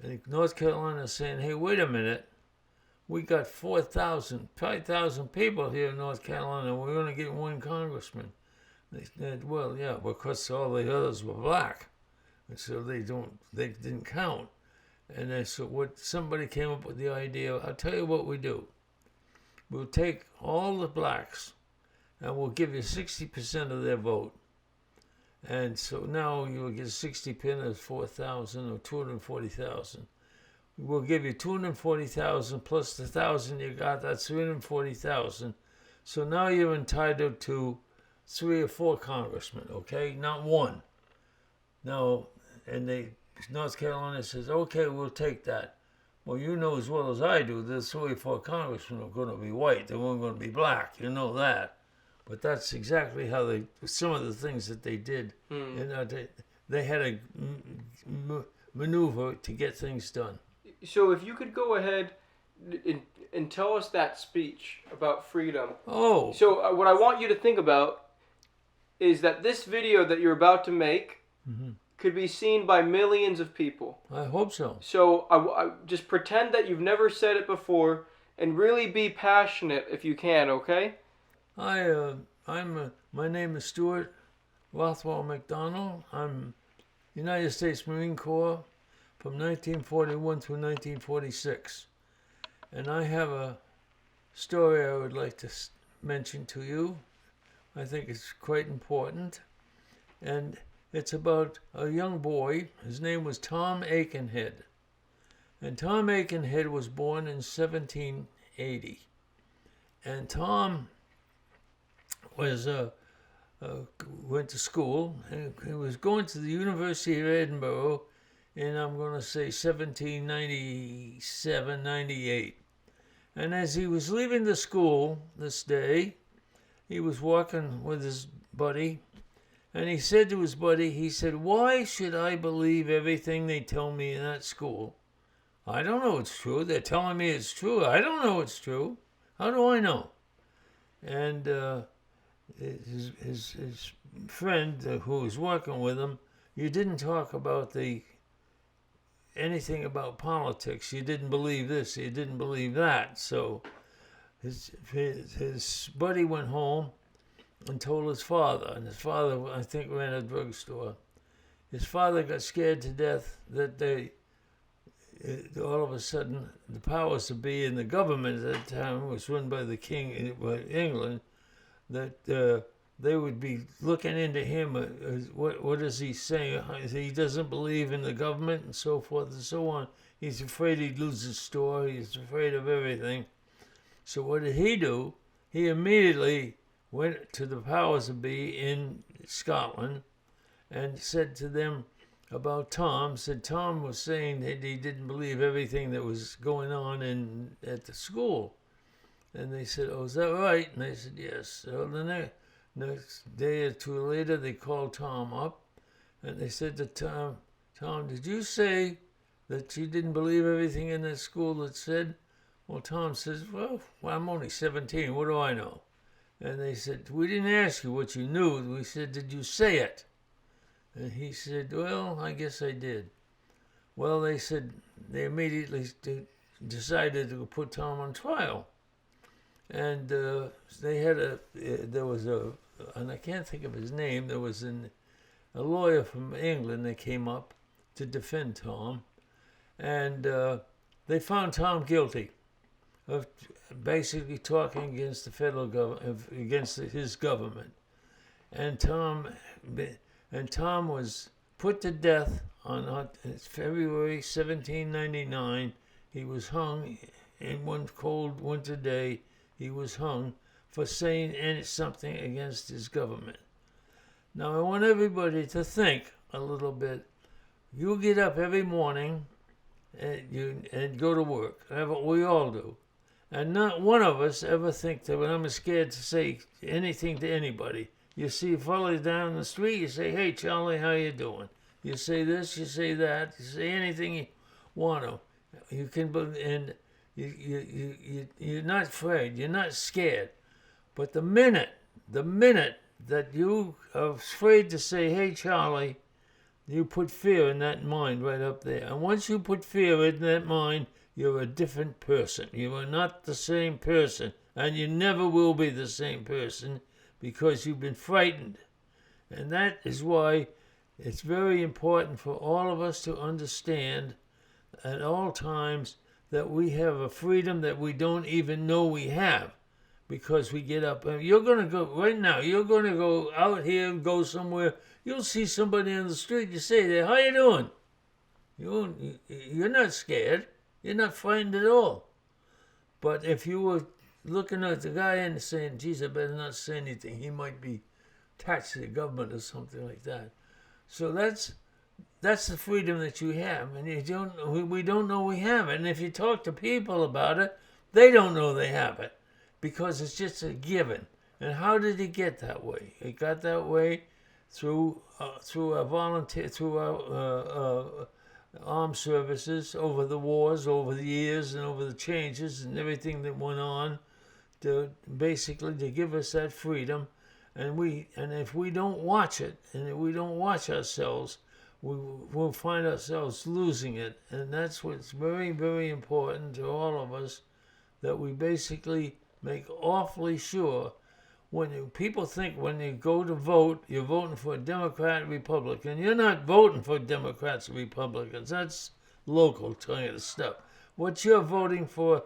And North Carolina is saying, "Hey, wait a minute, we got 4,000, 5,000 people here in North Carolina. We're going to get one congressman." They said, "Well, yeah, because all the others were black, and so they didn't count." And then so somebody came up with the idea. I'll tell you what we do. We'll take all the blacks, and we'll give you 60% of their vote. And so now you'll get 60% of 4,000 or 240,000. We'll give you 240,000 plus the 1,000 you got. That's 340,000. So now you're entitled to 3 or 4 congressmen, okay? Not one. Now, North Carolina says, "Okay, we'll take that." Well, you know as well as I do, there's 3 or 4 congressmen are going to be white. They weren't going to be black. You know that. But that's exactly how some of the things that they did. They had a maneuver to get things done. So if you could go ahead and tell us that speech about freedom. Oh. So what I want you to think about is that this video that you're about to make could be seen by millions of people. I hope so. So I just pretend that you've never said it before and really be passionate if you can, okay? My name is Stuart Rothwell McDonald. I'm United States Marine Corps from 1941 through 1946. And I have a story I would like to mention to you. I think it's quite important. And it's about a young boy. His name was Tom Aikenhead. And Tom Aikenhead was born in 1780. And Tom was went to school, and he was going to the University of Edinburgh in, I'm going to say, 1797, 98. And as he was leaving the school this day, he was walking with his buddy, and he said to his buddy, he said, "Why should I believe everything they tell me in that school? I don't know it's true. They're telling me it's true. I don't know it's true. How do I know?" And his friend who was working with him, you didn't talk about anything about politics. You didn't believe this. You didn't believe that. So his buddy went home and told his father. And his father, I think, ran a drugstore. His father got scared to death that all of a sudden, the powers that be in the government at that time was run by the king in England, that they would be looking into him. What is he saying? He doesn't believe in the government and so forth and so on. He's afraid he'd lose his store. He's afraid of everything. So what did he do? He immediately went to the powers that be in Scotland and said to them about Tom. Said Tom was saying that he didn't believe everything that was going on at the school. And they said, "Oh, is that right?" And they said, "Yes." So the next day or two later, they called Tom up, and they said to Tom, "Did you say that you didn't believe everything in that school that said?" Well, Tom says, well, I'm only 17. What do I know? And they said, "We didn't ask you what you knew. We said, did you say it?" And he said, "Well, I guess I did." Well, they said they immediately decided to put Tom on trial. And they had and I can't think of his name, there was a lawyer from England that came up to defend Tom. And they found Tom guilty of basically talking against the federal government, against his government. And Tom was put to death on February 1799. He was hung in one cold winter day. He was hung for saying something against his government. Now, I want everybody to think a little bit. You get up every morning and go to work. We all do. And not one of us ever think that when I'm scared to say anything to anybody. You see a fellow down the street, you say, "Hey, Charlie, how you doing?" You say this, you say that, you say anything you want to. You can, and you're not afraid, you're not scared. But the minute that you are afraid to say, "Hey, Charlie," you put fear in that mind right up there. And once you put fear in that mind, you're a different person. You are not the same person, and you never will be the same person because you've been frightened. And that is why it's very important for all of us to understand at all times that we have a freedom that we don't even know we have, because we get up. You're going to go right now. You're going to go out here and go somewhere. You'll see somebody on the street. You say, "There, how you doing?" You're not scared. You're not frightened at all. But if you were looking at the guy and saying, "Geez, I better not say anything. He might be attached to the government or something like that." So that's the freedom that you have, and we don't know we have it. And if you talk to people about it, they don't know they have it because it's just a given. And how did it get that way? It got that way through our volunteer, through our armed services over the wars, over the years, and over the changes and everything that went on, to give us that freedom. And if we don't watch it, and if we don't watch ourselves, we'll find ourselves losing it. And that's what's very, very important to all of us, that we basically make awfully sure. When people think when you go to vote, you're voting for a Democrat or Republican. You're not voting for Democrats or Republicans. That's local kind of stuff. What you're voting for,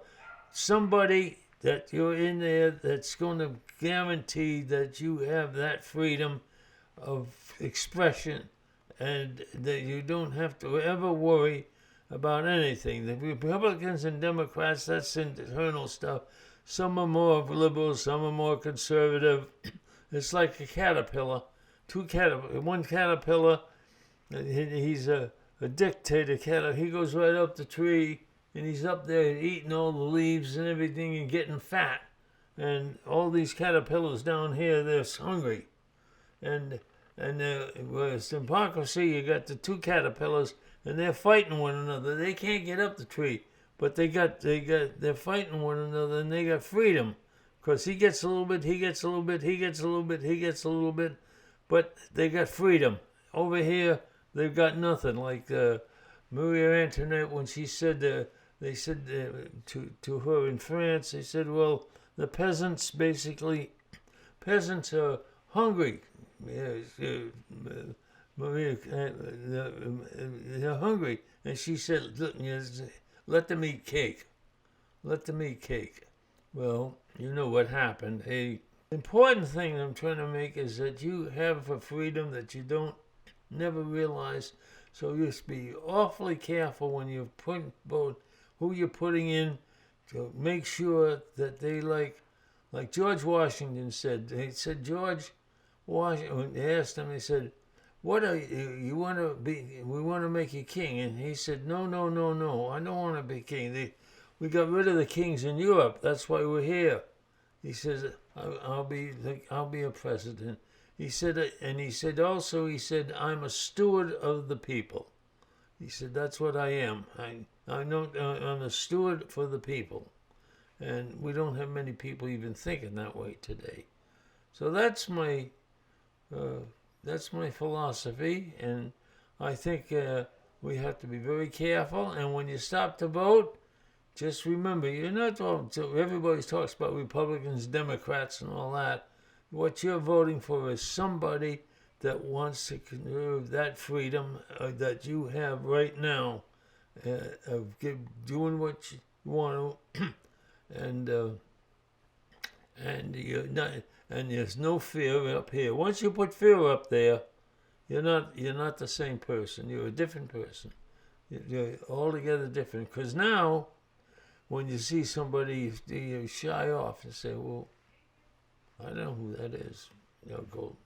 somebody that you're in there that's going to guarantee that you have that freedom of expression and that you don't have to ever worry about anything. The Republicans and Democrats, that's internal stuff. Some are more liberal, some are more conservative, It's like a caterpillar. One caterpillar, he's a dictator caterpillar. He goes right up the tree, and he's up there eating all the leaves and everything and getting fat. And all these caterpillars down here, they're hungry. And whereas in hypocrisy, you got the two caterpillars, and they're fighting one another. They can't get up the tree, but they're fighting one another, and they got freedom, because he gets a little bit, he gets a little bit, he gets a little bit, he gets a little bit, but they got freedom. Over here, they've got nothing. Like Marie Antoinette, when she said, they said to her in France, they said, well, the peasants are hungry. Maria, they're hungry. And she said, let them eat cake. Let them eat cake. Well, you know what happened. The important thing I'm trying to make is that you have a freedom that you don't never realize. So you just be awfully careful when you put who you're putting in, to make sure that they like George Washington said. They said, George Washington, they asked him, they said, what are you want to be? We want to make you king. And he said, no, no, no, no, I don't want to be king. We got rid of the kings in Europe. That's why we're here. He says, I'll be a president. He said, and he said also, he said, I'm a steward of the people. He said, that's what I am. I'm a steward for the people. And we don't have many people even thinking that way today. So that's my philosophy, and I think we have to be very careful. And when you stop to vote, just remember, you're not everybody talks about Republicans, Democrats, and all that. What you're voting for is somebody that wants to conserve that freedom that you have right now of doing what you want to, and you're not. And there's no fear up here. Once you put fear up there, you're not the same person. You're a different person. You're altogether different. Because now, when you see somebody, you shy off and say, well, I don't know who that is. Go.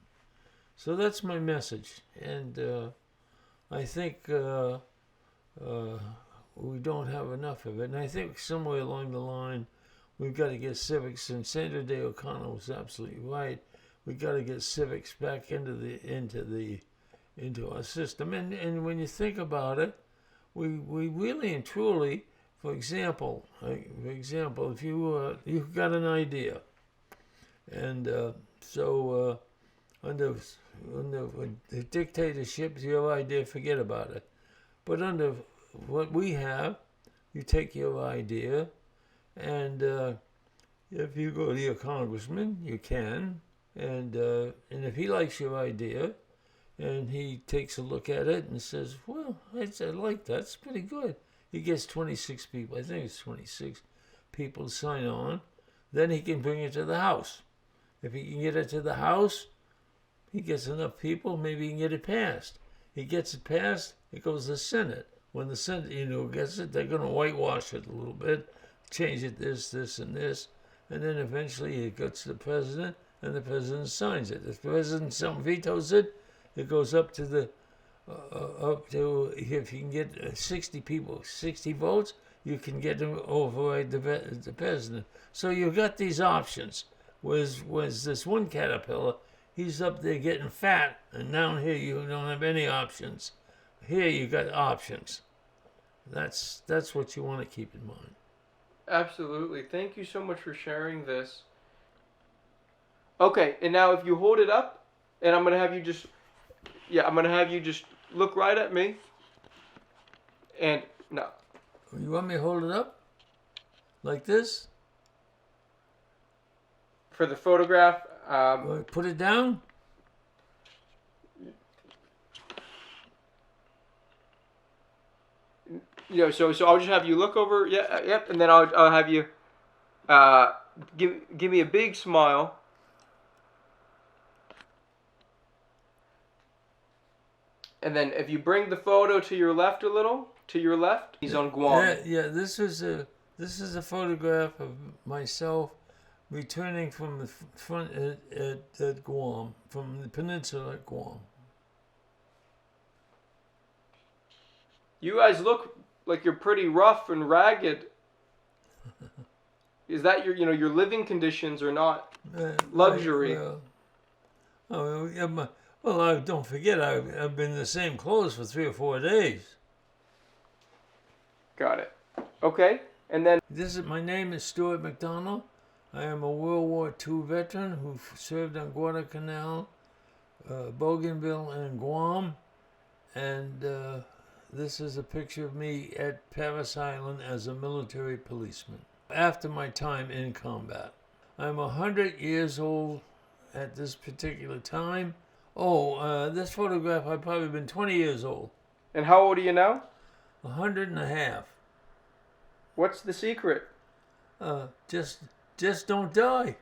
So that's my message. And I think we don't have enough of it. And I think somewhere along the line, we've got to get civics, and Sandra Day O'Connor was absolutely right. We've got to get civics back into our system. And when you think about it, we really and truly, for example, if you've got an idea, and so under the dictatorship, your idea, forget about it. But under what we have, you take your idea. And if you go to your congressman, you can. And if he likes your idea, and he takes a look at it and says, well, I like that. It's pretty good. He gets 26 people. I think it's 26 people to sign on. Then he can bring it to the House. If he can get it to the House, he gets enough people, maybe he can get it passed. He gets it passed, it goes to the Senate. When the Senate, gets it, they're going to whitewash it a little bit, change it this, and this, and then eventually it gets to the president, and the president signs it. If the president vetoes it, it goes up to if you can get 60 people, 60 votes, you can get them override the president. So you've got these options. Whereas this one caterpillar, he's up there getting fat, and down here you don't have any options. Here you got options. That's what you want to keep in mind. Absolutely. Thank you so much for sharing this. Okay, and now if you hold it up, and I'm gonna have you just look right at me. And no. You want me to hold it up? Like this? For the photograph. Put it down? So I'll just have you look over, yep, and then I'll have you give me a big smile. And then if you bring the photo to your left a little, he's on Guam. Yeah, this is a photograph of myself returning from the front at Guam, from the peninsula at Guam. You guys look like you're pretty rough and ragged. Is that your living conditions are not luxury? Well, don't forget, I've been in the same clothes for 3 or 4 days. Got it. Okay, and then My name is Stuart McDonald. I am a World War II veteran who served on Guadalcanal, Bougainville, and Guam. And this is a picture of me at Paris Island as a military policeman after my time in combat. I'm 100 years old at this particular time. This photograph, I've probably been 20 years old. And how old are you now? 100 and a half. What's the secret? Just don't die.